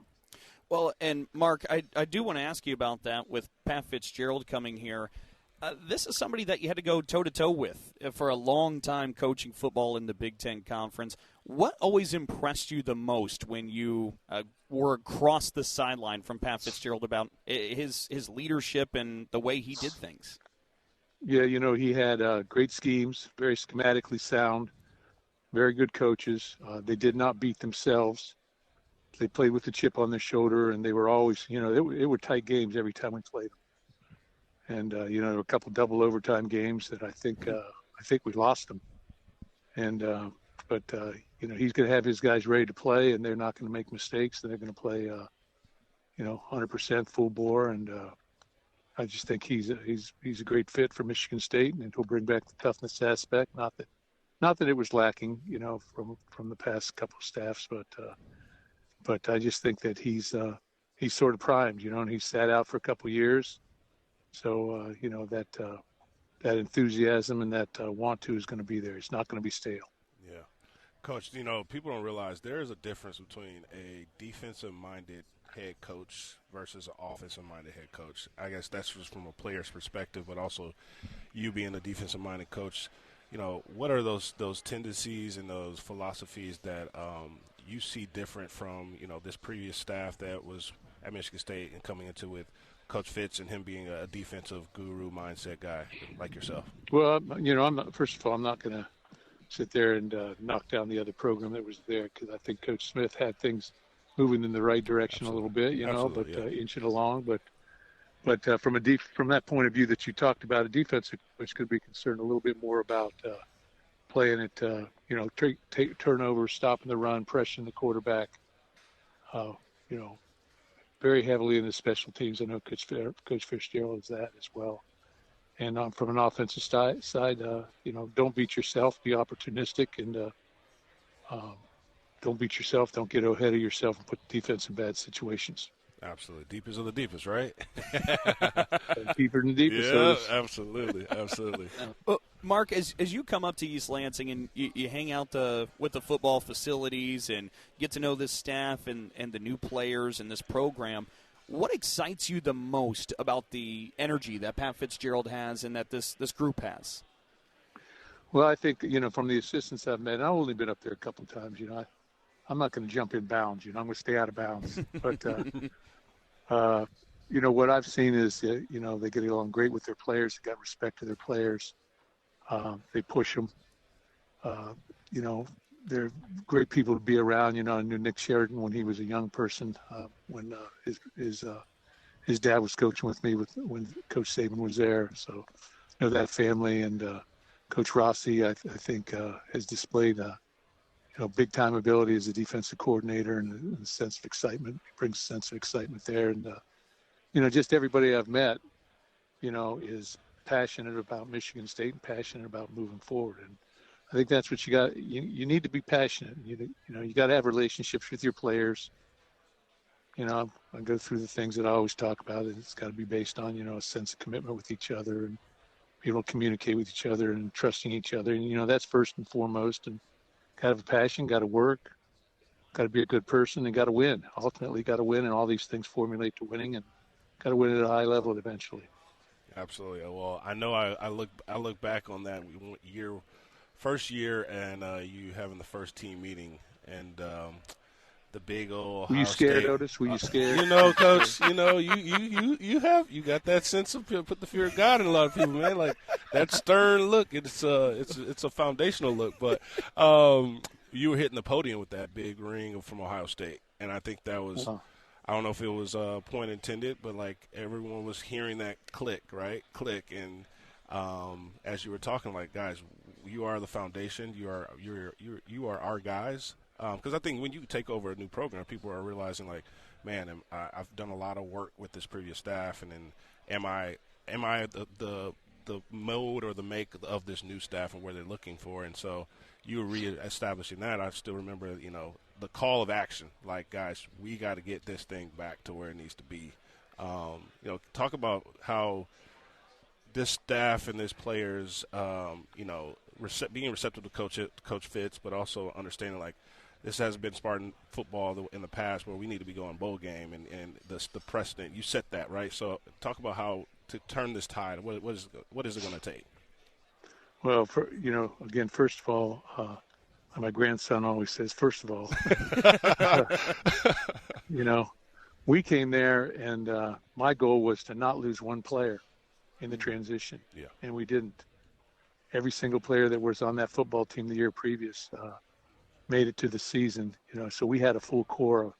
Well, and Mark, I do want to ask you about that with Pat Fitzgerald coming here. This is somebody that you had to go toe-to-toe with for a long time coaching football in the Big Ten Conference. What always impressed you the most when you were across the sideline from Pat Fitzgerald about his leadership and the way he did things? Yeah, he had great schemes, very schematically sound, very good coaches. They did not beat themselves. They played with a chip on their shoulder, and they were always, it were tight games every time we played them. And, there were a couple double overtime games that I think we lost them. And, but he's going to have his guys ready to play, and they're not going to make mistakes. And they're going to play, 100% full bore. And I just think he's a great fit for Michigan State, and he'll bring back the toughness aspect. Not that it was lacking, from the past couple of staffs, but I just think that he's sort of primed, and he sat out for a couple of years. So, that enthusiasm and that want to is going to be there. It's not going to be stale. Yeah. Coach, people don't realize there is a difference between a defensive-minded head coach versus an offensive-minded head coach. I guess that's just from a player's perspective, but also you being a defensive-minded coach, what are those tendencies and those philosophies that you see different from, this previous staff that was at Michigan State and coming into with Coach Fitz and him being a defensive guru mindset guy like yourself? Well, first of all, I'm not going to sit there and knock down the other program that was there, because I think Coach Smith had things moving in the right direction a little bit, inching along. But from that point of view that you talked about, a defensive coach could be concerned a little bit more about playing it, take turnovers, stopping the run, pressuring the quarterback, very heavily in the special teams. I know Coach Fitzgerald is that as well. And from an offensive side, don't beat yourself, be opportunistic, and don't beat yourself, don't get ahead of yourself and put the defense in bad situations. Absolutely. Deepest of the deepest, right? Deeper than the deepest. Yeah, absolutely. Well, Mark, as you come up to East Lansing and you hang out with the football facilities and get to know this staff and the new players and this program, what excites you the most about the energy that Pat Fitzgerald has and that this group has? Well, I think, from the assistants I've met, I've only been up there a couple of times, I'm not going to jump in bounds, I'm going to stay out of bounds. But, what I've seen is, they get along great with their players. They got respect to their players. They push them. They're great people to be around. I knew Nick Sheridan when he was a young person, when his dad was coaching with me when Coach Saban was there. So I know that family. And Coach Rossi, I think, has displayed big-time ability as a defensive coordinator and a sense of excitement. He brings a sense of excitement there. And, just everybody I've met, is passionate about Michigan State and passionate about moving forward. And I think that's what you got. You need to be passionate. You got to have relationships with your players. I go through the things that I always talk about. It's got to be based on, a sense of commitment with each other and be able to communicate with each other and trusting each other. And, that's first and foremost. And got to have a passion, got to work, got to be a good person, and got to win. Ultimately, got to win, and all these things formulate to winning, and got to win at a high level eventually. Absolutely. Well, I know I look back on that first year, and you having the first team meeting, and the big old. Were you scared, Otis? Were you scared? You know, Coach. You know, you got that sense of put the fear of God in a lot of people, man. Like that stern look. It's a foundational look, but you were hitting the podium with that big ring from Ohio State, and I think that was. I don't know if it was point intended, but like everyone was hearing that click, and as you were talking, like, guys, you are the foundation. You are our guys. Because I think when you take over a new program, people are realizing, like, man, I've done a lot of work with this previous staff, and then am I the mode or the make of this new staff and where they're looking for? And so you were reestablishing that. I still remember, the call of action, like, guys, we got to get this thing back to where it needs to be. Talk about how this staff and this players, being receptive to Coach Fitz, but also understanding, like, this hasn't been Spartan football in the past where we need to be going bowl game and the precedent. You set that, right? So talk about how to turn this tide. What is it going to take? Well, again, first of all, my grandson always says, first of all, we came there and my goal was to not lose one player in the transition. Yeah. And we didn't. Every single player that was on that football team the year previous made it to the season, so we had a full core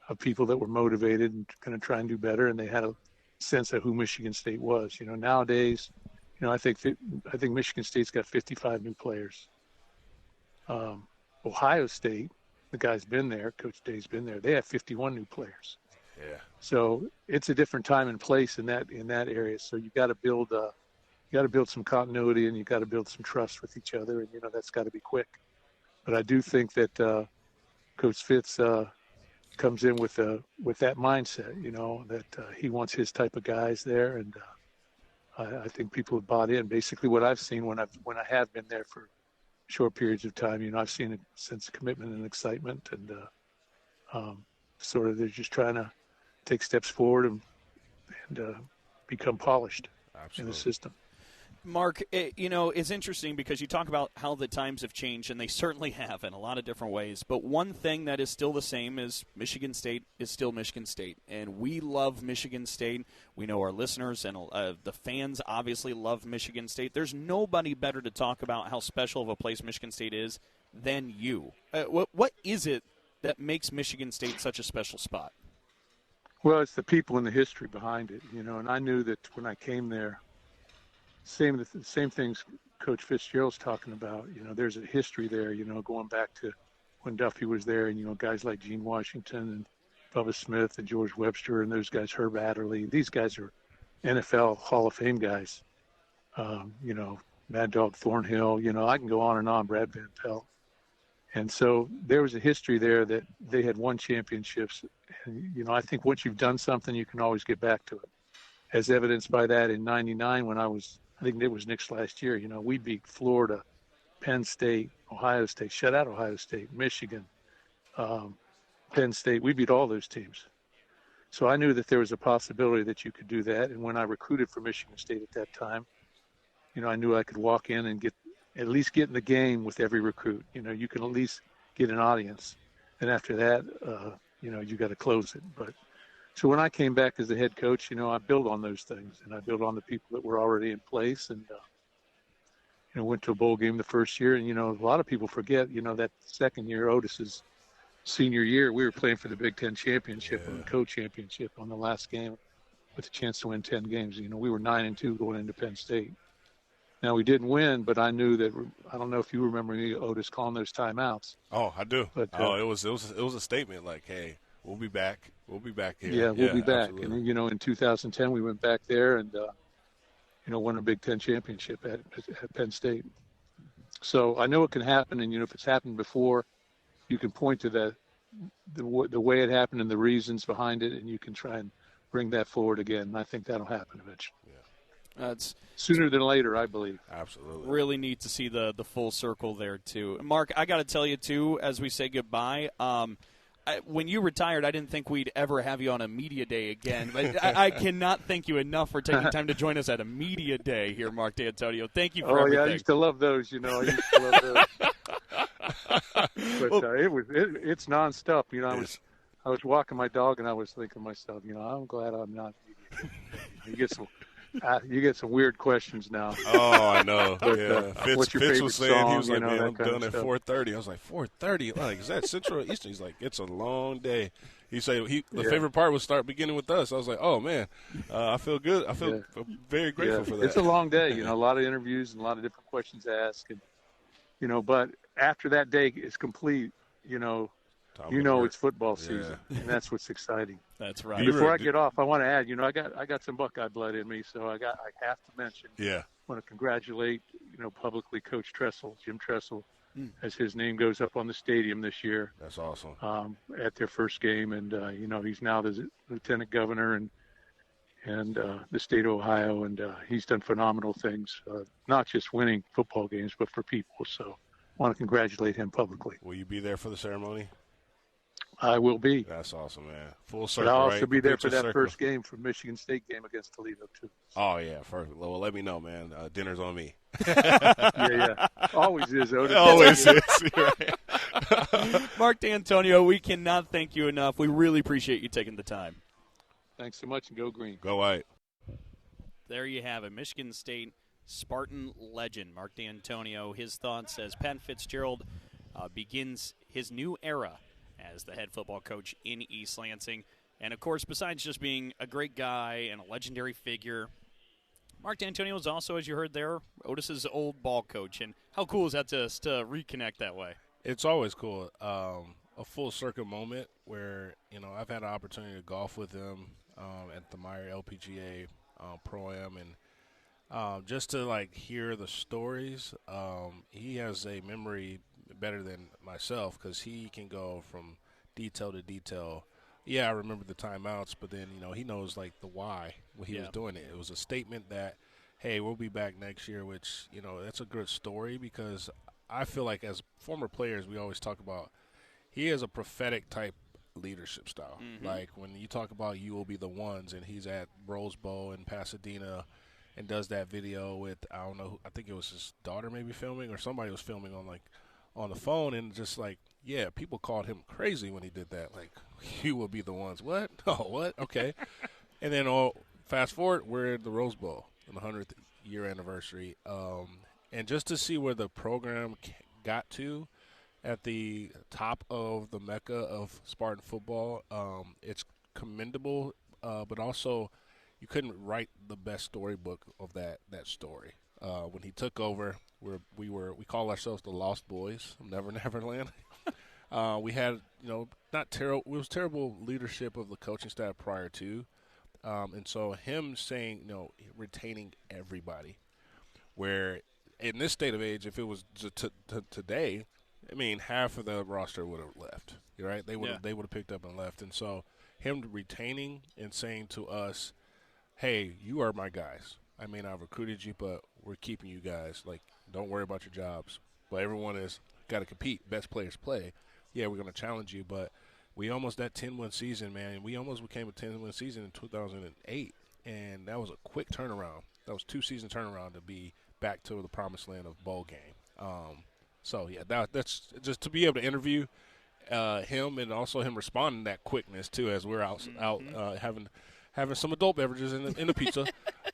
of people that were motivated and going to try and do better, and they had a sense of who Michigan State was. Nowadays, I think Michigan State's got 55 new players. Ohio State, the guy's been there, Coach Day's been there, they have 51 new players. Yeah. So it's a different time and place in that area. So you got to build some continuity, and you got to build some trust with each other, and that's got to be quick. But I do think that Coach Fitz comes in with that mindset, that he wants his type of guys there, and I think people have bought in. Basically, what I've seen when I have been there for short periods of time, I've seen a sense of commitment and excitement, and sort of they're just trying to take steps forward and become polished in the system. Mark, it's interesting because you talk about how the times have changed, and they certainly have in a lot of different ways. But one thing that is still the same is Michigan State is still Michigan State. And we love Michigan State. We know our listeners and the fans obviously love Michigan State. There's nobody better to talk about how special of a place Michigan State is than you. What is it that makes Michigan State such a special spot? Well, it's the people and the history behind it, and I knew that when I came there, same things Coach Fitzgerald's talking about. There's a history there, going back to when Duffy was there, and guys like Gene Washington and Bubba Smith and George Webster and those guys, Herb Adderley. These guys are NFL Hall of Fame guys. Mad Dog Thornhill. I can go on, Brad Van Pelt. And so there was a history there that they had won championships. And, I think once you've done something, you can always get back to it. As evidenced by that in '99 when I think it was Nick's last year. We beat Florida, Penn State, Ohio State, shut out Ohio State, Michigan, Penn State. We beat all those teams. So I knew that there was a possibility that you could do that. And when I recruited for Michigan State at that time, I knew I could walk in and at least get in the game with every recruit. You can at least get an audience. And after that, you got to close it. But so when I came back as the head coach, I built on those things, and I built on the people that were already in place, and went to a bowl game the first year. And a lot of people forget, that second year, Otis's senior year, we were playing for the Big Ten championship and the co-championship on the last game with a chance to win 10 games. We were 9-2 going into Penn State. Now we didn't win, but I knew that. I don't know if you remember me, Otis, calling those timeouts. Oh, I do. But, it was a statement like, hey. We'll be back. We'll be back here. Yeah, we'll be back. Absolutely. And in 2010 we went back there and won a Big Ten championship at Penn State. So I know it can happen, and if it's happened before, you can point to the way it happened and the reasons behind it, and you can try and bring that forward again. And I think that'll happen eventually. Yeah. That's sooner than later, I believe. Absolutely. Really neat to see the full circle there too. Mark, I got to tell you too, as we say goodbye. when you retired, I didn't think we'd ever have you on a media day again. But I cannot thank you enough for taking time to join us at a media day here, Mark Dantonio. Thank you for everything. I used to love those. I used to love those. But it's nonstop. I was walking my dog and I was thinking to myself, I'm glad I'm not. You get some weird questions now. Oh, I know. But, yeah. What's your Fitz favorite was saying, song? he was like, man, I'm that kind done of at stuff. 4:30. I was like, 4:30? Like, is that Central or Eastern? He's like, it's a long day. He said the favorite part was start beginning with us. I was like, oh, man, I feel good. I feel very grateful for that. It's a long day, a lot of interviews and a lot of different questions asked. And, but after that day is complete, it's football season, and that's what's exciting. That's right. Before I get off, I want to add, I got some Buckeye blood in me, so I have to mention. Yeah. I want to congratulate, publicly Coach Tressel, Jim Tressel, as his name goes up on the stadium this year. That's awesome. At their first game, and he's now the lieutenant governor and the state of Ohio, and he's done phenomenal things, not just winning football games, but for people. So I want to congratulate him publicly. Will you be there for the ceremony? I will be. That's awesome, man. Full circle, But I'll also right? be there for that Circle. first game for Michigan State game against Toledo, too. Oh, yeah, perfect. Well, let me know, man. Dinner's on me. Yeah. Always is, Otis. Always is. Right. Mark Dantonio, we cannot thank you enough. We really appreciate you taking the time. Thanks so much, and go green. Go White. There you have it. Michigan State Spartan legend, Mark Dantonio. His thoughts as Pat Fitzgerald begins his new era as the head football coach in East Lansing. And, of course, besides just being a great guy and a legendary figure, Mark Dantonio is also, as you heard there, Otis's old ball coach. And how cool is that to reconnect that way? It's always cool. A full circle moment where, I've had an opportunity to golf with him at the Meyer LPGA Pro-Am. And just to, hear the stories, he has a memory better than myself because he can go from detail to detail. Yeah, I remember the timeouts, but then, he knows, the why when he was doing it. It was a statement that, hey, we'll be back next year, which, that's a good story because I feel like as former players, we always talk about he has a prophetic type leadership style. Mm-hmm. Like when you talk about you will be the ones and he's at Rose Bowl in Pasadena and does that video with, I don't know, I think it was his daughter maybe filming or somebody was filming on the phone and just people called him crazy when he did that. You will be the ones. What? Oh, what? Okay. And then fast forward, we're at the Rose Bowl on the 100th year anniversary. And just to see where the program got to at the top of the mecca of Spartan football, it's commendable, but also you couldn't write the best storybook of that story. When he took over, we call ourselves the Lost Boys of Never Never Land. We had, it was terrible leadership of the coaching staff prior to. And so him saying, retaining everybody, where in this state of age, if it was today, I mean, half of the roster would have left, right? They would have picked up and left. And so him retaining and saying to us, hey, you are my guys. I mean, I've recruited you, but we're keeping you guys. Don't worry about your jobs. But everyone has got to compete. Best players play. Yeah, we're going to challenge you, but we almost that 10-win season, man. We almost became a 10-win season in 2008, and that was a quick turnaround. That was 2-season turnaround to be back to the promised land of bowl game. So yeah, that's just to be able to interview him and also him responding that quickness too, as we're out having some adult beverages in the pizza,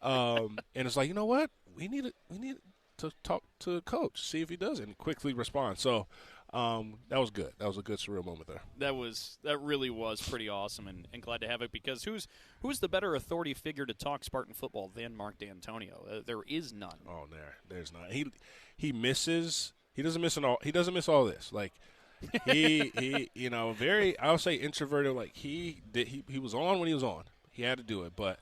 and it's like, you know what, we need to talk to the coach, see if he does it, and quickly respond. So. That was good. That was a good surreal moment there. That really was pretty awesome, and glad to have it because who's the better authority figure to talk Spartan football than Mark Dantonio? There is none. Oh, there's not. He misses. He doesn't miss all this. He very, I would say introverted. He was on when he was on. He had to do it, but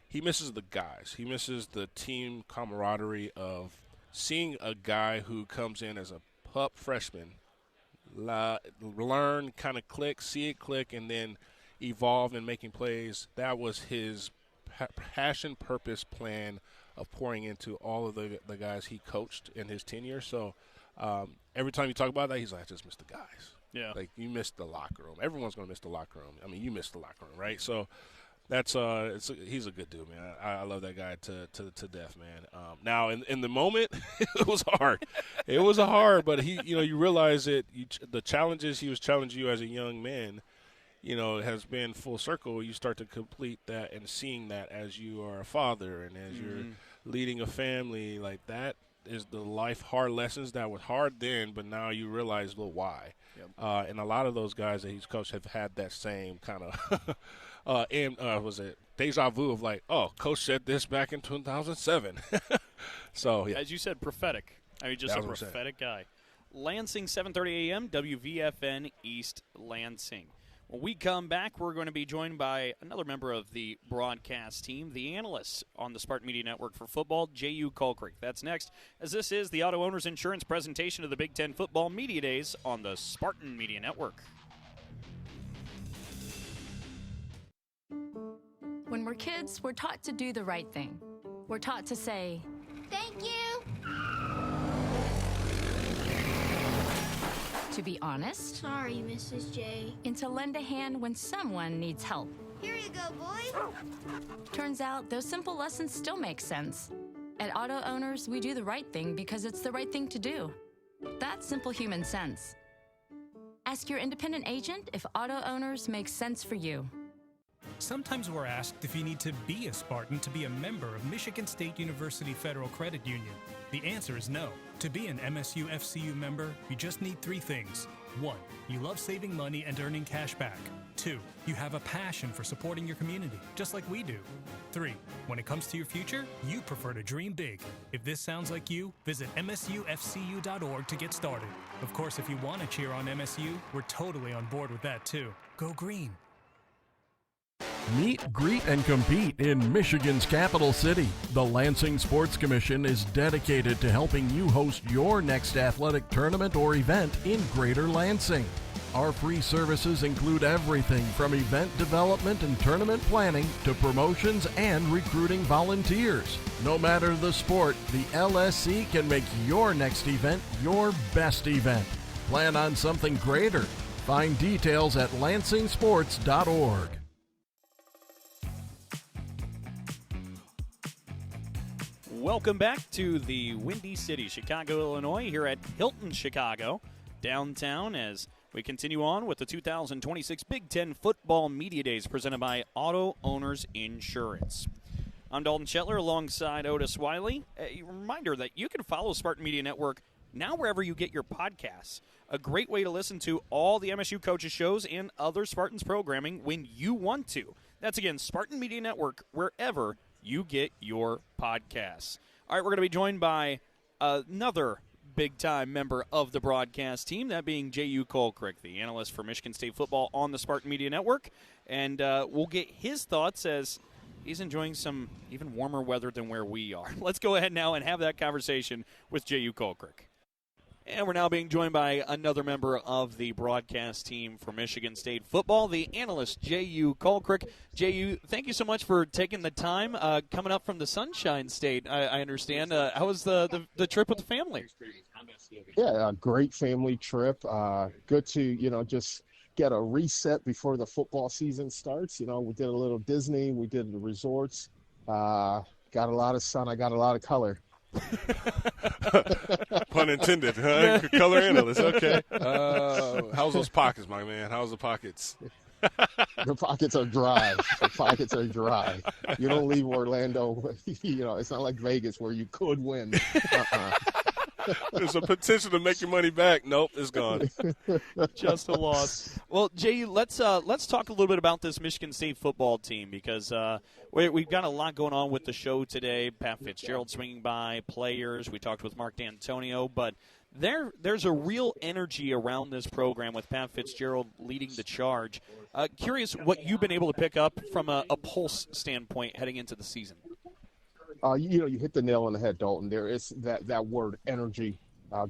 he misses the guys. He misses the team camaraderie of seeing a guy who comes in as a pup freshman. Learn, kind of click, see it click, and then evolve in making plays. That was his passion, purpose, plan of pouring into all of the guys he coached in his tenure. So every time you talk about that, he's like, I just miss the guys. Yeah. Like, you missed the locker room. Everyone's going to miss the locker room. I mean, you missed the locker room, right? So that's he's a good dude, man. I love that guy to death, man. Now, in the moment, it was hard. It was hard, but you realize that the challenges he was challenging you as a young man, has been full circle. You start to complete that and seeing that as you are a father and as you're leading a family. Like, that is the life hard lessons that were hard then, but now you realize why. Yep. And a lot of those guys that he's coached have had that same kind of was it deja vu of like, oh, coach said this back in 2007. So, yeah. As you said, prophetic. I mean, just a prophetic guy. Lansing, 7:30 a.m., WVFN East Lansing. When we come back, we're going to be joined by another member of the broadcast team, the analyst on the Spartan Media Network for football, Jehuu Caulcrick. That's next, as this is the Auto Owners Insurance presentation of the Big Ten Football Media Days on the Spartan Media Network. When we're kids, we're taught to do the right thing. We're taught to say, Thank you. to be honest. Sorry, Mrs. J. And to lend a hand when someone needs help. Here you go, boy. Turns out those simple lessons still make sense. At Auto Owners, we do the right thing because it's the right thing to do. That's simple human sense. Ask your independent agent if Auto Owners makes sense for you. Sometimes we're asked if you need to be a Spartan to be a member of Michigan State University Federal Credit Union. The answer is no. To be an MSU FCU member, you just need three things. 1, you love saving money and earning cash back. 2, you have a passion for supporting your community, just like we do. 3, when it comes to your future, you prefer to dream big. If this sounds like you, visit msufcu.org to get started. Of course, if you want to cheer on MSU, we're totally on board with that too. Go green. Meet, greet, and compete in Michigan's capital city. The Lansing Sports Commission is dedicated to helping you host your next athletic tournament or event in Greater Lansing. Our free services include everything from event development and tournament planning to promotions and recruiting volunteers. No matter the sport, the LSC can make your next event your best event. Plan on something greater. Find details at lansingsports.org. Welcome back to the Windy City, Chicago, Illinois, here at Hilton, Chicago, downtown, as we continue on with the 2026 Big Ten Football Media Days presented by Auto Owners Insurance. I'm Dalton Shetler alongside Otis Wiley. A reminder that you can follow Spartan Media Network now wherever you get your podcasts. A great way to listen to all the MSU coaches shows and other Spartans programming when you want to. That's, again, Spartan Media Network, wherever you get your podcasts. All right, we're going to be joined by another big-time member of the broadcast team, that being Jehuu Caulcrick, the analyst for Michigan State football on the Spartan Media Network. And we'll get his thoughts as he's enjoying some even warmer weather than where we are. Let's go ahead now and have that conversation with Jehuu Caulcrick. And we're now being joined by another member of the broadcast team for Michigan State football, the analyst Jehuu Caulcrick. Jehuu, thank you so much for taking the time coming up from the Sunshine State, I understand. How was the trip with the family? Yeah, a great family trip. Good to, just get a reset before the football season starts. We did a little Disney. We did the resorts. Got a lot of sun. I got a lot of color. Pun intended, huh? Color analyst, okay. How's those pockets, my man? How's the pockets? The pockets are dry. The pockets are dry. You don't leave Orlando. It's not like Vegas where you could win. There's a potential to make your money back. Nope, it's gone. Just a loss. Well, Jehuu, let's talk a little bit about this Michigan State football team because we've got a lot going on with the show today. Pat Fitzgerald swinging by, players. We talked with Mark Dantonio, but there's a real energy around this program with Pat Fitzgerald leading the charge. Curious what you've been able to pick up from a pulse standpoint heading into the season. You hit the nail on the head, Dalton. There is that word energy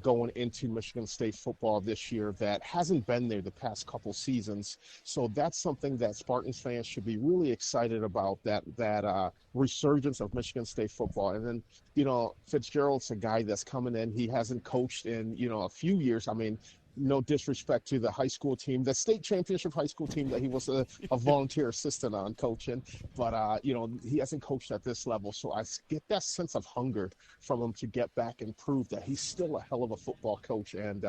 going into Michigan State football this year that hasn't been there the past couple seasons. So that's something that Spartans fans should be really excited about, that resurgence of Michigan State football. And then, you know, Fitzgerald's a guy that's coming in. He hasn't coached in, you know, a few years. I mean, no disrespect to the high school team, the state championship high school team that he was a volunteer assistant on coaching. But, you know, he hasn't coached at this level. So I get that sense of hunger from him to get back and prove that he's still a hell of a football coach. And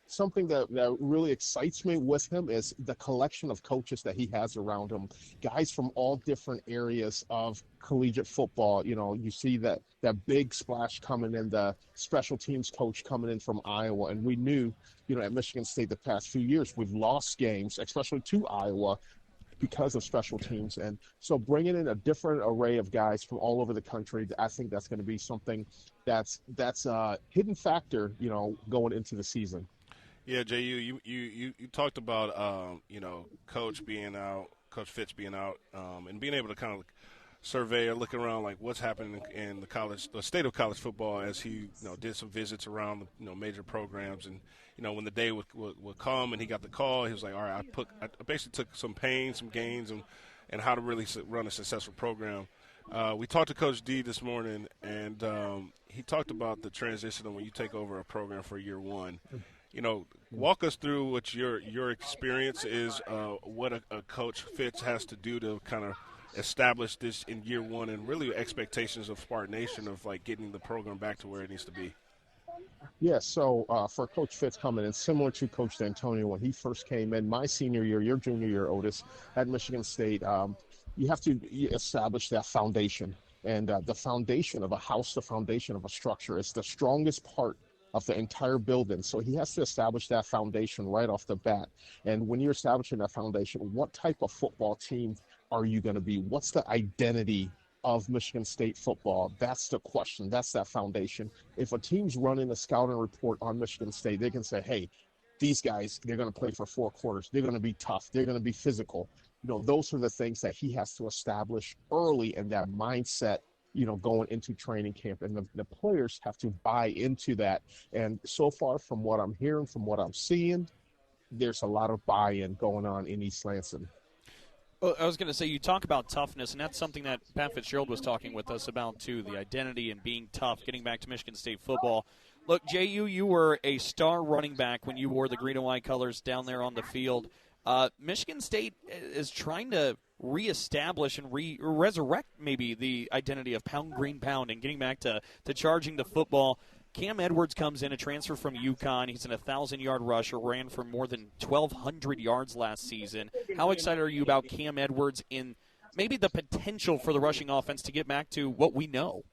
something that really excites me with him is the collection of coaches that he has around him, guys from all different areas of collegiate football. You know, you see that big splash coming in, the special teams coach coming in from Iowa. And we knew, you know, at Michigan State the past few years, we've lost games, especially to Iowa, because of special teams. And so bringing in a different array of guys from all over the country, I think that's going to be something that's a hidden factor, you know, going into the season. Yeah, Jehuu, you talked about you know, Coach Fitz being out, and being able to kind of survey or look around like what's happening in the state of college football as he, you know, did some visits around the, you know, major programs. And, you know, when the day would come and he got the call, he was like, all right, I basically took some pain, some gains, and how to really run a successful program. We talked to Coach D this morning, and he talked about the transition of when you take over a program for year one. You know, walk us through what your experience is, what a Coach Fitz has to do to kind of establish this in year one, and really expectations of Spartan Nation of like getting the program back to where it needs to be. Yeah, so for Coach Fitz coming in, similar to Coach Dantonio when he first came in, my senior year, your junior year, Otis, at Michigan State, you have to establish that foundation. And the foundation of a house, the foundation of a structure is the strongest part of the entire building. So he has to establish that foundation right off the bat. And when you're establishing that foundation, what type of football team are you going to be? What's the identity of Michigan State football? That's the question. That's that foundation. If a team's running a scouting report on Michigan State, they can say, hey, these guys, they're going to play for 4 quarters. They're going to be tough. They're going to be physical. You know, those are the things that he has to establish early in that mindset, you know, going into training camp. And the players have to buy into that. And so far, from what I'm hearing, from what I'm seeing, there's a lot of buy-in going on in East Lansing. Well, I was going to say, you talk about toughness, and that's something that Pat Fitzgerald was talking with us about, too, the identity and being tough, getting back to Michigan State football. Look, Jehuu, you were a star running back when you wore the green and white colors down there on the field. Michigan State is trying to reestablish and resurrect maybe the identity of pound, green, pound, and getting back to charging the football. Cam Edwards comes in, a transfer from UConn. He's an 1,000-yard rusher, ran for more than 1,200 yards last season. How excited are you about Cam Edwards in maybe the potential for the rushing offense to get back to what we know?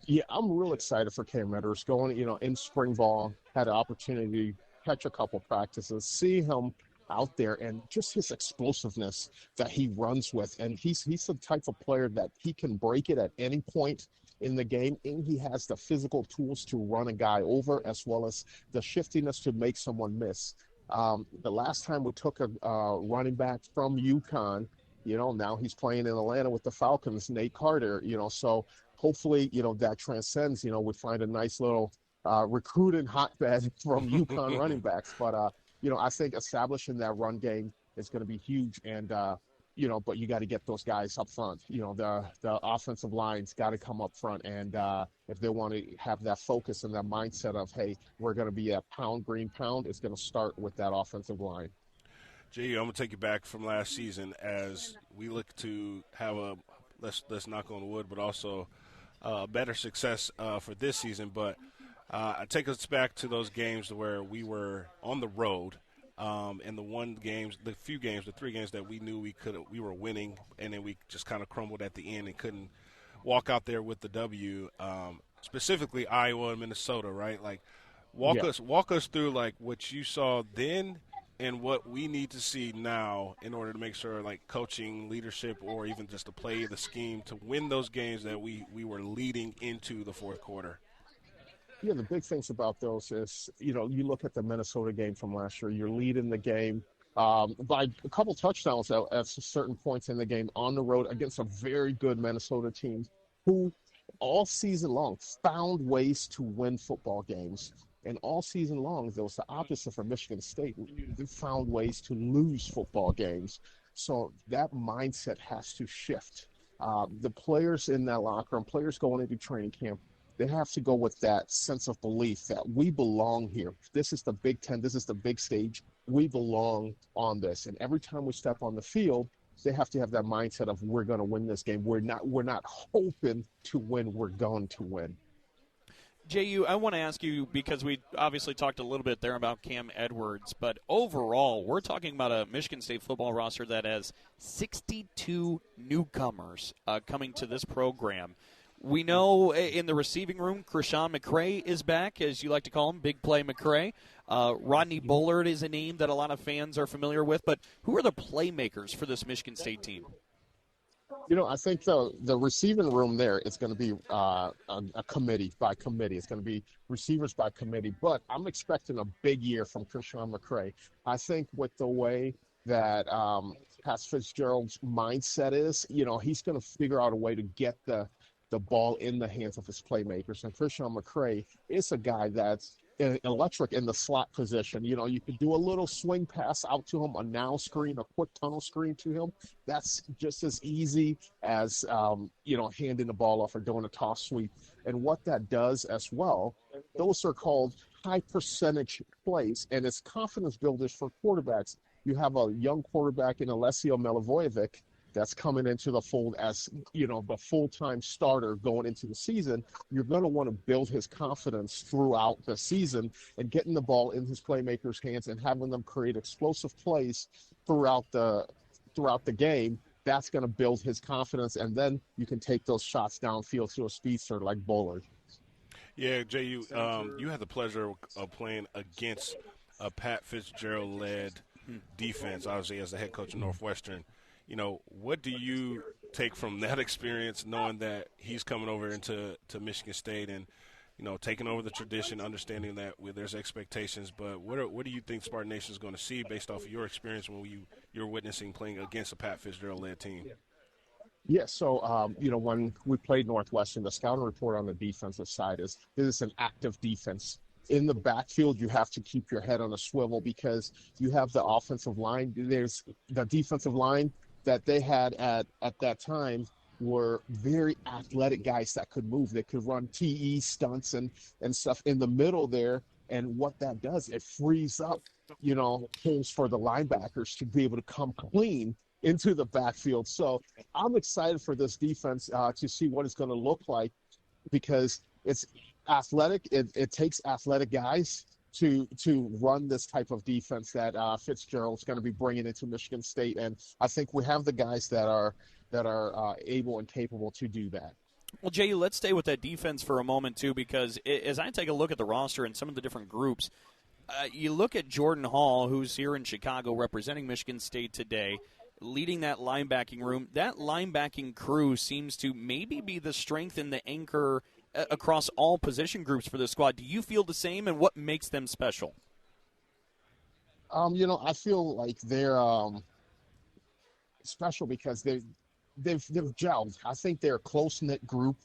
Yeah, I'm real excited for Cam Edwards going, you know, in spring ball, had an opportunity to catch a couple practices, see him out there, and just his explosiveness that he runs with. And he's the type of player that he can break it at any point in the game, and he has the physical tools to run a guy over as well as the shiftiness to make someone miss. The last time we took a running back from UConn, you know, now he's playing in Atlanta with the Falcons, Nate Carter, you know, so hopefully, you know, that transcends, you know, we find a nice little recruiting hotbed from UConn running backs. But, you know, I think establishing that run game is going to be huge. And, you know, but you got to get those guys up front. You know, the offensive line's got to come up front. And if they want to have that focus and that mindset of, hey, we're going to be a pound, green pound, it's going to start with that offensive line. Jehuu, I'm going to take you back from last season as we look to have a, let's knock on wood, but also better success for this season. But take us back to those games where we were on the road, and the 3 games that we knew we were winning, and then we just kind of crumbled at the end and couldn't walk out there with the W. Specifically Iowa and Minnesota, right? Like, walk us through like what you saw then and what we need to see now in order to make sure, like, coaching, leadership, or even just to play the scheme to win those games that we were leading into the fourth quarter. Yeah, the big things about those is, you know, you look at the Minnesota game from last year, you're leading the game by a couple touchdowns at certain points in the game on the road against a very good Minnesota team who all season long found ways to win football games. And all season long, there was the opposite for Michigan State. They found ways to lose football games. So that mindset has to shift. The players in that locker room, players going into training camp, they have to go with that sense of belief that we belong here. This is the Big Ten. This is the big stage. We belong on this. And every time we step on the field, they have to have that mindset of we're going to win this game. We're not hoping to win. We're going to win. Jehuu, I want to ask you, because we obviously talked a little bit there about Cam Edwards, but overall, we're talking about a Michigan State football roster that has 62 newcomers coming to this program. We know in the receiving room, Krishan McCray is back, as you like to call him, Big Play McCray. Rodney Bullard is a name that a lot of fans are familiar with, but who are the playmakers for this Michigan State team? I think the receiving room there is going to be a committee by committee. It's going to be receivers by committee. But I'm expecting a big year from Krishan McCray. I think with the way that Pat Fitzgerald's mindset is, he's going to figure out a way to get the ball in the hands of his playmakers. And Krishan McCray is a guy that's electric in the slot position. You could do a little swing pass out to him, a now screen, a quick tunnel screen to him. That's just as easy as, handing the ball off or doing a toss sweep. And what that does as well, those are called high percentage plays, and it's confidence builders for quarterbacks. You have a young quarterback in Alessio Milivojevic that's coming into the fold as, the full-time starter going into the season. You're going to want to build his confidence throughout the season and getting the ball in his playmakers' hands and having them create explosive plays throughout the game. That's going to build his confidence, and then you can take those shots downfield to a speedster like Bullard. Yeah, Jehuu, you had the pleasure of playing against a Pat Fitzgerald-led defense, obviously, as the head coach of Northwestern. What do you take from that experience, knowing that he's coming over into Michigan State and, taking over the tradition, understanding that there's expectations, but what do you think Spartan Nation is going to see based off of your experience when you're witnessing playing against a Pat Fitzgerald-led team? Yeah, so, when we played Northwestern, the scouting report on the defensive side is this is an active defense. In the backfield, you have to keep your head on a swivel because you have the offensive line. There's the defensive line that they had at that time were very athletic guys that could move. They could run TE stunts and stuff in the middle there. And what that does, it frees up, holes for the linebackers to be able to come clean into the backfield. So I'm excited for this defense to see what it's going to look like because it's athletic. It takes athletic guys to run this type of defense that Fitzgerald's going to be bringing into Michigan State, and I think we have the guys that are able and capable to do that. Well, Jehuu, let's stay with that defense for a moment too, because as I take a look at the roster and some of the different groups, you look at Jordan Hall, who's here in Chicago representing Michigan State today, leading that linebacking room. That linebacking crew seems to maybe be the strength and the anchor across all position groups for the squad. Do you feel the same, and what makes them special? I feel like they're special because they've gelled. I think they're a close-knit group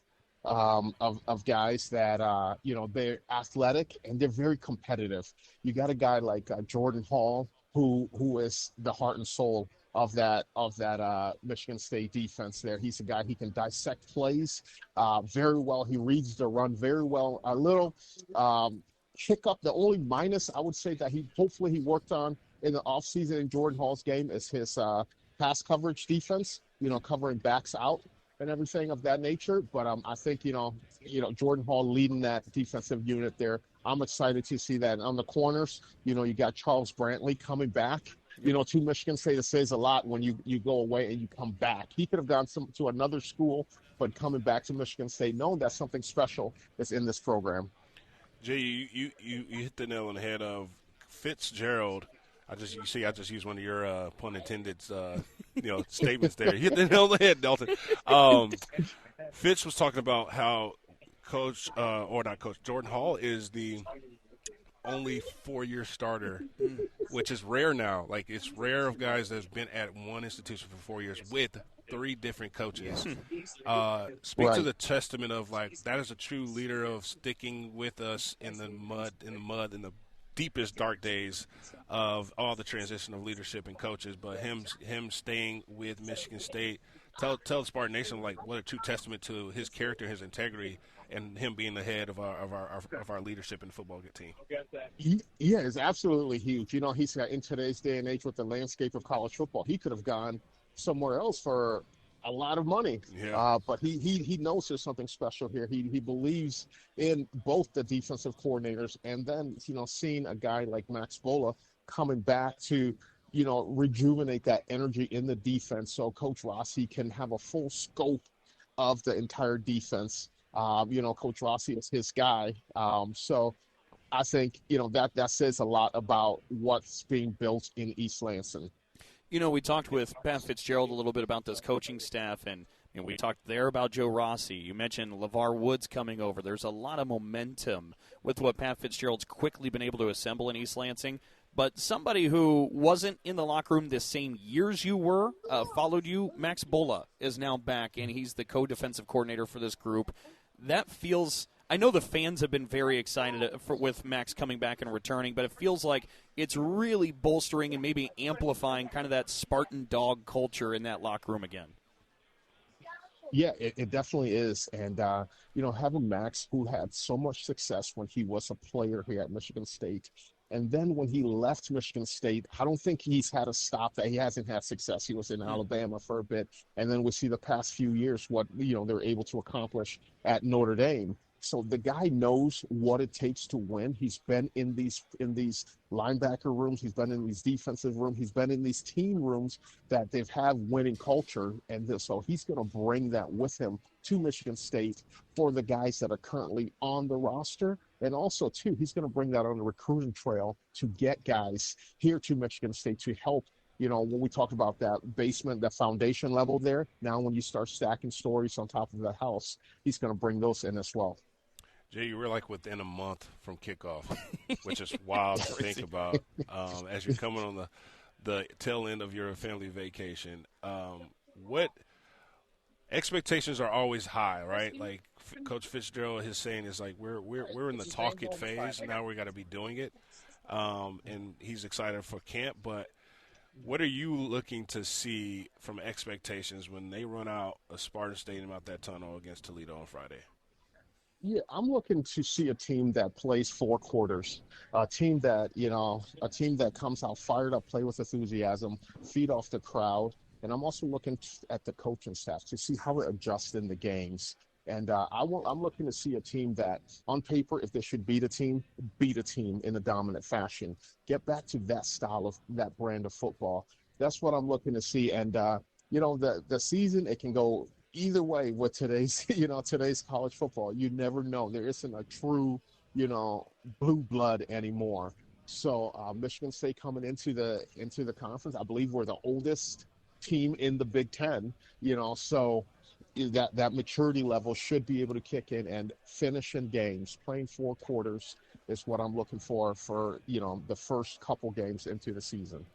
of guys that, they're athletic and they're very competitive. You got a guy like Jordan Hall, who is the heart and soul of that Michigan State defense there. He's a guy, he can dissect plays very well. He reads the run very well. A little hiccup, the only minus I would say that he worked on in the offseason in Jordan Hall's game is his pass coverage defense, covering backs out and everything of that nature. But I think, Jordan Hall leading that defensive unit there. I'm excited to see that. And on the corners, you got Charles Brantley coming back. To Michigan State, it says a lot when you go away and you come back. He could have gone to another school, but coming back to Michigan State, knowing that something special is in this program. Jay, you hit the nail on the head of Fitzgerald. I just used one of your pun intended statements there. You hit the nail on the head, Dalton. Fitz was talking about how Jordan Hall is the only 4-year starter, which is rare now. Like, it's rare of guys that's been at one institution for 4 years with 3 different coaches. Speak to the testament of, that is a true leader of sticking with us in the mud, in the deepest dark days of all the transition of leadership and coaches, but him staying with Michigan State tell Spartan Nation like what a true testament to his character, his integrity, and him being the head of our leadership in the football team. Yeah, it's absolutely huge. You know, he's got in today's day and age with the landscape of college football, he could have gone somewhere else for a lot of money. Yeah. But he knows there's something special here. He believes in both the defensive coordinators, and then, you know, seeing a guy like Max Bola coming back to, you know, rejuvenate that energy in the defense so Coach Rossi can have a full scope of the entire defense. You know, Coach Rossi is his guy. So I think, you know, that says a lot about what's being built in East Lansing. You know, we talked with Pat Fitzgerald a little bit about this coaching staff, and we talked there about Joe Rossi. You mentioned LeVar Woods coming over. There's a lot of momentum with what Pat Fitzgerald's quickly been able to assemble in East Lansing. But somebody who wasn't in the locker room the same years you were, followed you, Max Bola is now back, and he's the co-defensive coordinator for this group. That feels – I know the fans have been very excited with Max coming back and returning, but it feels like it's really bolstering and maybe amplifying kind of that Spartan dog culture in that locker room again. Yeah, it definitely is. And, you know, having Max, who had so much success when he was a player here at Michigan State, and then when he left Michigan State, I don't think he's had a stop that he hasn't had success. He was in Alabama for a bit, and then we see the past few years what, you know, they're able to accomplish at Notre Dame. So the guy knows what it takes to win. He's been in these linebacker rooms. He's been in these defensive rooms. He's been in these team rooms that they've had winning culture. And so he's going to bring that with him to Michigan State for the guys that are currently on the roster. And also, too, he's going to bring that on the recruiting trail to get guys here to Michigan State to help. You know, when we talk about that basement, that foundation level there, now when you start stacking stories on top of the house, he's going to bring those in as well. Jay, you were like within a month from kickoff, which is wild to think about as you're coming on the tail end of your family vacation. What expectations are always high, right? Like Coach Fitzgerald is saying, is like we're in the talk it phase. Now we got to be doing it, and he's excited for camp. But what are you looking to see from expectations when they run out of Spartan Stadium out that tunnel against Toledo on Friday? Yeah, I'm looking to see a team that plays 4 quarters, a team that comes out fired up, play with enthusiasm, feed off the crowd. And I'm also looking at the coaching staff to see how it adjusts in the games. And I'm looking to see a team that, on paper, if they should beat a team in a dominant fashion. Get back to that style of that brand of football. That's what I'm looking to see. And, you know, the season, it can go either way with today's college football. You never know. There isn't a true, you know, blue blood anymore. So Michigan State coming into the conference, I believe we're the oldest team in the Big Ten, you know, so that maturity level should be able to kick in, and finishing games, playing 4 quarters is what I'm looking for, you know, the first couple games into the season.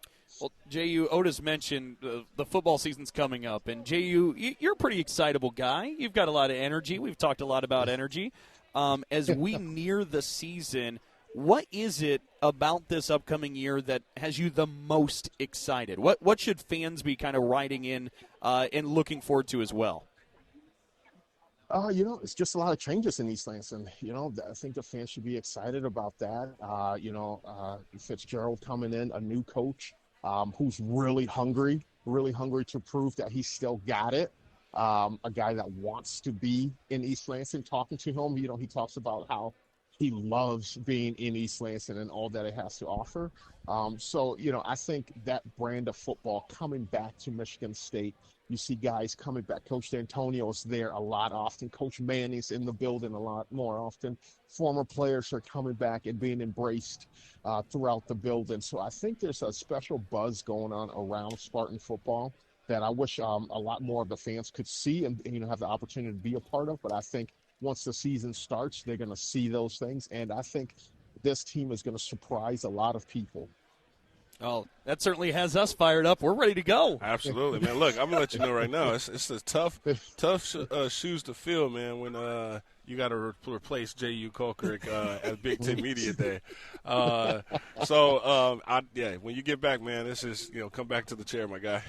Well, Jehuu, Otis mentioned the football season's coming up, and Jehuu, you're a pretty excitable guy. You've got a lot of energy. We've talked a lot about energy. As we near the season, what is it about this upcoming year that has you the most excited? What should fans be kind of riding in and looking forward to as well? You know, it's just a lot of changes in East Lansing. You know, I think the fans should be excited about that. You know, Fitzgerald coming in, a new coach. Who's really hungry to prove that he still got it. A guy that wants to be in East Lansing. Talking to him, you know, he talks about how he loves being in East Lansing and all that it has to offer. So, you know, I think that brand of football coming back to Michigan State, you see guys coming back. Coach Dantonio is there a lot often. Coach Manning's in the building a lot more often. Former players are coming back and being embraced throughout the building. So I think there's a special buzz going on around Spartan football that I wish a lot more of the fans could see and, you know, have the opportunity to be a part of. But I think once the season starts, they're going to see those things. And I think this team is going to surprise a lot of people. Oh, that certainly has us fired up. We're ready to go. Absolutely, man. Look, I'm going to let you know right now, it's a tough shoes to fill, man, when you got to replace Jehuu Caulcrick at Big Ten Media Day. When you get back, man, this is come back to the chair, my guy.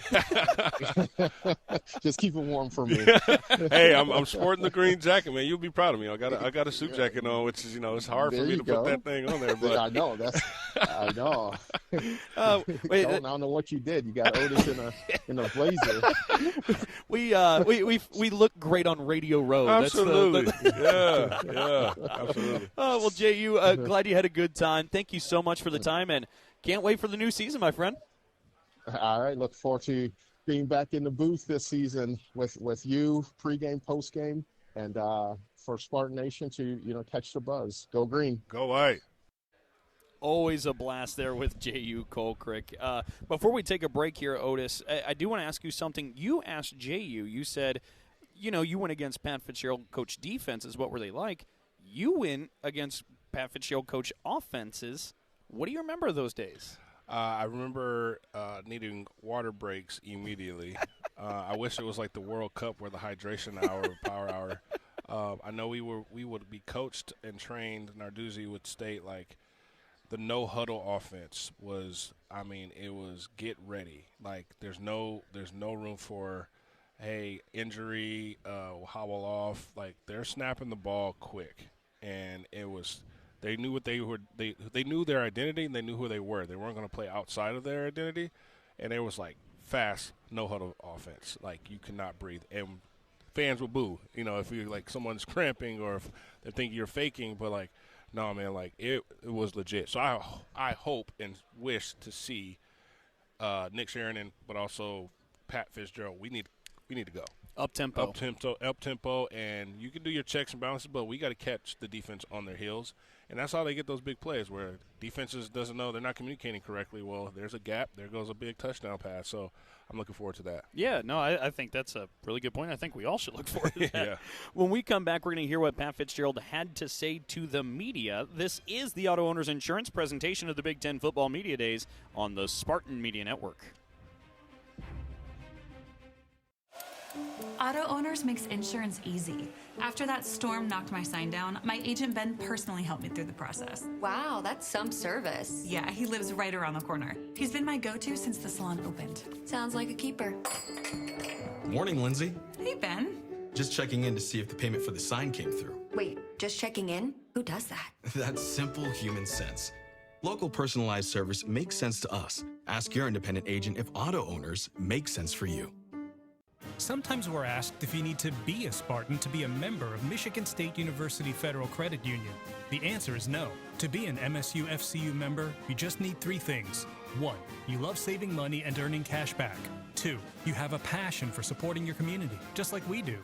Just keep it warm for me. Hey, I'm sporting the green jacket, man. You'll be proud of me. I got a suit jacket on, which is it's hard for me to put that thing on there. But I know I know. Wait, I don't know what you did. You got Otis in a blazer. We look great on Radio Row. Absolutely. Yeah, absolutely. Well, Jehuu, glad you had a good time. Thank you so much for the time, and can't wait for the new season, my friend. All right, look forward to being back in the booth this season with you, pregame, postgame, and for Spartan Nation to catch the buzz. Go green. Go white. Always a blast there with Jehuu Caulcrick. Before we take a break here, Otis, I do want to ask you something. You asked Jehuu, you said, you went against Pat Fitzgerald coach defenses. What were they like? You went against Pat Fitzgerald coach offenses. What do you remember of those days? I remember needing water breaks immediately. I wish it was like the World Cup where the hydration hour or power hour. I know we would be coached and trained. Narduzzi would state like the no huddle offense was. It was get ready. Like there's no room for injury, hobble off. Like they're snapping the ball quick, and it was. They knew what they were. They knew their identity, and they knew who they were. They weren't going to play outside of their identity, and it was like fast, no huddle offense. Like you cannot breathe, and fans will boo. If you like someone's cramping or if they think you're faking, but like, no, man, like it was legit. So I hope and wish to see Nick Sheridan, but also Pat Fitzgerald. We need to go. Up tempo, and you can do your checks and balances, but we got to catch the defense on their heels, and that's how they get those big plays where defenses doesn't know they're not communicating correctly. Well, there's a gap, there goes a big touchdown pass. So I'm looking forward to that. Yeah, no, I think that's a really good point. I think we all should look forward to that. Yeah. When we come back, we're going to hear what Pat Fitzgerald had to say to the media. This is the Auto Owners Insurance presentation of the Big Ten Football Media Days on the Spartan Media Network. Auto Owners makes insurance easy. After that storm knocked my sign down, my agent Ben personally helped me through the process. Wow, that's some service. Yeah, he lives right around the corner. He's been my go-to since the salon opened. Sounds like a keeper. Morning, Lindsay. Hey, Ben. Just checking in to see if the payment for the sign came through. Wait, just checking in? Who does that? That's simple human sense. Local personalized service makes sense to us. Ask your independent agent if auto owners make sense for you. Sometimes we're asked if you need to be a Spartan to be a member of Michigan State University Federal Credit Union. The answer is no. To be an MSU FCU member, you just need 3 things. 1, you love saving money and earning cash back. 2, you have a passion for supporting your community, just like we do.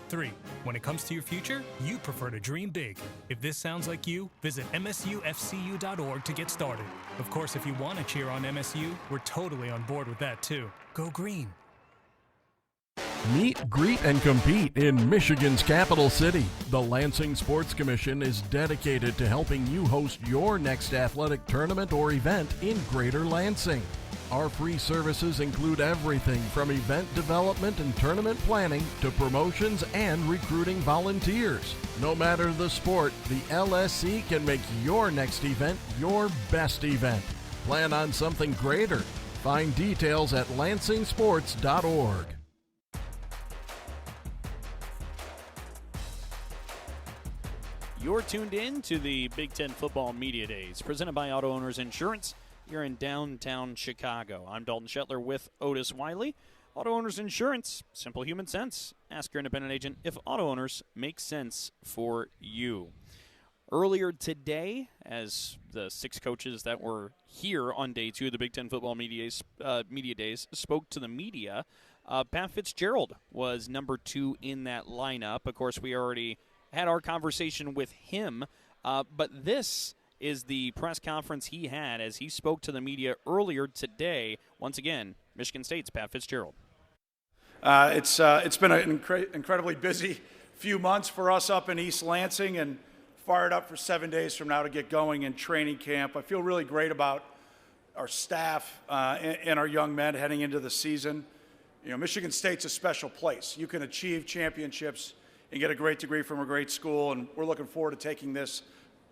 3, when it comes to your future, you prefer to dream big. If this sounds like you, visit msufcu.org to get started. Of course, if you want to cheer on MSU, we're totally on board with that too. Go green. Meet, greet, and compete in Michigan's capital city. The Lansing Sports Commission is dedicated to helping you host your next athletic tournament or event in Greater Lansing. Our free services include everything from event development and tournament planning to promotions and recruiting volunteers. No matter the sport, the LSC can make your next event your best event. Plan on something greater. Find details at lansingsports.org. You're tuned in to the Big Ten Football Media Days, presented by Auto Owners Insurance here in downtown Chicago. I'm Dalton Shetler with Otis Wiley. Auto Owners Insurance, simple human sense. Ask your independent agent if auto owners make sense for you. Earlier today, as the 6 coaches that were here on day 2 of the Big Ten Football Media Days spoke to the media, Pat Fitzgerald was number 2 in that lineup. Of course, we already had our conversation with him, but this is the press conference he had as he spoke to the media earlier today. Once again, Michigan State's Pat Fitzgerald. It's been an incredibly busy few months for us up in East Lansing, and fired up for 7 days from now to get going in training camp. I feel really great about our staff and our young men heading into the season. You know, Michigan State's a special place. You can achieve championships and get a great degree from a great school. And we're looking forward to taking this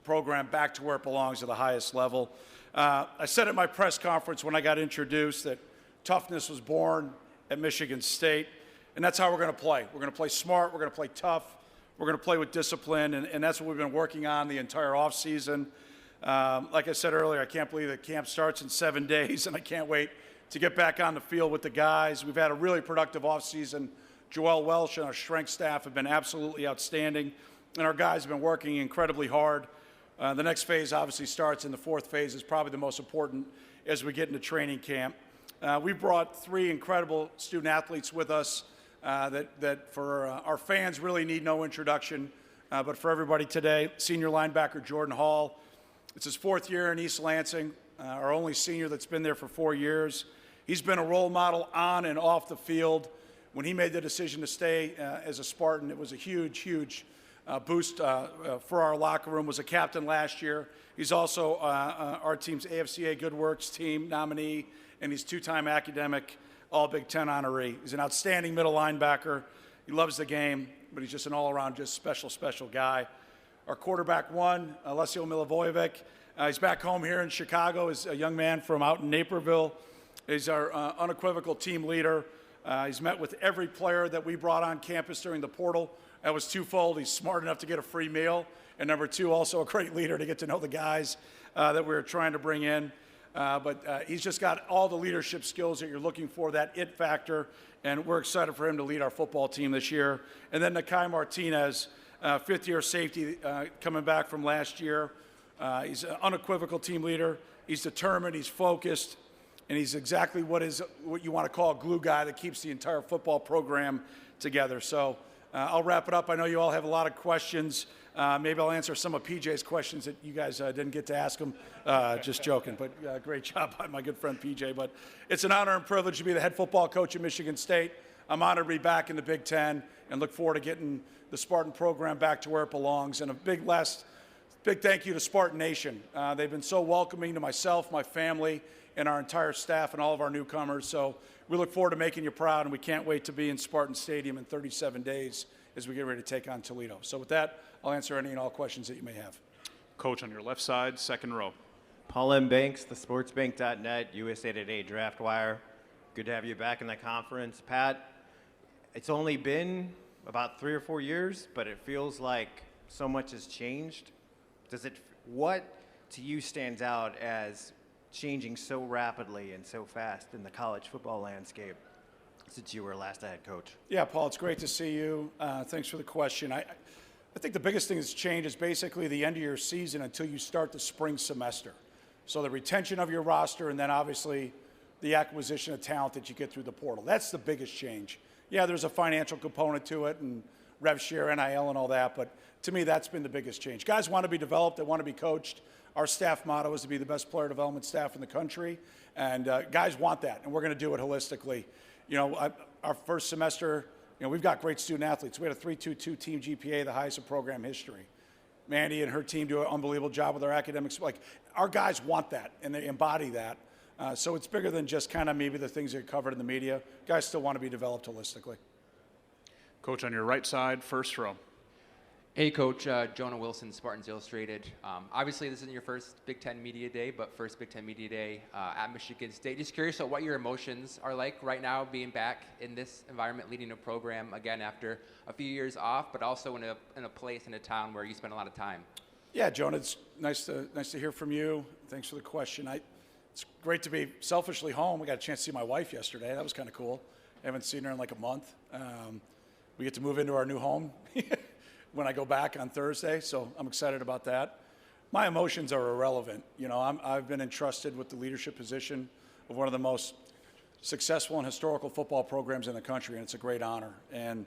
program back to where it belongs, to the highest level. I said at my press conference when I got introduced that toughness was born at Michigan State, and that's how we're going to play. We're going to play smart. We're going to play tough. We're going to play with discipline, and that's what we've been working on the entire offseason. Like I said earlier, I can't believe that camp starts in 7 days, and I can't wait to get back on the field with the guys. We've had a really productive offseason. Joel Welsh and our strength staff have been absolutely outstanding, and our guys have been working incredibly hard. The next phase obviously starts, and the fourth phase is probably the most important as we get into training camp. We brought 3 incredible student athletes with us that for our fans really need no introduction, but for everybody today, senior linebacker Jordan Hall. It's his 4th year in East Lansing, our only senior that's been there for 4 years. He's been a role model on and off the field. When he made the decision to stay as a Spartan, it was a huge, huge boost for our locker room. Was a captain last year. He's also our team's AFCA Good Works team nominee, and he's 2-time academic All-Big Ten honoree. He's an outstanding middle linebacker. He loves the game, but he's just an all-around just special, special guy. Our quarterback 1, Alessio Milivojevic. He's back home here in Chicago. He's a young man from out in Naperville. He's our unequivocal team leader. He's met with every player that we brought on campus during the portal. That was twofold. He's smart enough to get a free meal, and number 2, also a great leader to get to know the guys that we were trying to bring in. But he's just got all the leadership skills that you're looking for, that it factor, and we're excited for him to lead our football team this year. And then Nikai Martinez, 5th-year safety coming back from last year. He's an unequivocal team leader. He's determined. He's focused. And he's exactly what you want to call a glue guy that keeps the entire football program together. So I'll wrap it up. I know you all have a lot of questions. Maybe I'll answer some of PJ's questions that you guys didn't get to ask him. Just joking, but great job by my good friend PJ. But it's an honor and privilege to be the head football coach at Michigan State. I'm honored to be back in the Big Ten and look forward to getting the Spartan program back to where it belongs. And a big thank you to Spartan Nation. They've been so welcoming to myself, my family, and our entire staff and all of our newcomers. So we look forward to making you proud, and we can't wait to be in Spartan Stadium in 37 days as we get ready to take on Toledo. So with that, I'll answer any and all questions that you may have. Coach, on your left side, second row. Paul M. Banks, thesportsbank.net, USA Today Draft Wire. Good to have you back in the conference. Pat, it's only been about 3 or 4 years, but it feels like so much has changed. What to you stands out as changing so rapidly and so fast in the college football landscape since you were last a head coach? Yeah, Paul, it's great to see you. Thanks for the question. I think the biggest thing that's changed is basically the end of your season until you start the spring semester. So the retention of your roster, and then obviously the acquisition of talent that you get through the portal. That's the biggest change. Yeah, there's a financial component to it and rev share, NIL, and all that, but to me, that's been the biggest change. Guys want to be developed. They want to be coached. Our staff motto is to be the best player development staff in the country, and guys want that, and we're going to do it holistically. You know, our first semester, you know, we've got great student athletes. We had a 3.22 team GPA, the highest in program history. Mandy and her team do an unbelievable job with our academics. Like, our guys want that, and they embody that. So it's bigger than just kind of maybe the things that are covered in the media. Guys still want to be developed holistically. Coach, on your right side, first row. Hey, Coach. Jonah Wilson, Spartans Illustrated. Obviously, this isn't your first Big Ten Media Day, but first Big Ten Media Day at Michigan State. Just curious about what your emotions are like right now, being back in this environment, leading a program again after a few years off, but also in a place, in a town where you spend a lot of time. Yeah, Jonah, it's nice to hear from you. Thanks for the question. It's great to be selfishly home. We got a chance to see my wife yesterday. That was kind of cool. I haven't seen her in like a month. We get to move into our new home when I go back on Thursday, so I'm excited about that. My emotions are irrelevant. You know, I've been entrusted with the leadership position of one of the most successful and historical football programs in the country, and it's a great honor. And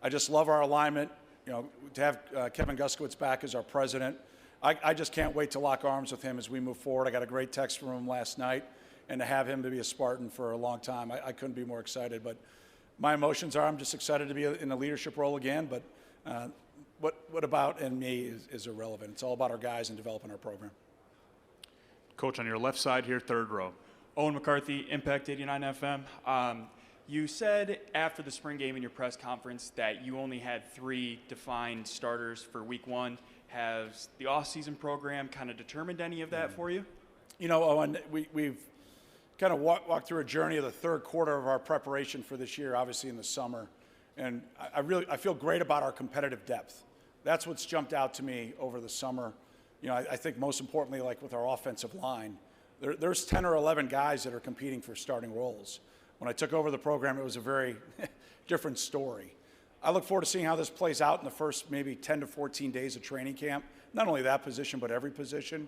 I just love our alignment. You know, to have Kevin Guskowitz back as our president, I just can't wait to lock arms with him as we move forward. I got a great text from him last night, and to have him to be a Spartan for a long time, I couldn't be more excited. But my emotions are I'm just excited to be in a leadership role again, but what about and me is irrelevant. It's all about our guys and developing our program. Coach, on your left side here, third row. Owen McCarthy, Impact 89 FM. You said after the spring game in your press conference that you only had 3 defined starters for week 1. Has the off-season program kind of determined any of that for you? You know, Owen, we've kind of walked through a journey of the third quarter of our preparation for this year, obviously in the summer. And I feel great about our competitive depth. That's what's jumped out to me over the summer. You know, I think most importantly, like with our offensive line, there's 10 or 11 guys that are competing for starting roles. When I took over the program, it was a very different story. I look forward to seeing how this plays out in the first maybe 10 to 14 days of training camp. Not only that position, but every position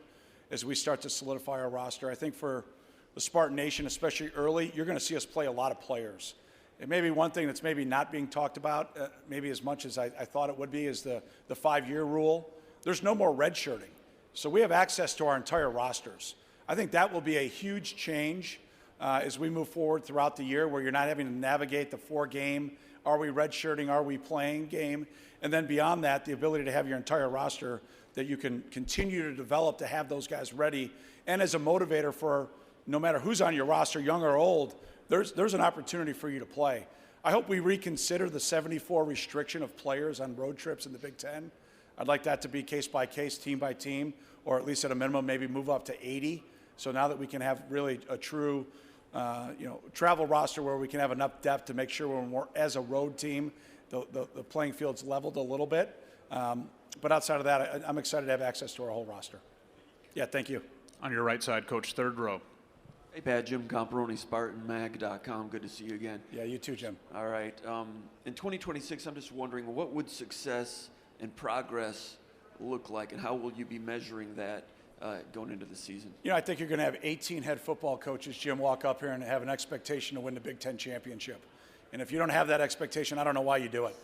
as we start to solidify our roster. I think for the Spartan Nation, especially early, you're going to see us play a lot of players. It may be one thing that's maybe not being talked about, maybe as much as I thought it would be, is the 5-year rule. There's no more redshirting. So we have access to our entire rosters. I think that will be a huge change as we move forward throughout the year, where you're not having to navigate the 4-game, are we redshirting, are we playing game, and then beyond that, the ability to have your entire roster that you can continue to develop to have those guys ready, and as a motivator for no matter who's on your roster, young or old, there's an opportunity for you to play. I hope we reconsider the 74 restriction of players on road trips in the Big Ten. I'd like that to be case by case, team by team, or at least at a minimum maybe move up to 80. So now that we can have really a true travel roster where we can have enough depth to make sure when we're as a road team, the playing field's leveled a little bit. But outside of that, I'm excited to have access to our whole roster. Yeah, thank you. On your right side, Coach, third row. Hey, Pat, Jim Comparoni, SpartanMag.com. Good to see you again. Yeah, you too, Jim. All right. In 2026, I'm just wondering, what would success and progress look like, and how will you be measuring that going into the season? You know, I think you're going to have 18 head football coaches, Jim, walk up here and have an expectation to win the Big Ten championship. And if you don't have that expectation, I don't know why you do it.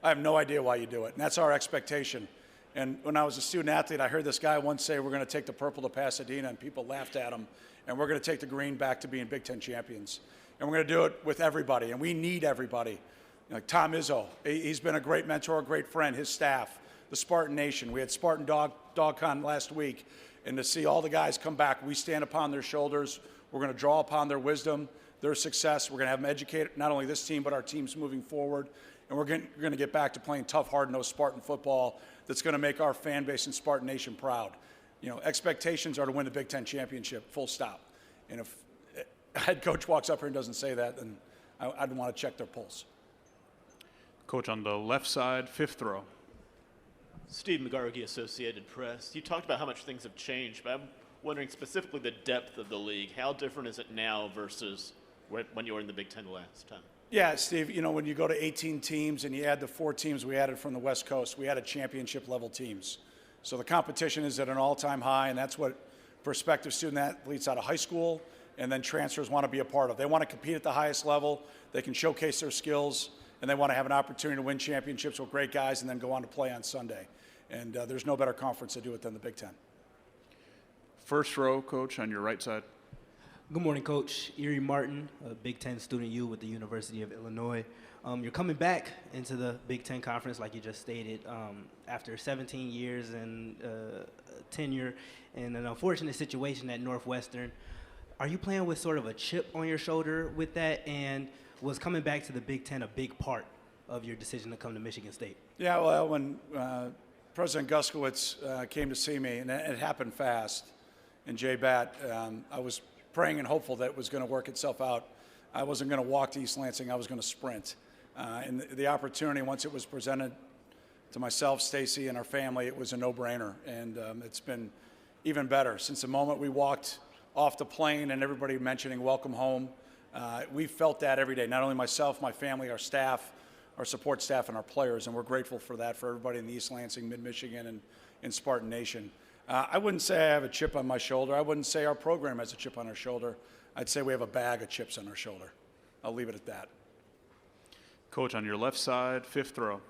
I have no idea why you do it. And that's our expectation. And when I was a student athlete, I heard this guy once say, we're going to take the purple to Pasadena, and people laughed at him. And we're going to take the green back to being Big Ten champions. And we're going to do it with everybody. And we need everybody. Like Tom Izzo, he's been a great mentor, a great friend, his staff, the Spartan Nation. We had Spartan DogCon last week. And to see all the guys come back, we stand upon their shoulders. We're going to draw upon their wisdom, their success. We're going to have them educate not only this team, but our teams moving forward. And we're going to get back to playing tough, hard-nosed Spartan football that's going to make our fan base and Spartan Nation proud. You know, expectations are to win the Big Ten championship, full stop. And if a head coach walks up here and doesn't say that, then I'd want to check their pulse. Coach on the left side, fifth row. Steve McGarvey, Associated Press. You talked about how much things have changed, but I'm wondering specifically the depth of the league. How different is it now versus when you were in the Big Ten last time? Yeah, Steve, you know, when you go to 18 teams and you add the 4 teams we added from the West Coast, we added championship-level teams. So the competition is at an all-time high, and that's what prospective student athletes out of high school and then transfers want to be a part of. They want to compete at the highest level. They can showcase their skills, and they want to have an opportunity to win championships with great guys and then go on to play on Sunday. And there's no better conference to do it than the Big Ten. First row, Coach, on your right side. Good morning, Coach. Erie Martin, a Big Ten student U with the University of Illinois. You're coming back into the Big Ten Conference, like you just stated, after 17 years and tenure in an unfortunate situation at Northwestern. Are you playing with sort of a chip on your shoulder with that? And was coming back to the Big Ten a big part of your decision to come to Michigan State? Yeah, well, when President Guskowitz came to see me, and it happened fast, and Jay Batt, I was praying and hopeful that it was going to work itself out. I wasn't going to walk to East Lansing. I was going to sprint. And the opportunity, once it was presented to myself, Stacy, and our family, it was a no-brainer. And it's been even better. Since the moment we walked off the plane and everybody mentioning welcome home, we felt that every day. Not only myself, my family, our staff, our support staff, and our players. And we're grateful for that for everybody in the East Lansing, Mid-Michigan, and Spartan Nation. I wouldn't say I have a chip on my shoulder. I wouldn't say our program has a chip on our shoulder. I'd say we have a bag of chips on our shoulder. I'll leave it at that. Coach on your left side, fifth row.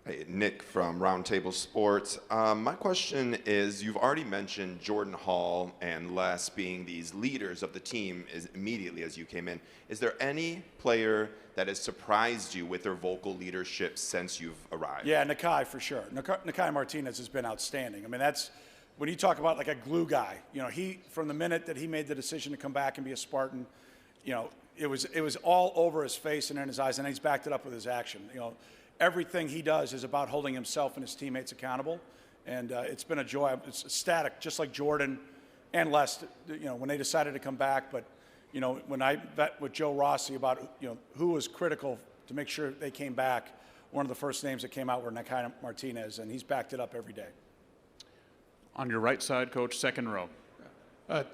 Hey, Nick from Roundtable Sports. My question is, you've already mentioned Jordan Hall and Les being these leaders of the team immediately as you came in. Is there any player that has surprised you with their vocal leadership since you've arrived? Yeah, Nikai for sure. Nikai Martinez has been outstanding. I mean, that's when you talk about like a glue guy. You know, he from the minute that he made the decision to come back and be a Spartan, it was all over his face and in his eyes, and he's backed it up with his action. Everything he does is about holding himself and his teammates accountable, and it's been a joy. It's ecstatic, just like Jordan and Les, when they decided to come back. But, when I bet with Joe Rossi about, who was critical to make sure they came back, one of the first names that came out were Nikai Martinez, and he's backed it up every day. On your right side, Coach, second row.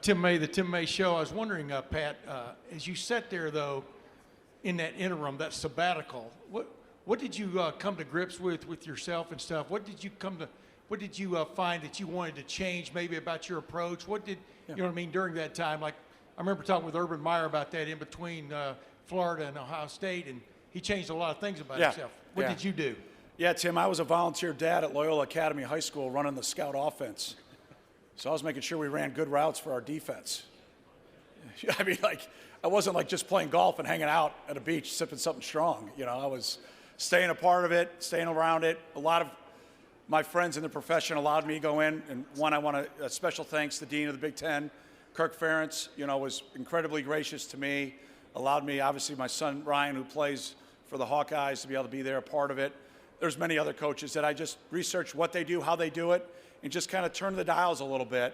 Tim May, the Tim May Show. I was wondering, Pat, as you sat there, though, in that interim, that sabbatical, what did you come to grips with yourself and stuff? What did you find that you wanted to change maybe about your approach? You know what I mean, during that time? Like, I remember talking with Urban Meyer about that in between Florida and Ohio State, and he changed a lot of things about himself. What did you do? Yeah, Tim, I was a volunteer dad at Loyola Academy High School running the scout offense. So I was making sure we ran good routes for our defense. I mean, I wasn't just playing golf and hanging out at a beach sipping something strong. I was staying a part of it, staying around it. A lot of my friends in the profession allowed me to go in, and one, I want a special thanks to the Dean of the Big Ten, Kirk Ferentz, was incredibly gracious to me, allowed me, obviously my son Ryan, who plays for the Hawkeyes, to be able to be there, a part of it. There's many other coaches that I just researched what they do, how they do it, and just kind of turn the dials a little bit,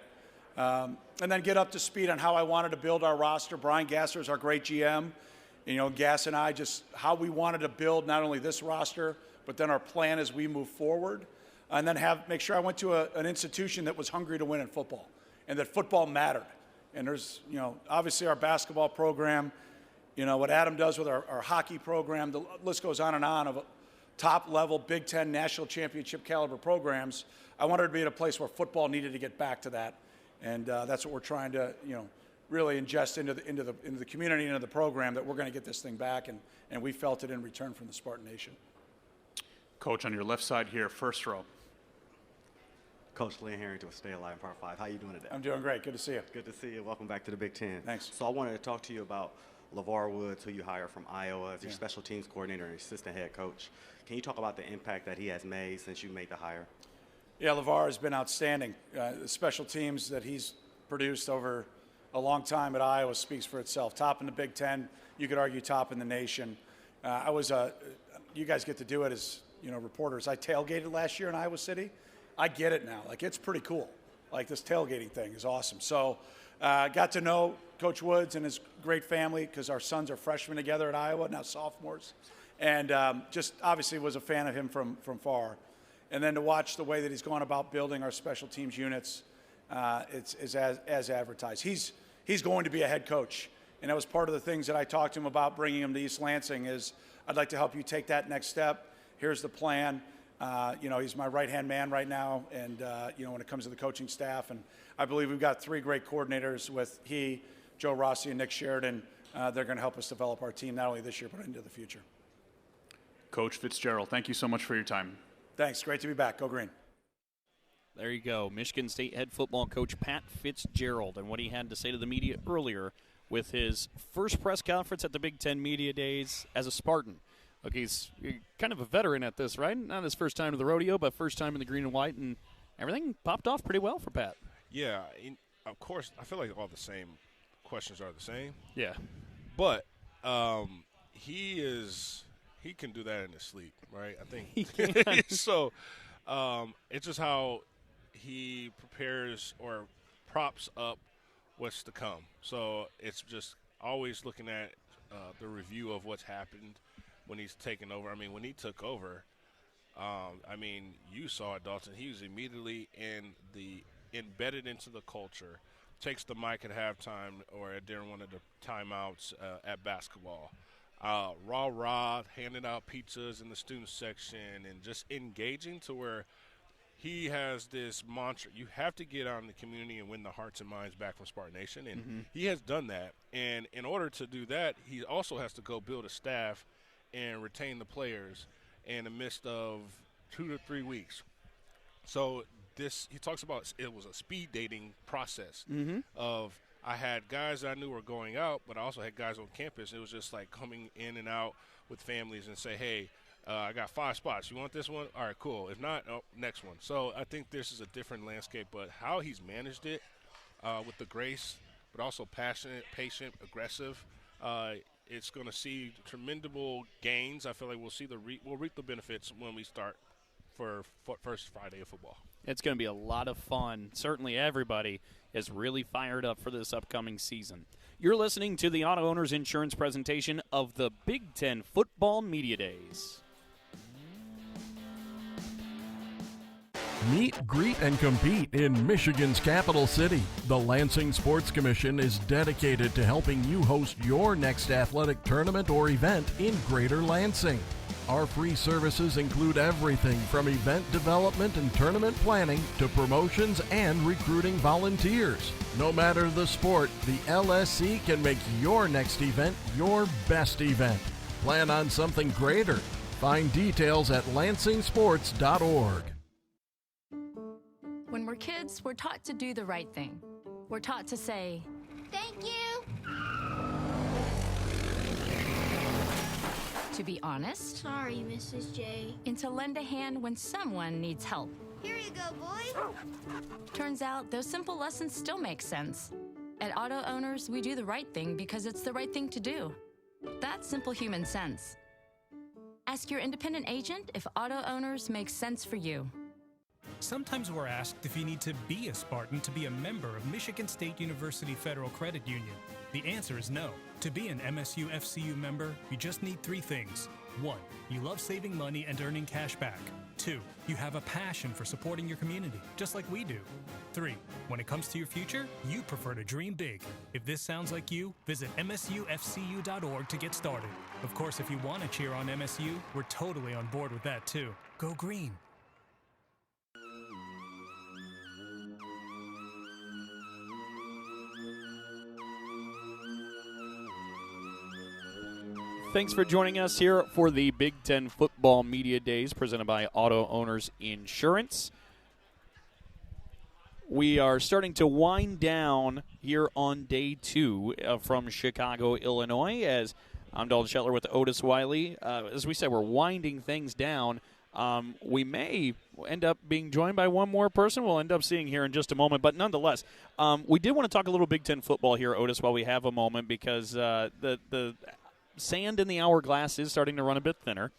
and then get up to speed on how I wanted to build our roster. Brian Gasser is our great GM. Gass and I, just how we wanted to build not only this roster, but then our plan as we move forward, and then make sure I went to an institution that was hungry to win in football, and that football mattered. And there's, obviously our basketball program, what Adam does with our hockey program, the list goes on of top-level Big Ten national championship caliber programs. I wanted to be at a place where football needed to get back to that, and that's what we're trying to, really ingest into the community and into the program, that we're going to get this thing back, and we felt it in return from the Spartan Nation. Coach, on your left side here, first row. Coach Lynn Harrington with Stay Alive Part 5. How you doing today? I'm doing great. Good to see you. Good to see you. Welcome back to the Big Ten. Thanks. So I wanted to talk to you about LeVar Woods, who you hired from Iowa as your special teams coordinator and assistant head coach. Can you talk about the impact that he has made since you made the hire? Yeah, LeVar has been outstanding. The special teams that he's produced over a long time at Iowa speaks for itself. Top in the Big Ten. You could argue top in the nation. You guys get to do it as reporters. I tailgated last year in Iowa City. I get it now. It's pretty cool. This tailgating thing is awesome. So got to know Coach Woods and his great family, because our sons are freshmen together at Iowa, now sophomores. And just obviously was a fan of him from far. And then to watch the way that he's gone about building our special teams units, it's as advertised. He's going to be a head coach. And that was part of the things that I talked to him about bringing him to East Lansing is, I'd like to help you take that next step. Here's the plan. He's my right-hand man right now, and, when it comes to the coaching staff. And I believe we've got three great coordinators with Joe Rossi, and Nick Sheridan. They're going to help us develop our team not only this year but into the future. Coach Fitzgerald, thank you so much for your time. Thanks. Great to be back. Go Green. There you go. Michigan State head football coach Pat Fitzgerald, and what he had to say to the media earlier with his first press conference at the Big Ten Media Days as a Spartan. Look, he's kind of a veteran at this, right? Not his first time to the rodeo, but first time in the green and white, and everything popped off pretty well for Pat. Yeah, of course, I feel like all the same questions are the same. Yeah. But he can do that in his sleep, right? I think he can. So it's just how he prepares or props up what's to come. So it's just always looking at the review of what's happened when he's taken over. I mean, when he took over, you saw it, Dalton. He was immediately embedded into the culture, takes the mic at halftime or during one of the timeouts at basketball. Rah, handing out pizzas in the student section and just engaging to where he has this mantra. You have to get out in the community and win the hearts and minds back from Spartan Nation, and he has done that. And in order to do that, he also has to go build a staff and retain the players in the midst of 2 to 3 weeks. So he talks about it was a speed dating process of I had guys I knew were going out, but I also had guys on campus. It was just like coming in and out with families and say, hey, I got 5 spots. You want this one? All right, cool. If not, next one. So I think this is a different landscape, but how he's managed it with the grace, but also passionate, patient, aggressive, It's going to see tremendous gains. I feel like we'll reap the benefits when we start for first Friday of football. It's going to be a lot of fun. Certainly everybody is really fired up for this upcoming season. You're listening to the Auto Owners Insurance presentation of the Big Ten Football Media Days. Meet, greet, and compete in Michigan's capital city. The Lansing Sports Commission is dedicated to helping you host your next athletic tournament or event in Greater Lansing. Our free services include everything from event development and tournament planning to promotions and recruiting volunteers. No matter the sport, the LSC can make your next event your best event. Plan on something greater. Find details at lansingsports.org. When we're kids, we're taught to do the right thing. We're taught to say, "Thank you." To be honest. Sorry, Mrs. J. And to lend a hand when someone needs help. Here you go, boy. Turns out those simple lessons still make sense. At Auto Owners, we do the right thing because it's the right thing to do. That's simple human sense. Ask your independent agent if Auto Owners makes sense for you. Sometimes we're asked if you need to be a Spartan to be a member of Michigan State University Federal Credit Union. The answer is no. To be an MSU FCU member, you just need 3 things. 1, you love saving money and earning cash back. 2, you have a passion for supporting your community, just like we do. 3, when it comes to your future, you prefer to dream big. If this sounds like you, visit msufcu.org to get started. Of course, if you want to cheer on MSU, we're totally on board with that too. Go green. Thanks for joining us here for the Big Ten Football Media Days presented by Auto Owners Insurance. We are starting to wind down here on day 2 from Chicago, Illinois. As I'm Dalton Shetler with Otis Wiley. As we said, we're winding things down. We may end up being joined by one more person we'll end up seeing here in just a moment. But nonetheless, we did want to talk a little Big Ten football here, Otis, while we have a moment, because the sand in the hourglass is starting to run a bit thinner.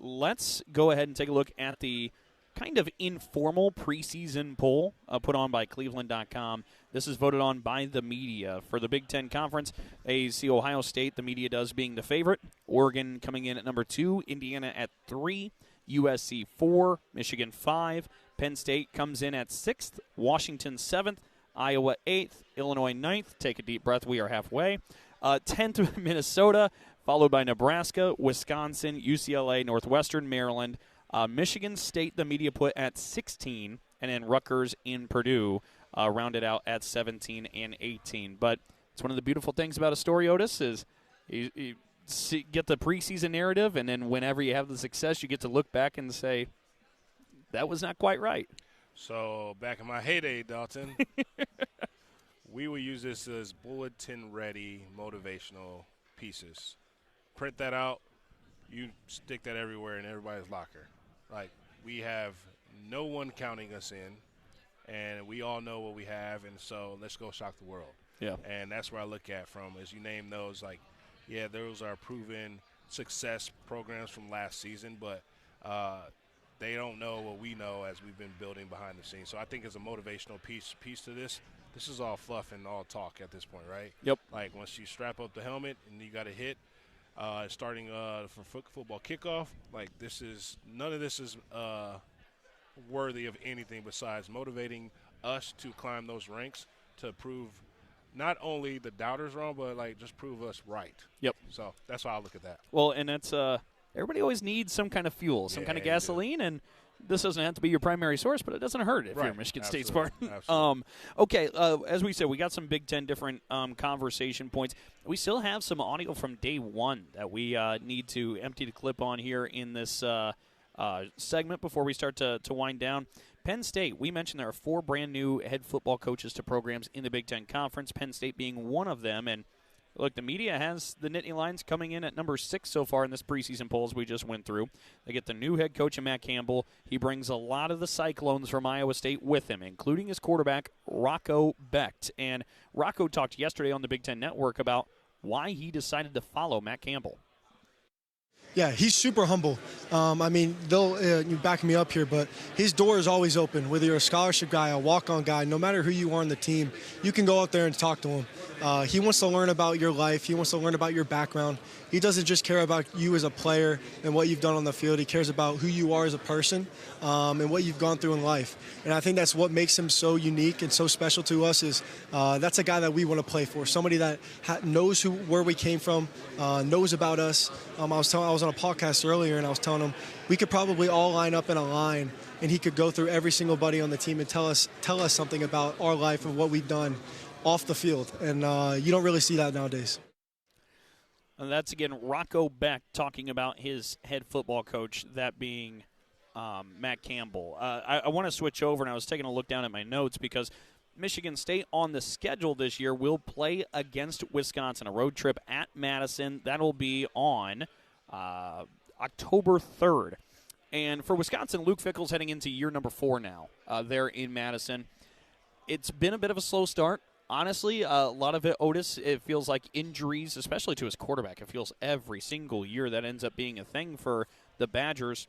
Let's go ahead and take a look at the kind of informal preseason poll put on by Cleveland.com. This is voted on by the media for the Big Ten Conference. They see Ohio State, the media does, being the favorite. Oregon coming in at number 2, Indiana at 3, USC 4, Michigan 5, Penn State comes in at 6th, Washington 7th, Iowa 8th, Illinois 9th. Take a deep breath, we are halfway. 10th, Minnesota, followed by Nebraska, Wisconsin, UCLA, Northwestern, Maryland, Michigan State, the media put at 16, and then Rutgers in Purdue rounded out at 17 and 18. But it's one of the beautiful things about a story, Otis, is you get the preseason narrative, and then whenever you have the success, you get to look back and say, that was not quite right. So back in my heyday, Dalton, we will use this as bulletin-ready motivational pieces. Print that out. You stick that everywhere in everybody's locker. Like, we have no one counting us in, and we all know what we have, and so let's go shock the world. Yeah. And that's where I look at from, as you name those, like, yeah, those are proven success programs from last season, but they don't know what we know as we've been building behind the scenes. So I think it's a motivational piece to this. This is all fluff and all talk at this point, right? Yep. Like, once you strap up the helmet and you got to hit, starting for football kickoff, like, none of this is worthy of anything besides motivating us to climb those ranks to prove not only the doubters wrong, but, like, just prove us right. Yep. So that's how I look at that. Well, and that's everybody always needs some kind of fuel, some kind of gasoline, and this doesn't have to be your primary source, but it doesn't hurt if you're a Michigan State Spartan. Okay, as we said, we got some Big Ten different conversation points. We still have some audio from day 1 that we need to empty the clip on here in this segment before we start to wind down. Penn State, we mentioned there are 4 brand new head football coaches to programs in the Big Ten Conference, Penn State being one of them. And look, the media has the Nittany Lions coming in at number 6 so far in this preseason polls we just went through. They get the new head coach, Matt Campbell. He brings a lot of the Cyclones from Iowa State with him, including his quarterback, Rocco Becht. And Rocco talked yesterday on the Big Ten Network about why he decided to follow Matt Campbell. Yeah, he's super humble. I mean, you back me up here, but his door is always open. Whether you're a scholarship guy, a walk-on guy, no matter who you are on the team, you can go out there and talk to him. He wants to learn about your life. He wants to learn about your background. He doesn't just care about you as a player and what you've done on the field. He cares about who you are as a person and what you've gone through in life. And I think that's what makes him so unique and so special to us is that's a guy that we want to play for, somebody that knows where we came from, knows about us. I was on a podcast earlier, and I was telling him we could probably all line up in a line, and he could go through every single buddy on the team and tell us something about our life and what we've done off the field. And you don't really see that nowadays. And that's, again, Rocco Beck talking about his head football coach, that being Matt Campbell. I want to switch over, and I was taking a look down at my notes because Michigan State on the schedule this year will play against Wisconsin, a road trip at Madison. That'll be on October 3rd. And for Wisconsin, Luke Fickell's heading into year number 4 now there in Madison. It's been a bit of a slow start. Honestly, a lot of it, Otis, it feels like injuries, especially to his quarterback. It feels every single year that ends up being a thing for the Badgers.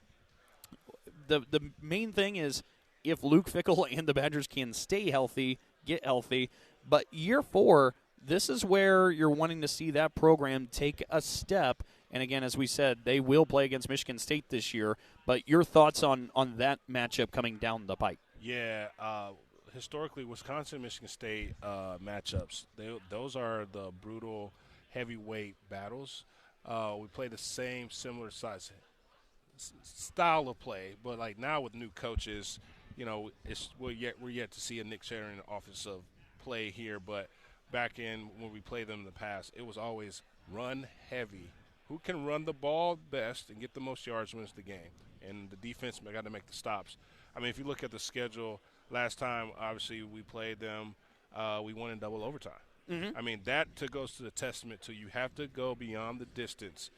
The main thing is if Luke Fickell and the Badgers can stay healthy, get healthy. But year 4, this is where you're wanting to see that program take a step. And again, as we said, they will play against Michigan State this year. But your thoughts on that matchup coming down the pike? Yeah, historically, Wisconsin-Michigan State matchups, those are the brutal heavyweight battles. We play the same similar size style of play, but like now with new coaches, we're yet to see a Nick Sheridan offensive play here. But back in when we played them in the past, it was always run heavy. Who can run the ball best and get the most yards wins the game, and the defense got to make the stops. I mean, if you look at the schedule. Last time, obviously, we played them, we won in double overtime. Mm-hmm. I mean, that goes to the testament to you have to go beyond the distance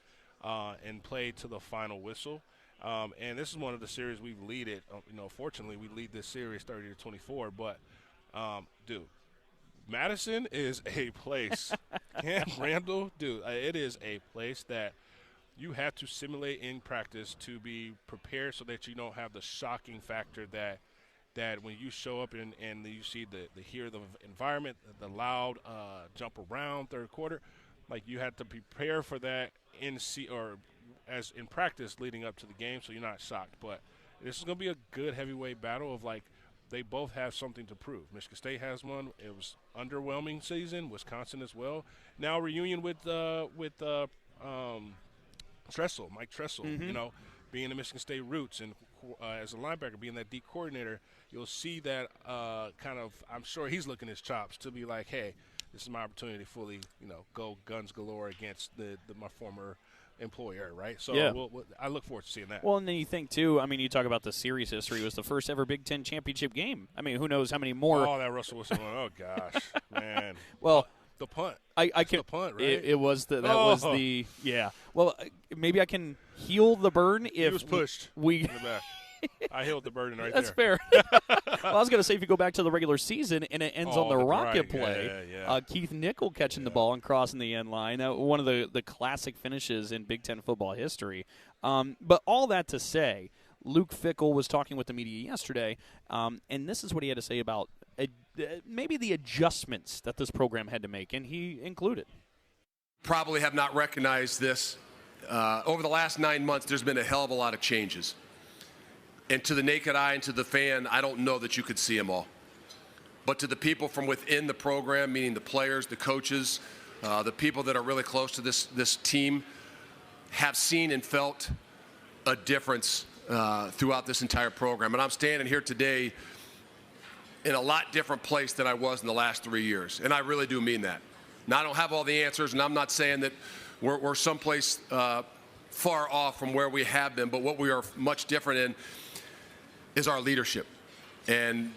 and play to the final whistle. And this is one of the series we've leaded. Fortunately, we lead this series 30-24. But, dude, Madison is a place. Camp Randall, dude, it is a place that you have to simulate in practice to be prepared so that you don't have the shocking factor that when you show up and you see hear the environment, the loud jump around third quarter, like you had to prepare for that in practice leading up to the game, so you're not shocked. But this is going to be a good heavyweight battle of like they both have something to prove. Michigan State has one. It was underwhelming season. Wisconsin as well. Now reunion with Tressel, Mike Tressel. Mm-hmm. Being the Michigan State roots and as a linebacker, being that D coordinator, you'll see that I'm sure he's looking his chops to be like, hey, this is my opportunity to fully, go guns galore against my former employer, right? So yeah. I look forward to seeing that. Well, and then you think, too, I mean, you talk about the series history. It was the first ever Big Ten championship game. I mean, who knows how many more. Oh, that Russell Wilson one. Oh, gosh, man. Well, the punt. I can. The punt, right? It was was the yeah. Well, maybe I can heal the burn if he was pushed in the back. I healed the burden right That's there. That's fair. Well, I was going to say if you go back to the regular season and it ends on the rocket play, yeah. Keith Nickel catching the ball and crossing the end line, one of the classic finishes in Big Ten football history. But all that to say, Luke Fickell was talking with the media yesterday, and this is what he had to say about maybe the adjustments that this program had to make, and he included. Probably have not recognized this. Over the last 9 months, there's been a hell of a lot of changes. And to the naked eye and to the fan, I don't know that you could see them all. But to the people from within the program, meaning the players, the coaches, the people that are really close to this team, have seen and felt a difference throughout this entire program. And I'm standing here today in a lot different place than I was in the last 3 years. And I really do mean that. Now, I don't have all the answers, and I'm not saying that we're someplace far off from where we have been, but what we are much different in is our leadership. And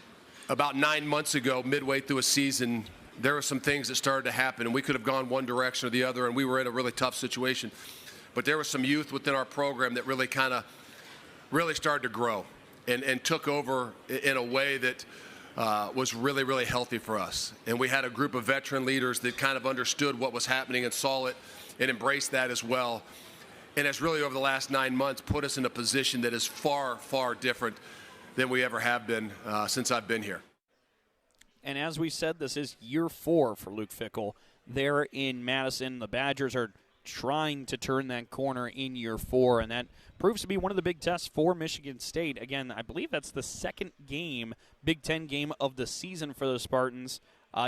about 9 months ago, midway through a season, there were some things that started to happen, and we could have gone one direction or the other, and we were in a really tough situation. But there was some youth within our program that really started to grow and took over in a way that was really, really healthy for us. And we had a group of veteran leaders that kind of understood what was happening and saw it and embraced that as well. And has really, over the last 9 months, put us in a position that is far, far different than we ever have been since I've been here. And as we said, this is year 4 for Luke Fickell there in Madison. The Badgers are trying to turn that corner in year 4, and that proves to be one of the big tests for Michigan State. Again, I believe that's the second game, Big Ten game of the season for the Spartans.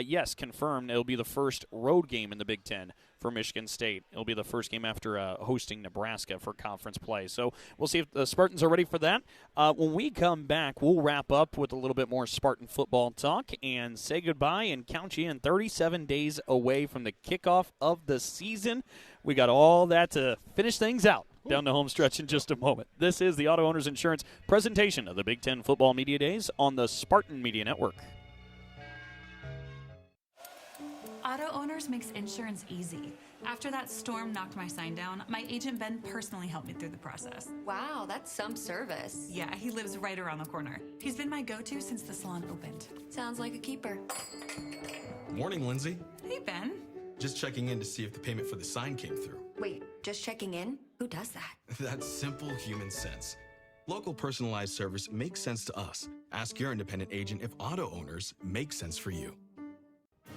Yes, confirmed. It'll be the first road game in the Big Ten for Michigan State. It'll be the first game after hosting Nebraska for conference play. So we'll see if the Spartans are ready for that. When we come back, we'll wrap up with a little bit more Spartan football talk and say goodbye and count you in 37 days away from the kickoff of the season. We got all that to finish things out down the home stretch in just a moment. This is the Auto Owners Insurance presentation of the Big Ten Football Media Days on the Spartan Media Network. Auto Owners makes insurance easy. After that storm knocked my sign down, my agent Ben personally helped me through the process. Wow, that's some service. Yeah, he lives right around the corner. He's been my go-to since the salon opened. Sounds like a keeper. Morning, Lindsay. Hey, Ben. Just checking in to see if the payment for the sign came through. Wait, just checking in? Who does that? That's simple human sense. Local personalized service makes sense to us. Ask your independent agent if auto owners make sense for you.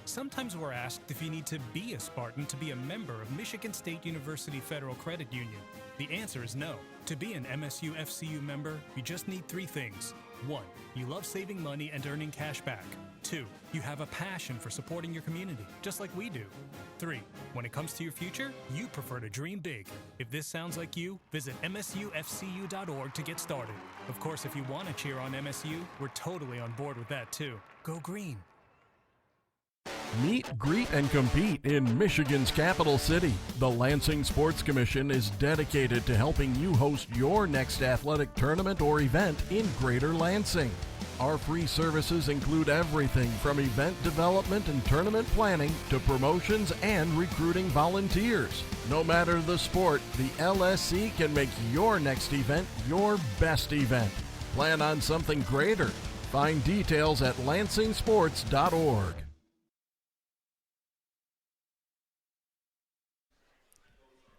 Sometimes we're asked if you need to be a Spartan to be a member of Michigan State University Federal Credit Union. The answer is no. To be an MSU FCU member, you just need 3 things. 1, you love saving money and earning cash back. 2, you have a passion for supporting your community, just like we do. 3, when it comes to your future, you prefer to dream big. If this sounds like you, visit msufcu.org to get started. Of course, if you want to cheer on MSU, we're totally on board with that too. Go green. Meet, greet, and compete in Michigan's capital city. The Lansing Sports Commission is dedicated to helping you host your next athletic tournament or event in Greater Lansing. Our free services include everything from event development and tournament planning to promotions and recruiting volunteers. No matter the sport, the LSC can make your next event your best event. Plan on something greater. Find details at lansingsports.org.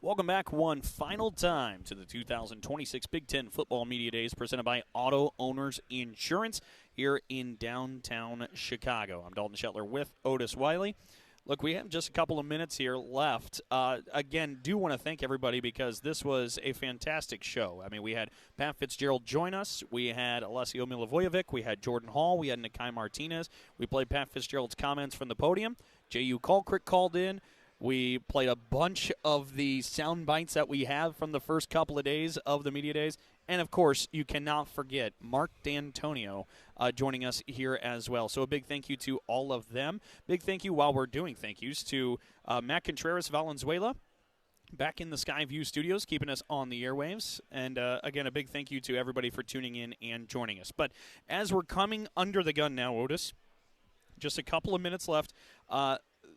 Welcome back one final time to the 2026 Big Ten Football Media Days presented by Auto Owners Insurance here in downtown Chicago. I'm Dalton Shetler with Otis Wiley. Look, we have just a couple of minutes here left. Again, do want to thank everybody because this was a fantastic show. I mean, we had Pat Fitzgerald join us. We had Alessio Milivojevic. We had Jordan Hall. We had Nikai Martinez. We played Pat Fitzgerald's comments from the podium. Jehuu Caulcrick called in. We played a bunch of the sound bites that we have from the first couple of days of the media days. And, of course, you cannot forget Mark Dantonio joining us here as well. So a big thank you to all of them. Big thank you while we're doing thank yous to Matt Contreras Valenzuela back in the Skyview studios, keeping us on the airwaves. And, again, a big thank you to everybody for tuning in and joining us. But as we're coming under the gun now, Otis, just a couple of minutes left.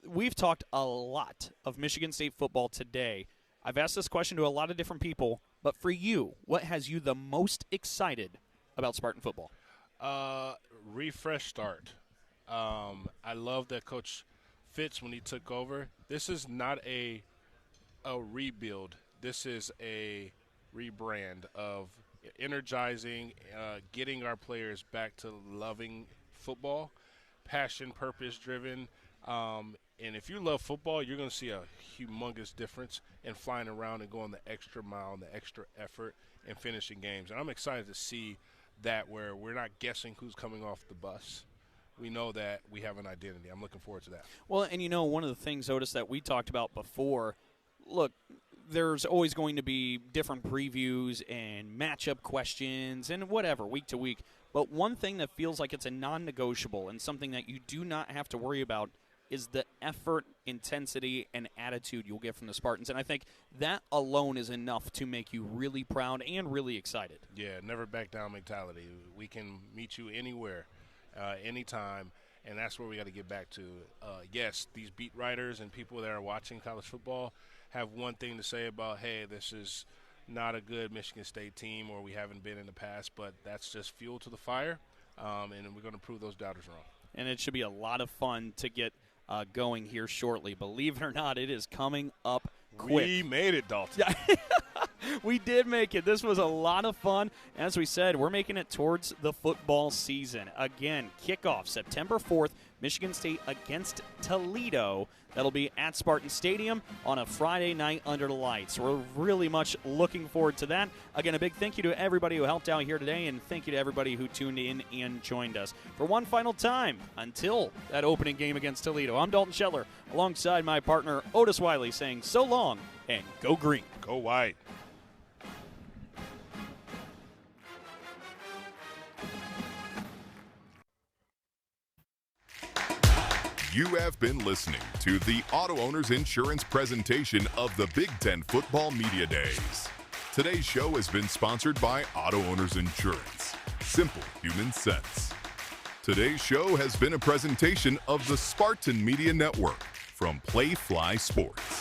We've talked a lot of Michigan State football today. I've asked this question to a lot of different people, but for you, what has you the most excited about Spartan football? Refresh start. I love that Coach Fitz, when he took over, this is not a rebuild. This is a rebrand of energizing, getting our players back to loving football, passion, purpose-driven. And if you love football, you're going to see a humongous difference in flying around and going the extra mile and the extra effort and finishing games. And I'm excited to see that where we're not guessing who's coming off the bus. We know that we have an identity. I'm looking forward to that. Well, and you know, one of the things, Otis, that we talked about before, look, there's always going to be different previews and matchup questions and whatever week to week. But one thing that feels like it's a non-negotiable and something that you do not have to worry about is the effort, intensity, and attitude you'll get from the Spartans. And I think that alone is enough to make you really proud and really excited. Yeah, never back down mentality. We can meet you anywhere, anytime, and that's where we got to get back to. Yes, these beat writers and people that are watching college football have one thing to say about, hey, this is not a good Michigan State team or we haven't been in the past, but that's just fuel to the fire. and we're going to prove those doubters wrong. And it should be a lot of fun to get going here shortly. Believe it or not, it is coming up quick. We made it, Dalton. We did make it. This was a lot of fun. As we said, we're making it towards the football season. Again, kickoff September 4th, Michigan State against Toledo. That'll be at Spartan Stadium on a Friday night under the lights. We're really much looking forward to that. Again, a big thank you to everybody who helped out here today, and thank you to everybody who tuned in and joined us. For one final time, until that opening game against Toledo, I'm Dalton Shetler, alongside my partner Otis Wiley, saying so long and go green. Go white. You have been listening to the Auto Owners Insurance presentation of the Big Ten Football Media Days. Today's show has been sponsored by Auto Owners Insurance. Simple human sense. Today's show has been a presentation of the Spartan Media Network from Playfly Sports.